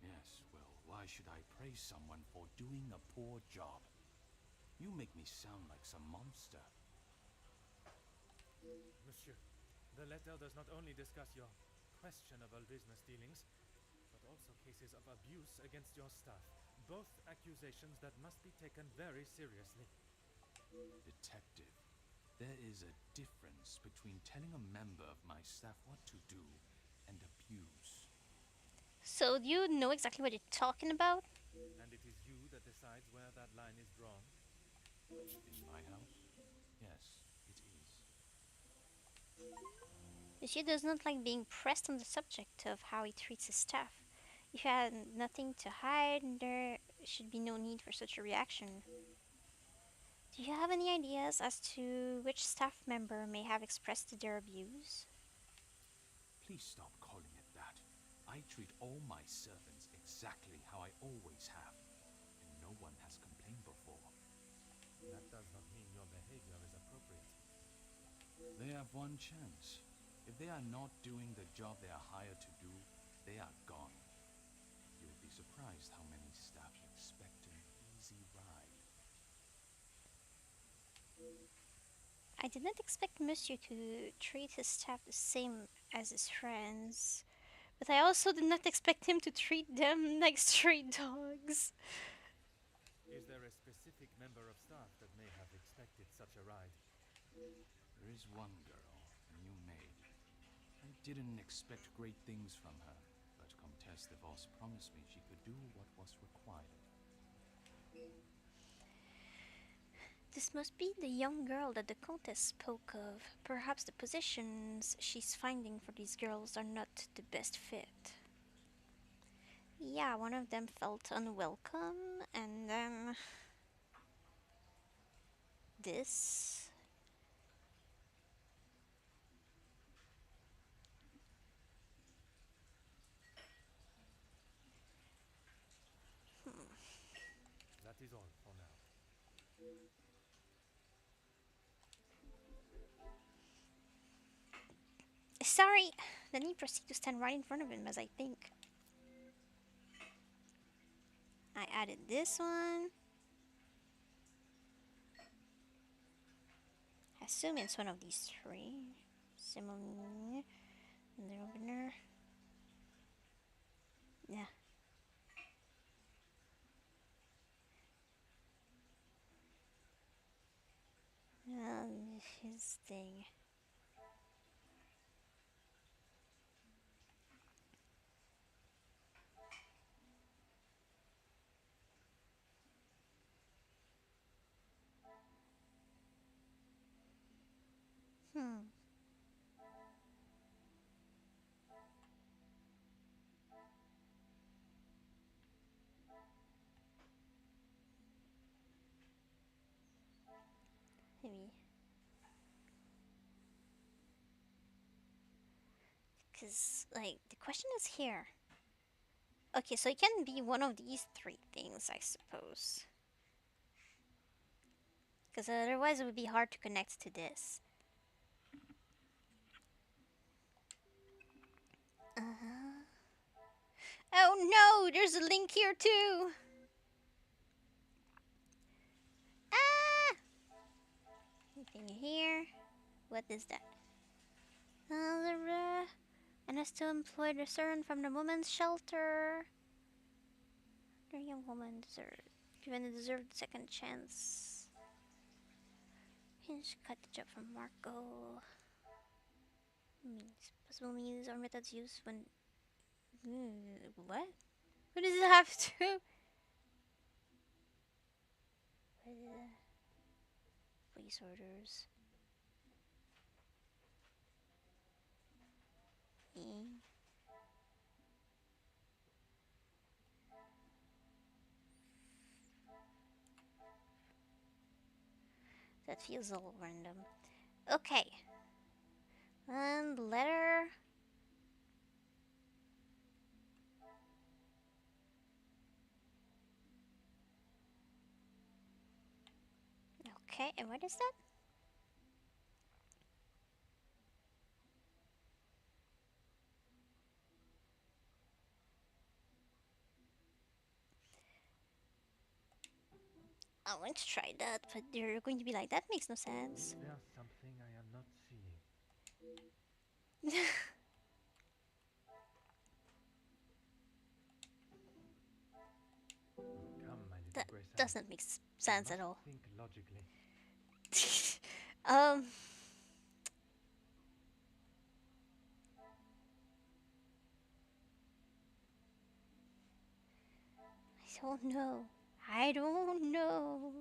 Yes, well, why should I praise someone for doing a poor job? You make me sound like some monster. Monsieur, the letter does not only discuss your questionable business dealings, but also cases of abuse against your staff. Both accusations that must be taken very seriously. Detective, there is a difference between telling a member of my staff what to do and abuse. So you know exactly what you're talking about? And it is you that decides where that line is drawn? In my house? Yes, it is. Monsieur does not like being pressed on the subject of how he treats his staff. If you had nothing to hide, there should be no need for such a reaction. Do you have any ideas as to which staff member may have expressed their views? Please stop calling it that. I treat all my servants exactly how I always have, and no one has complained before. That does not mean your behavior is appropriate. They have one chance. If they are not doing the job they are hired to do, they are gone. You'll be surprised how many staff expect an easy ride. I did not expect Monsieur to treat his staff the same as his friends, but I also did not expect him to treat them like stray dogs. Is there a specific member of staff that may have expected such a ride? There is one girl, a new maid. I didn't expect great things from her, but Comtesse de Vos promised me she could do what was required. This must be the young girl that the Countess spoke of. Perhaps the positions she's finding for these girls are not the best fit. Yeah, one of them felt unwelcome, and then this. That is all for now. Sorry! Then he proceeded to stand right in front of him as I think. I added this one. I assume it's one of these three. Similar. The opener. Yeah. His thing. Hmm. Maybe. Because, like, the question is here. Okay, so it can be one of these three things, I suppose. Because otherwise it would be hard to connect to this. Uh-huh. Oh no, there's a link here too! Ah! Anything here? What is that? And has to employ the servant from the woman's shelter. The young woman deserved, given a deserved second chance. Hinge cut the job from Marco. Means possible means or methods used when. What? What does it have to? Police orders. That feels a little random. Okay. And letter. Okay, and what is that? I want to try that, but they're going to be like, that makes no sense. There's something I am not seeing. Come, my little That Grace. doesn't make sense at all. Think logically. um. I don't know. I don't know.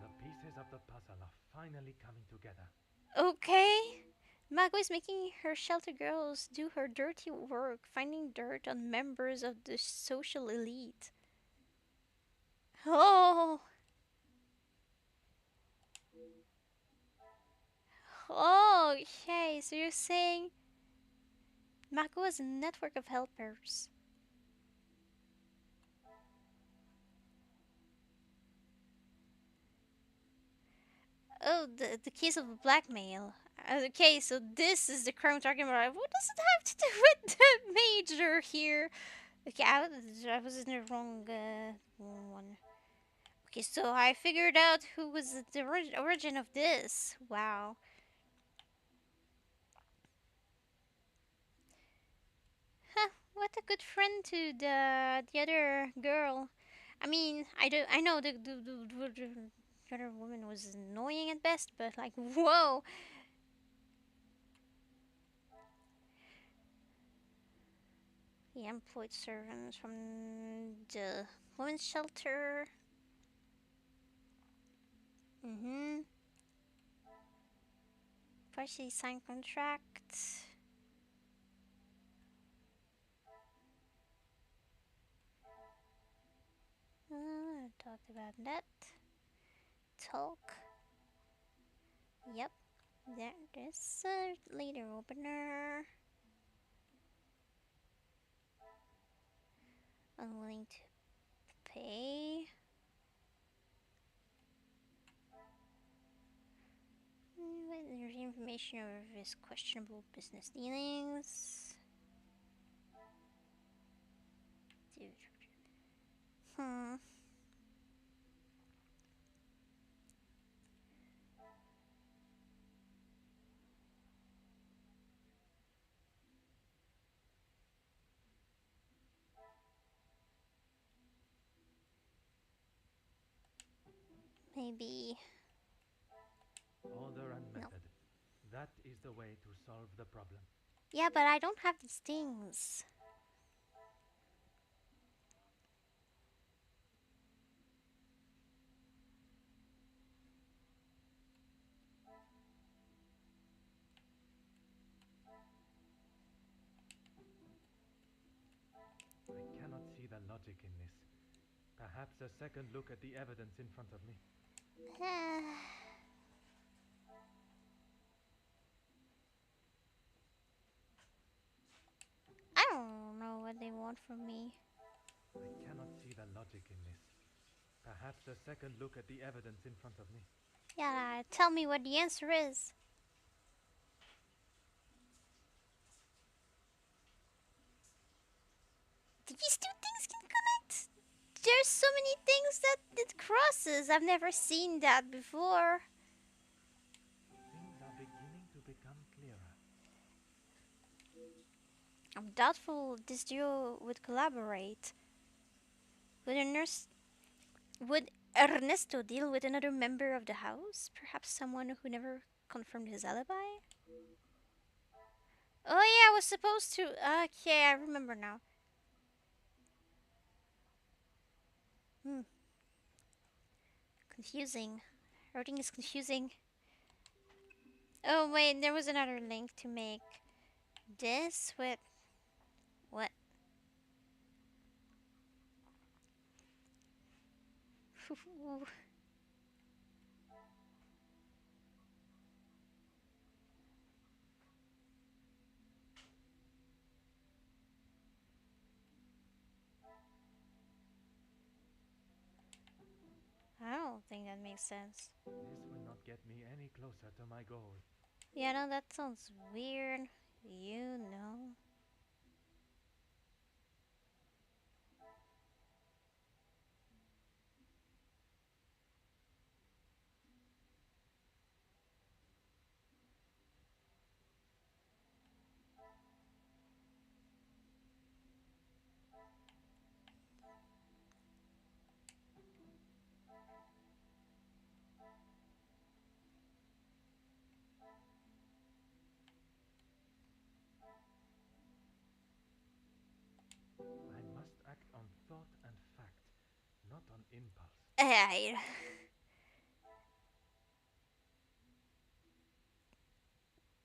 The pieces of the puzzle are finally coming together. Okay. Mago is making her shelter girls do her dirty work, finding dirt on members of the social elite. Oh. Oh, okay. So you're saying Mako is a network of helpers. Oh, the case of blackmail. Okay, so this is the crime we're talking about. What does it have to do with the major here? Okay, I was in the wrong one. Okay, so I figured out who was the origin of this. Wow. Huh, what a good friend to the other girl. I mean, I know the other woman was annoying at best, but like, whoa. The employed servants from the women's shelter. Mm-hmm. Partially signed contract. I talked about that. Talk. Yep. There's a later opener. Unwilling to pay. There's information of his questionable business dealings. Hmm. Maybe. Order and No. method. That is the way to solve the problem. Yeah, but I don't have these things. I cannot see the logic in this. Perhaps a second look at the evidence in front of me. I don't know what they want from me. I cannot see the logic in this. Perhaps a second look at the evidence in front of me. Yeah, tell me what the answer is. These two things can connect? There's so many things that it crosses. I've never seen that before. Things are beginning to become clearer. I'm doubtful this duo would collaborate. Would a nurse would Ernesto deal with another member of the house? Perhaps someone who never confirmed his alibi? Oh yeah, I was supposed to. Okay, I remember now. Hmm, confusing. Everything is confusing. Oh wait, there was another link to make this with what? I don't think that makes sense. This will not get me any closer to my goal. Yeah, no, that sounds weird. You know. I must act on thought and fact, not on impulse. Hey,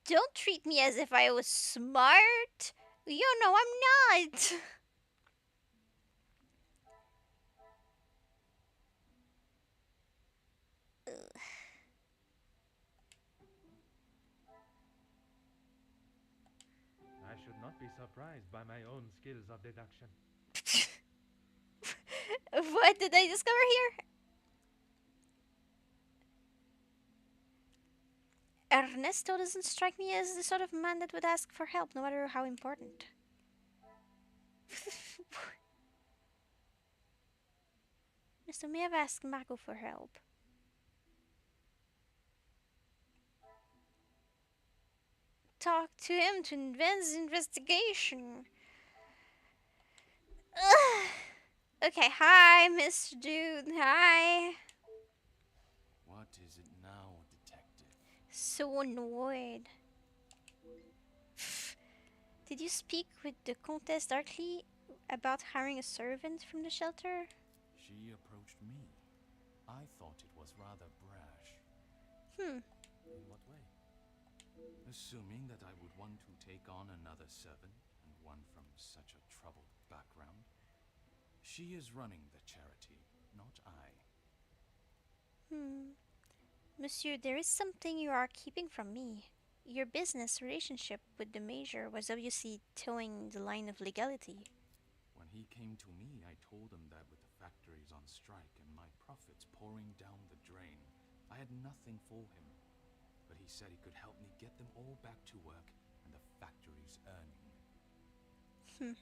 don't treat me as if I was smart. You know I'm not. should not be surprised by my own skills of deduction. What did I discover here? Ernesto doesn't strike me as the sort of man that would ask for help, no matter how important. Ernesto may have asked Margot for help. Talk to him to advance the investigation. Ugh. Okay, hi, Mr. Dude. Hi. What is it now, detective? So annoyed. Did you speak with the Comtesse Darkly about hiring a servant from the shelter? She approached me. I thought it was rather brash. Hmm. In what way? Assuming that I would want to take on another servant, and one from such a troubled background. She is running the charity, not I. Monsieur, there is something you are keeping from me. Your business relationship with the Major was obviously towing the line of legality. When he came to me, I told him that with the factories on strike and my profits pouring down the drain, I had nothing for him. But he said he could help me get them all back to work and the factories earning.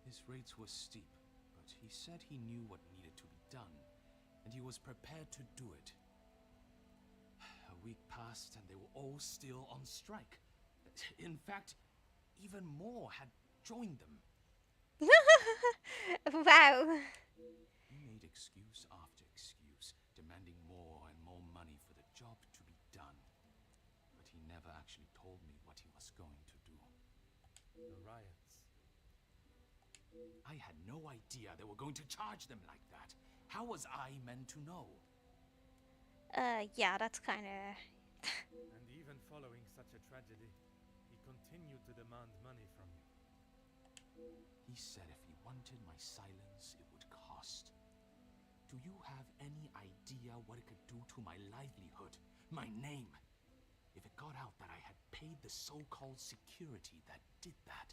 His rates were steep, but he said he knew what needed to be done, and he was prepared to do it. A week passed and they were all still on strike. In fact, even more had joined them. Wow. He made excuse after excuse, demanding more and more money for the job to be done. But he never actually told me what he was going to do. The riots. I had no idea they were going to charge them like that. How was I meant to know? Yeah, that's kinda... And even following such a tragedy, he continued to demand money from you. He said if he wanted my silence, it would cost. Do you have any idea what it could do to my livelihood, my name? If it got out that I had paid the so-called security that did that.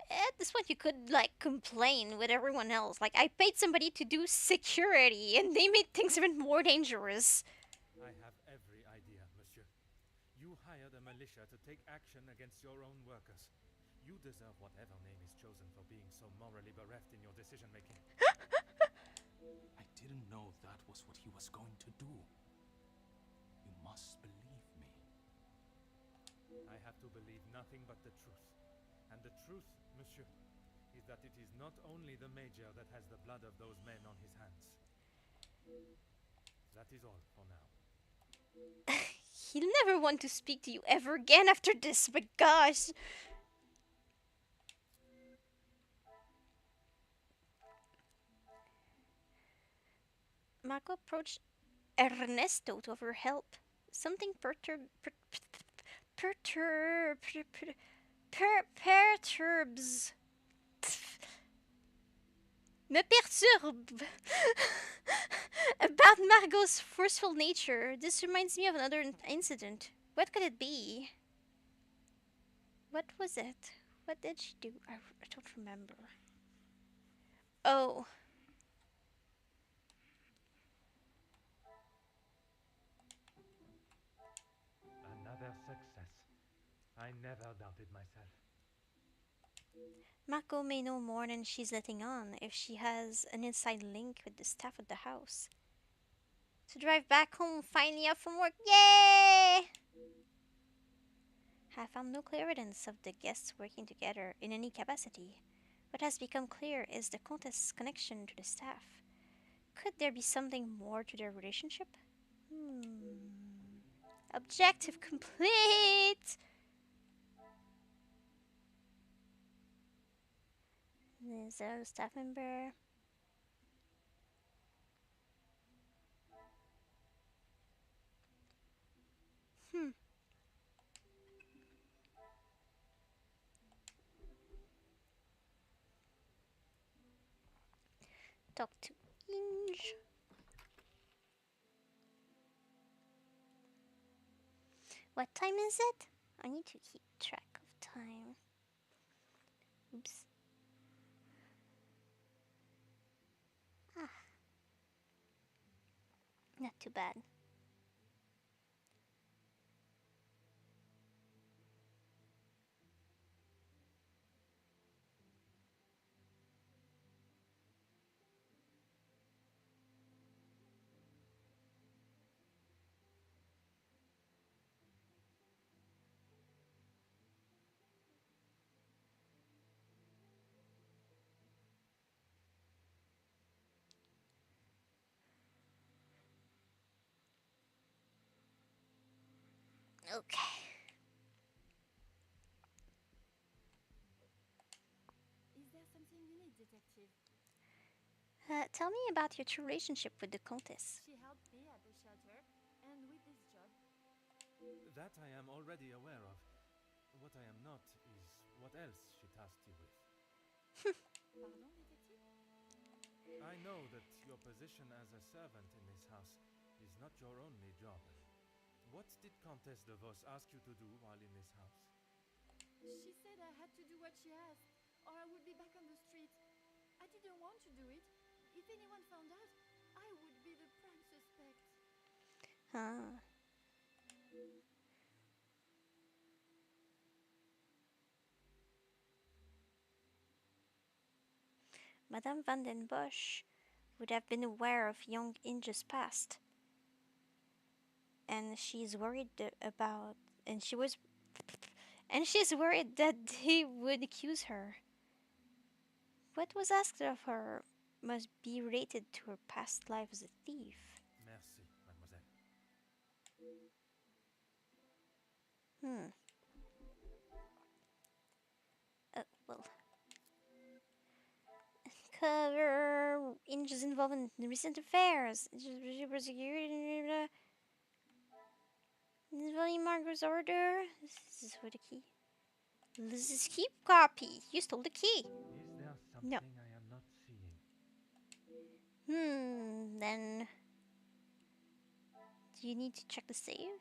At this point, you could, like, complain with everyone else. Like, I paid somebody to do security, and they made things even more dangerous. I have every idea, monsieur. You hired a militia to take action against your own workers. You deserve whatever name is chosen for being so morally bereft in your decision-making. I didn't know that was what he was going to do. You must believe me. I have to believe nothing but the truth. And the truth, monsieur, is that it is not only the Major that has the blood of those men on his hands. That is all for now. He'll never want to speak to you ever again after this, but gosh. Marco approached Ernesto to offer help. Something perturbs me perturbe about Margot's forceful nature. This reminds me of another incident. What could it be? What was it? What did she do? I don't remember. Oh. Another success. I never doubted myself. Marco may know more than she's letting on if she has an inside link with the staff at the house. To drive back home finally off from work. Yay! I found no clear evidence of the guests working together in any capacity. What has become clear is the Countess' connection to the staff. Could there be something more to their relationship? Objective complete! There's a staff member. Talk to Inge. What time is it? I need to keep track of time. Oops. Ah, not too bad. Okay. Is there something you need, detective? Tell me about your true relationship with the Countess. She helped me at the shelter and with this job. That I am already aware of. What I am not is what else she tasked you with. Pardon, detective? I know that your position as a servant in this house is not your only job. What did Countess de Vos ask you to do while in this house? She said I had to do what she asked, or I would be back on the street. I didn't want to do it. If anyone found out, I would be the prime suspect. Ah. Madame van den Bosch would have been aware of young Inge's past, and she's worried about, and she's worried that he would accuse her. What was asked of her must be related to her past life as a thief. Merci, mademoiselle. Hmm. Well, cover Inge's involvement in recent affairs. Involving Margaret's order. This is for the key. Liz's key copy. You stole the key. Is there something No. I am not seeing? Then do you need to check the save?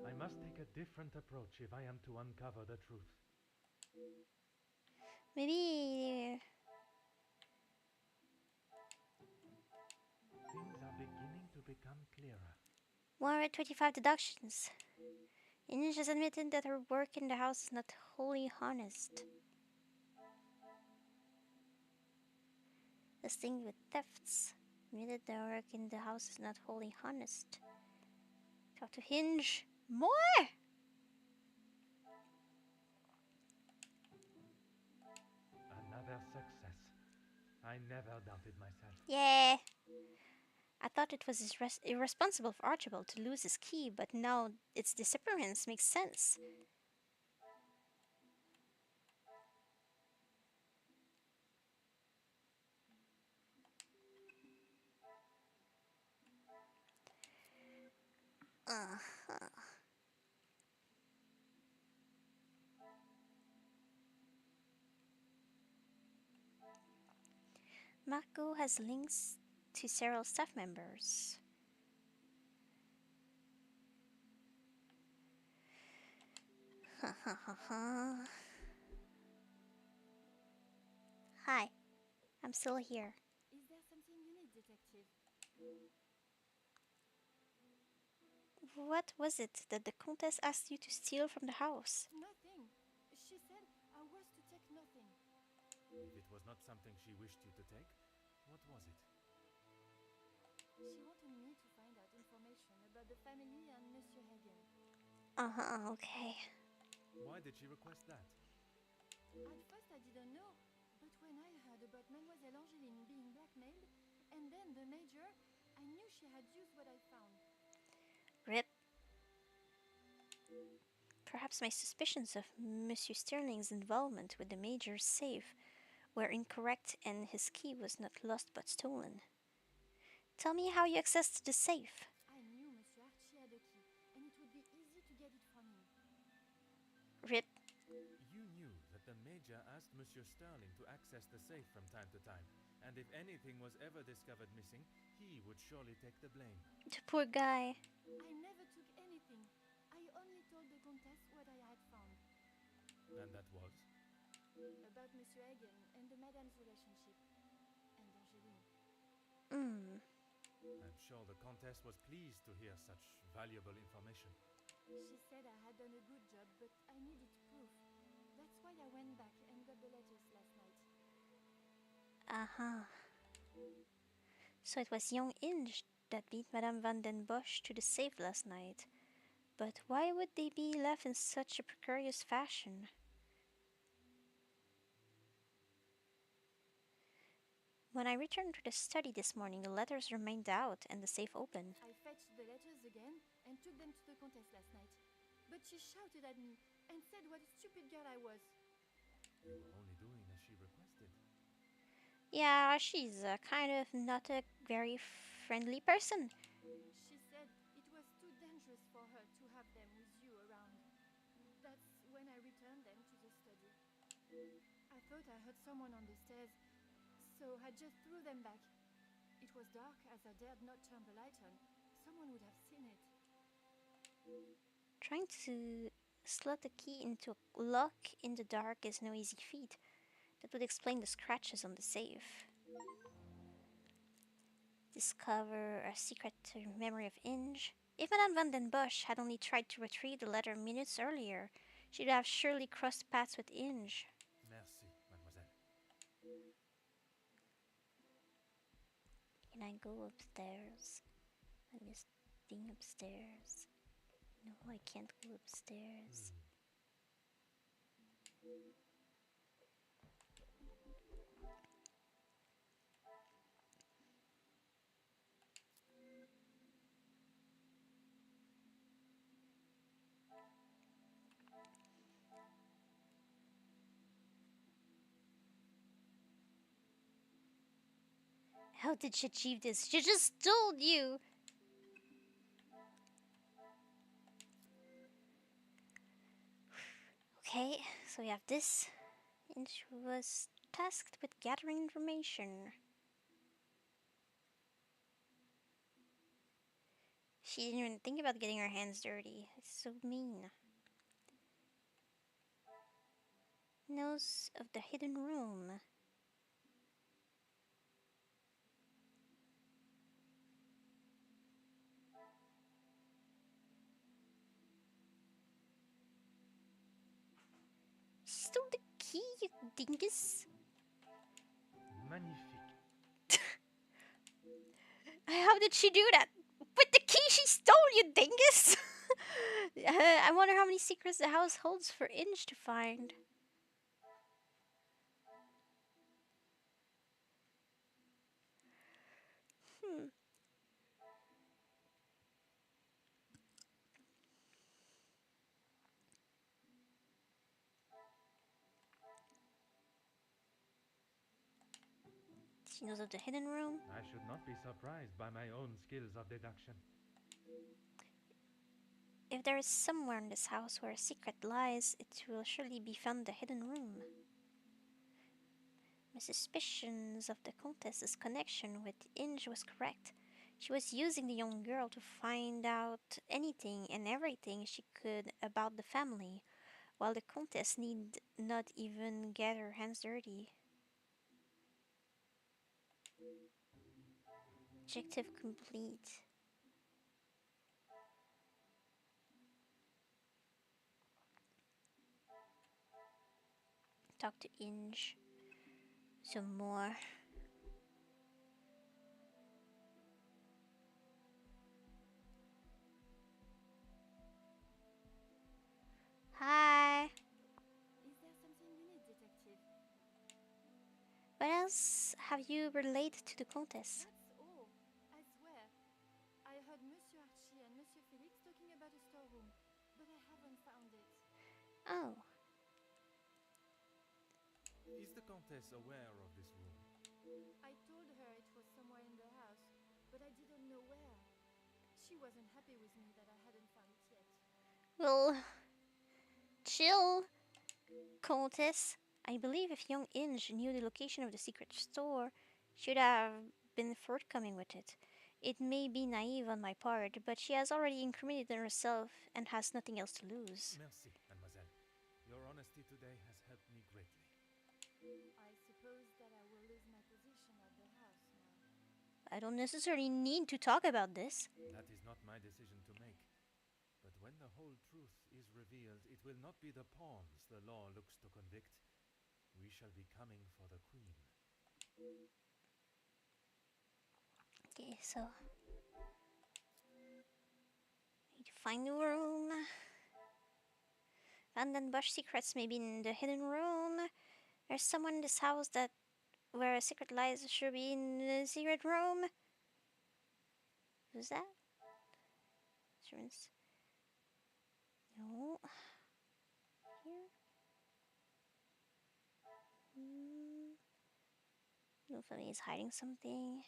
I must take a different approach if I am to uncover the truth. Maybe. Things are beginning to become clearer. 125 deductions. Inge has admitted that her work in the house is not wholly honest. Distinct with thefts. Admitted that her work in the house is not wholly honest. Talk to Hinge. More! Another success. I never doubted myself. Yeah. I thought it was irresponsible for Archibald to lose his key, but now its disappearance makes sense. Uh-huh. Marco has links to several staff members. Hi, I'm still here. Is there something you need, detective? What was it that the Countess asked you to steal from the house? Nothing. She said I was to take nothing. If it was not something she wished you to take, what was it? She wanted me to find out information about the family and Monsieur Hagen. Okay. Why did she request that? At first I didn't know, but when I heard about Mademoiselle Angeline being blackmailed, and then the Major, I knew she had used what I found. Rip. Perhaps my suspicions of Monsieur Sterling's involvement with the Major's safe were incorrect and his key was not lost but stolen. Tell me how you accessed the safe. I knew Monsieur Archie had a key, and it would be easy to get it from him. Rip. You knew that the Major asked Monsieur Sterling to access the safe from time to time, and if anything was ever discovered missing, he would surely take the blame. The poor guy. I never took anything. I only told the Countess what I had found. And that was? About Monsieur Hagen and the Madame's relationship. And Angeline. I'm sure the Countess was pleased to hear such valuable information. She said I had done a good job, but I needed proof. That's why I went back and got the letters last night. Uh-huh. So it was young Inge that beat Madame Van den Bosch to the safe last night. But why would they be left in such a precarious fashion? When I returned to the study this morning, the letters remained out and the safe open. I fetched the letters again and took them to the Countess last night. But she shouted at me and said what a stupid girl I was. You were only doing as she requested. Yeah, she's kind of not a very friendly person. She said it was too dangerous for her to have them with you around. That's when I returned them to the study. I thought I heard someone on the stairs, so I just threw them back. It was dark as I dared not turn the light on. Someone would have seen it. Trying to slot the key into a lock in the dark is no easy feat. That would explain the scratches on the safe. Discover a secret memory of Inge. If Madame Van den Bosch had only tried to retrieve the letter minutes earlier, she'd have surely crossed paths with Inge. Merci, mademoiselle. Can I go upstairs? Let me sting upstairs. No, I can't go upstairs. How did she achieve this? She just told you! Okay, so we have this. And she was tasked with gathering information. She didn't even think about getting her hands dirty. It's so mean. Knows of the hidden room. She stole the key, you dingus. Magnifique. How did she do that? With the key she stole, you dingus! I wonder how many secrets the house holds for Inge to find. She knows of the hidden room. I should not be surprised by my own skills of deduction. If there is somewhere in this house where a secret lies, it will surely be found in the hidden room. My suspicions of the Countess's connection with Inge was correct. She was using the young girl to find out anything and everything she could about the family, while the Countess need not even get her hands dirty. Objective complete. Talk to Inge some more. Hi. Is there something you need, detective? What else have you relayed to the Countess? That's all. I swear. I heard Monsieur Archie and Monsieur Felix talking about a storeroom, but I haven't found it. Oh. Is the Countess aware of this room? I told her it was somewhere in the house, but I didn't know where. She wasn't happy with me that I hadn't found it yet. Well, chill, Countess. I believe if young Inge knew the location of the secret store, she'd have been forthcoming with it. It may be naive on my part, but she has already incriminated herself and has nothing else to lose. Merci, mademoiselle. Your honesty today has helped me greatly. I suppose that I will lose my position at the house now. I don't necessarily need to talk about this. That is not my decision to make. But when the whole truth is revealed, it will not be the pawns the law looks to convict. We shall be coming for the queen. Okay, so need to find the room. Vandenbush secrets may be in the hidden room. There's someone in this house that where a secret lies should be in the secret room. Who's that? Insurance. No. Here. No, somebody is hiding something.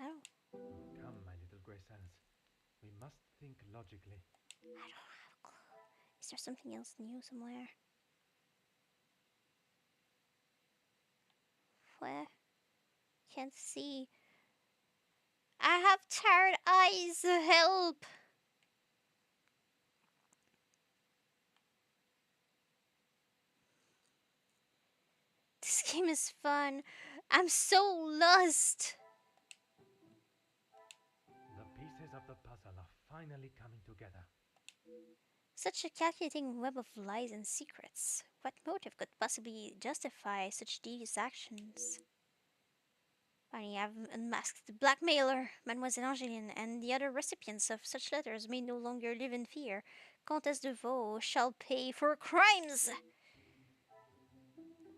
Oh, Come, my little grey cells. We must think logically. I don't have a clue. Is there something else new somewhere? Where? Can't see. I have tired eyes. Help! This game is fun. I'm so lost. The pieces of the puzzle are finally coming together. Such a calculating web of lies and secrets. What motive could possibly justify such devious actions? Finally, I've unmasked the blackmailer. Mademoiselle Angeline and the other recipients of such letters may no longer live in fear. Comtesse de Vaux shall pay for her crimes!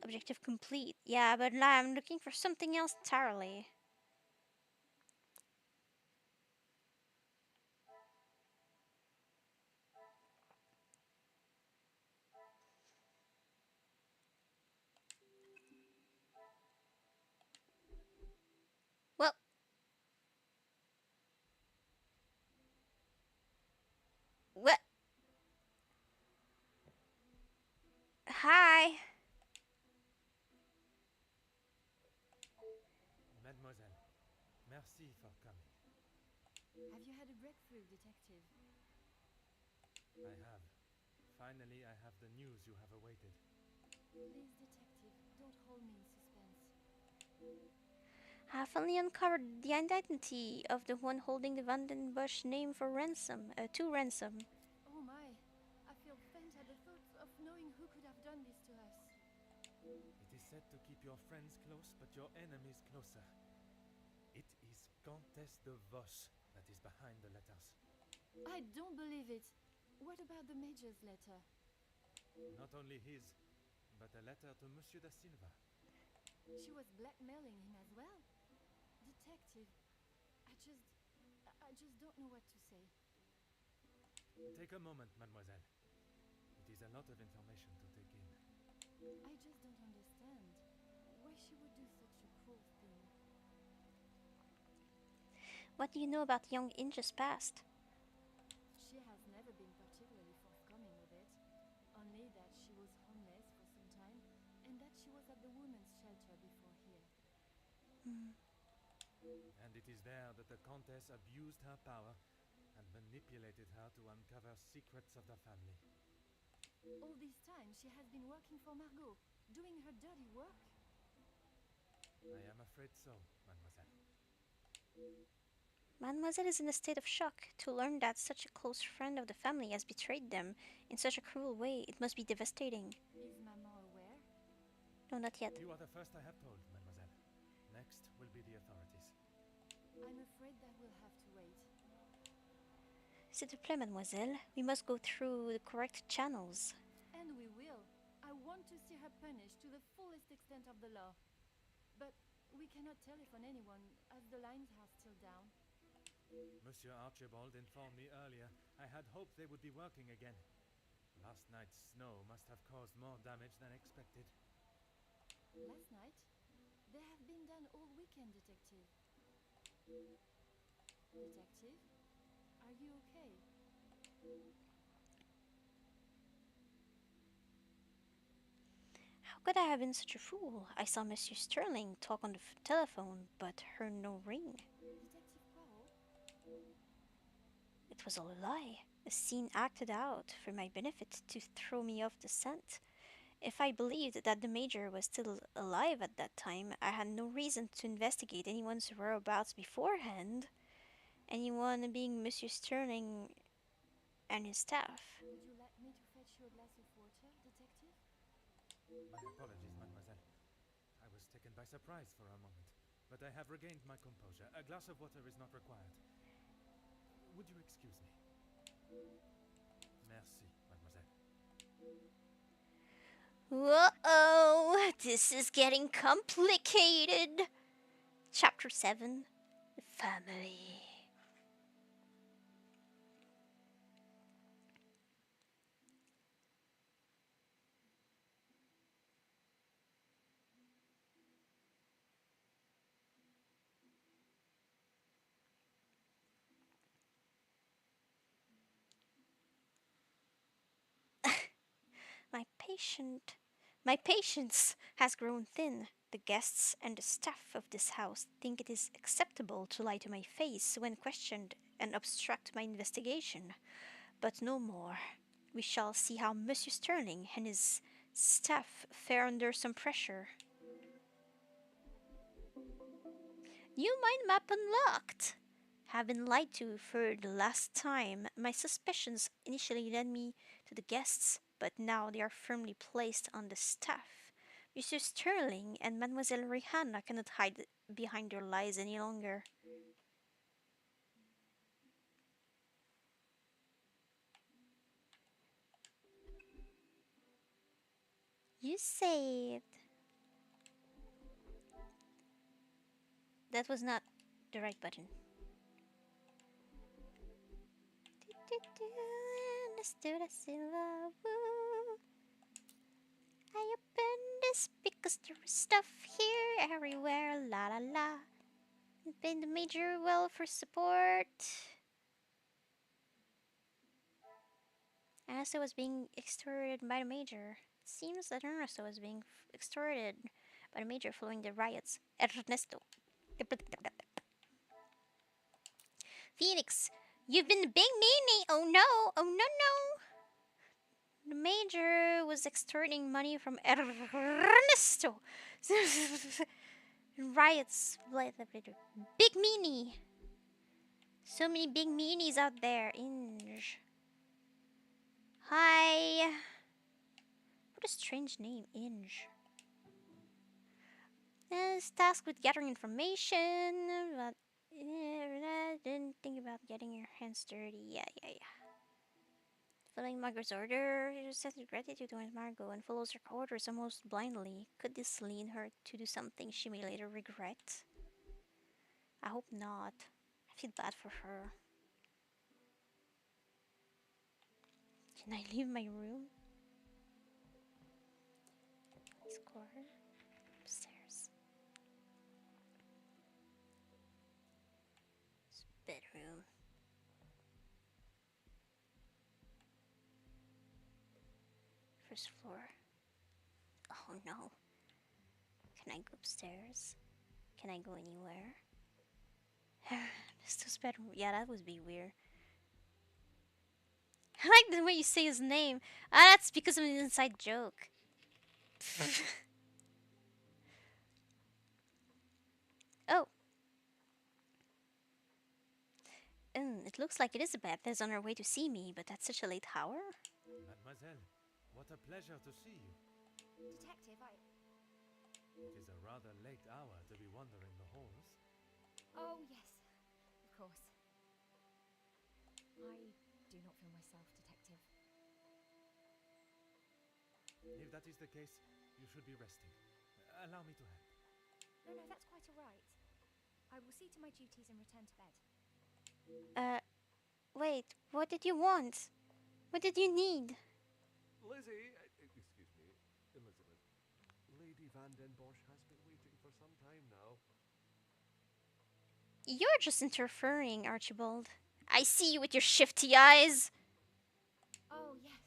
Objective complete. Yeah, but now I'm looking for something else entirely. Well, what? Hi. Mademoiselle, merci for coming. Have you had a breakthrough, detective? I have. Finally, I have the news you have awaited. Please, detective, don't hold me in suspense. I finally uncovered the identity of the one holding the Vandenbush name for ransom, to ransom. Oh my, I feel faint at the thought of knowing who could have done this to us. It is said to keep your friends close, but your enemies closer. It is Comtesse de Vaux that is behind the letters. I don't believe it. What about the Major's letter? Not only his, but a letter to Monsieur da Silva. She was blackmailing him as well? Detective, I just don't know what to say. Take a moment, mademoiselle. It is a lot of information to take in. I just don't understand why she would do such a cruel thing. What do you know about young Inge's past? She has never been particularly forthcoming with it. Only that she was homeless for some time, and that she was at the women's shelter before here. And it is there that the Comtesse abused her power and manipulated her to uncover secrets of the family. All this time, she has been working for Margot, doing her dirty work. I am afraid so, mademoiselle. Mademoiselle is in a state of shock to learn that such a close friend of the family has betrayed them in such a cruel way. It must be devastating. Is Maman aware? No, not yet. You are the first I have told, mademoiselle. Next will be the authorities. I'm afraid that we'll have to wait. S'il te plaît, mademoiselle. We must go through the correct channels. And we will. I want to see her punished to the fullest extent of the law. But we cannot telephone anyone, as the lines are still down. Monsieur Archibald informed me earlier. I had hoped they would be working again. Last night's snow must have caused more damage than expected. Last night? They have been done all weekend, Detective. Detective? Are you okay? How could I have been such a fool? I saw Monsieur Sterling talk on the telephone, but heard no ring. Detective Poirot? It was all a lie, a scene acted out for my benefit to throw me off the scent. If I believed that the Major was still alive at that time, I had no reason to investigate anyone's whereabouts beforehand, anyone being Monsieur Sterling and his staff. Would you like me to fetch you a glass of water, Detective? My apologies, mademoiselle. I was taken by surprise for a moment, but I have regained my composure. A glass of water is not required. Would you excuse me? Merci, mademoiselle. Whoa, this is getting complicated. Chapter 7, The Family. My patience has grown thin. The guests and the staff of this house think it is acceptable to lie to my face when questioned and obstruct my investigation. But no more. We shall see how Monsieur Sterling and his staff fare under some pressure. New mind map unlocked! Have been lied to for the last time. My suspicions initially led me to the guests, but now they are firmly placed on the staff. Monsieur Sterling and Mademoiselle Rihanna cannot hide behind their lies any longer. You saved. That was not the right button. I opened this because there is stuff here everywhere. La la la. Paid the Major well for support. Ernesto was being extorted by the Major. It seems that Ernesto was being extorted by the Major following the riots. Ernesto. Phoenix, you've been the big meanie. Oh no, oh no, no. The Major was extorting money from Ernesto. Riots. Big meanie. So many big meanies out there. Inge. Hi. What a strange name, Inge. Is tasked with gathering information, but didn't think about getting your hands dirty. Yeah. Following Margot's order, she sends her gratitude towards Margot and follows her orders almost blindly. Could this lead her to do something she may later regret? I hope not. I feel bad for her. Can I leave my room? Score. Upstairs. It's bedroom. First floor. Oh no. Can I go upstairs? Can I go anywhere? This is bedroom. Yeah, that would be weird. I like the way you say his name. Ah, that's because of an inside joke. Oh. It looks like Elizabeth is on her way to see me, but at such a late hour? Mademoiselle, what a pleasure to see you. Detective, It is a rather late hour to be wandering the halls. Oh, yes. Of course. I do not feel myself, Detective. If that is the case, you should be resting. Allow me to help. No, that's quite all right. I will see to my duties and return to bed. Wait, what did you want? What did you need? Lizzie, excuse me, Elizabeth. Lady Van den Bosch has been waiting for some time now. You're just interfering, Archibald. I see you with your shifty eyes. Oh, yes.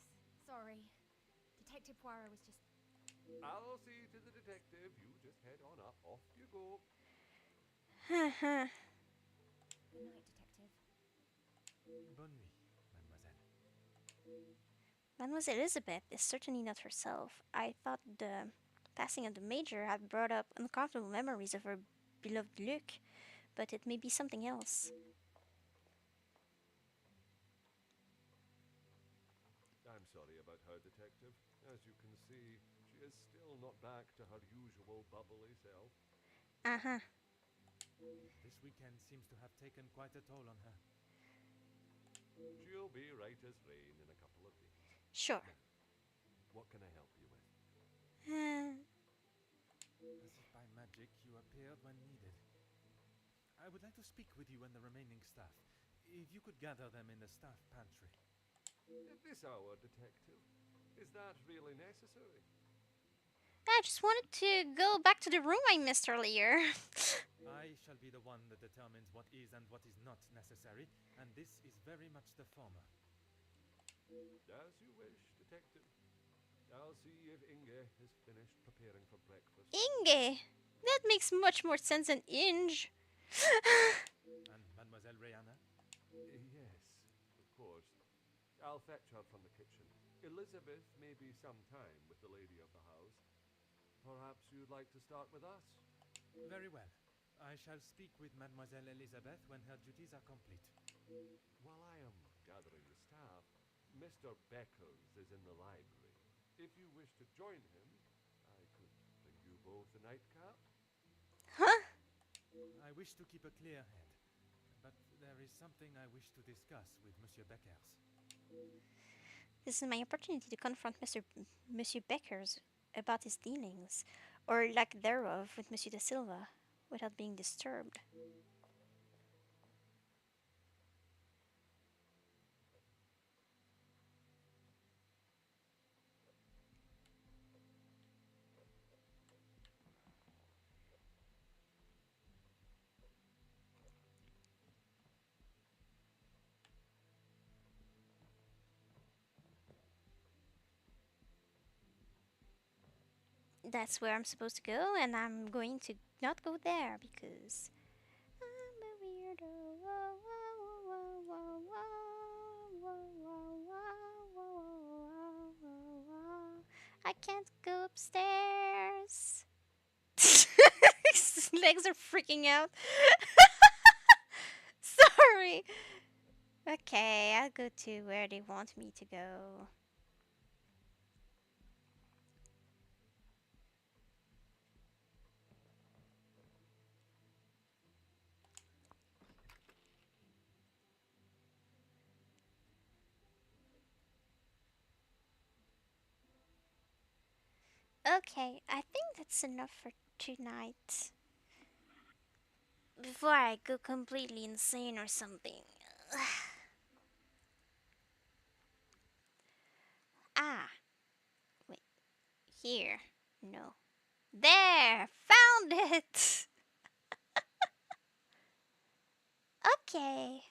Sorry. Detective Poirot was just... I'll see to the detective. You just head on up. Off you go. Haha. Good night, Detective. Bonne nuit, mademoiselle. Mademoiselle Elizabeth is certainly not herself. I thought the passing of the Major had brought up uncomfortable memories of her beloved Luc, but it may be something else. I'm sorry about her, Detective. As you can see, she is still not back to her usual bubbly self. Uh-huh. This weekend seems to have taken quite a toll on her. She'll be right as rain in a couple of days. Sure. Now, what can I help you with? As if by magic, you appeared when needed. I would like to speak with you and the remaining staff. If you could gather them in the staff pantry. At this hour, Detective, is that really necessary? I just wanted to go back to the room I missed earlier. I shall be the one that determines what is and what is not necessary, and this is very much the former. As you wish, Detective. I'll see if Inge is finished preparing for breakfast. Inge! That makes much more sense than Inge. And Mademoiselle Rihanna? Yes, of course. I'll fetch her from the kitchen. Elizabeth may be some time with the lady of the house. Perhaps you'd like to start with us? Very well. I shall speak with Mademoiselle Elizabeth when her duties are complete. While I am gathering the staff, Mr. Beckers is in the library. If you wish to join him, I could bring you both a nightcap. Huh? I wish to keep a clear head, but there is something I wish to discuss with Monsieur Beckers. This is my opportunity to confront Monsieur Beckers about his dealings, or lack thereof, with Monsieur de Silva, without being disturbed. That's where I'm supposed to go, and I'm going to not go there because I'm a weirdo. Whoa, whoa, whoa, whoa, whoa, whoa, whoa, whoa, whoa, whoa, whoa. I can't go upstairs. His legs are freaking out. Sorry. Okay, I'll go to where they want me to go. Okay, I think that's enough for tonight. Before I go completely insane or something. Ah, wait, here. No. There! Found it! Okay.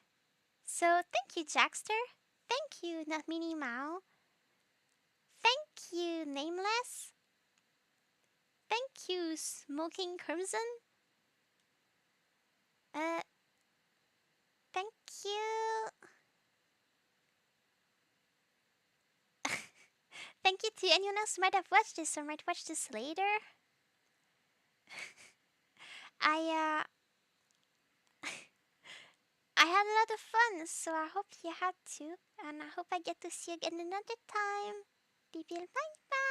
So, thank you, Jackster. Thank you, Not Minnie Mao. Thank you, Nameless. Thank you, Smoking Crimson. Thank you. Thank you to anyone else who might have watched this or might watch this later. I I had a lot of fun, so I hope you had too, and I hope I get to see you again another time. Bye bye.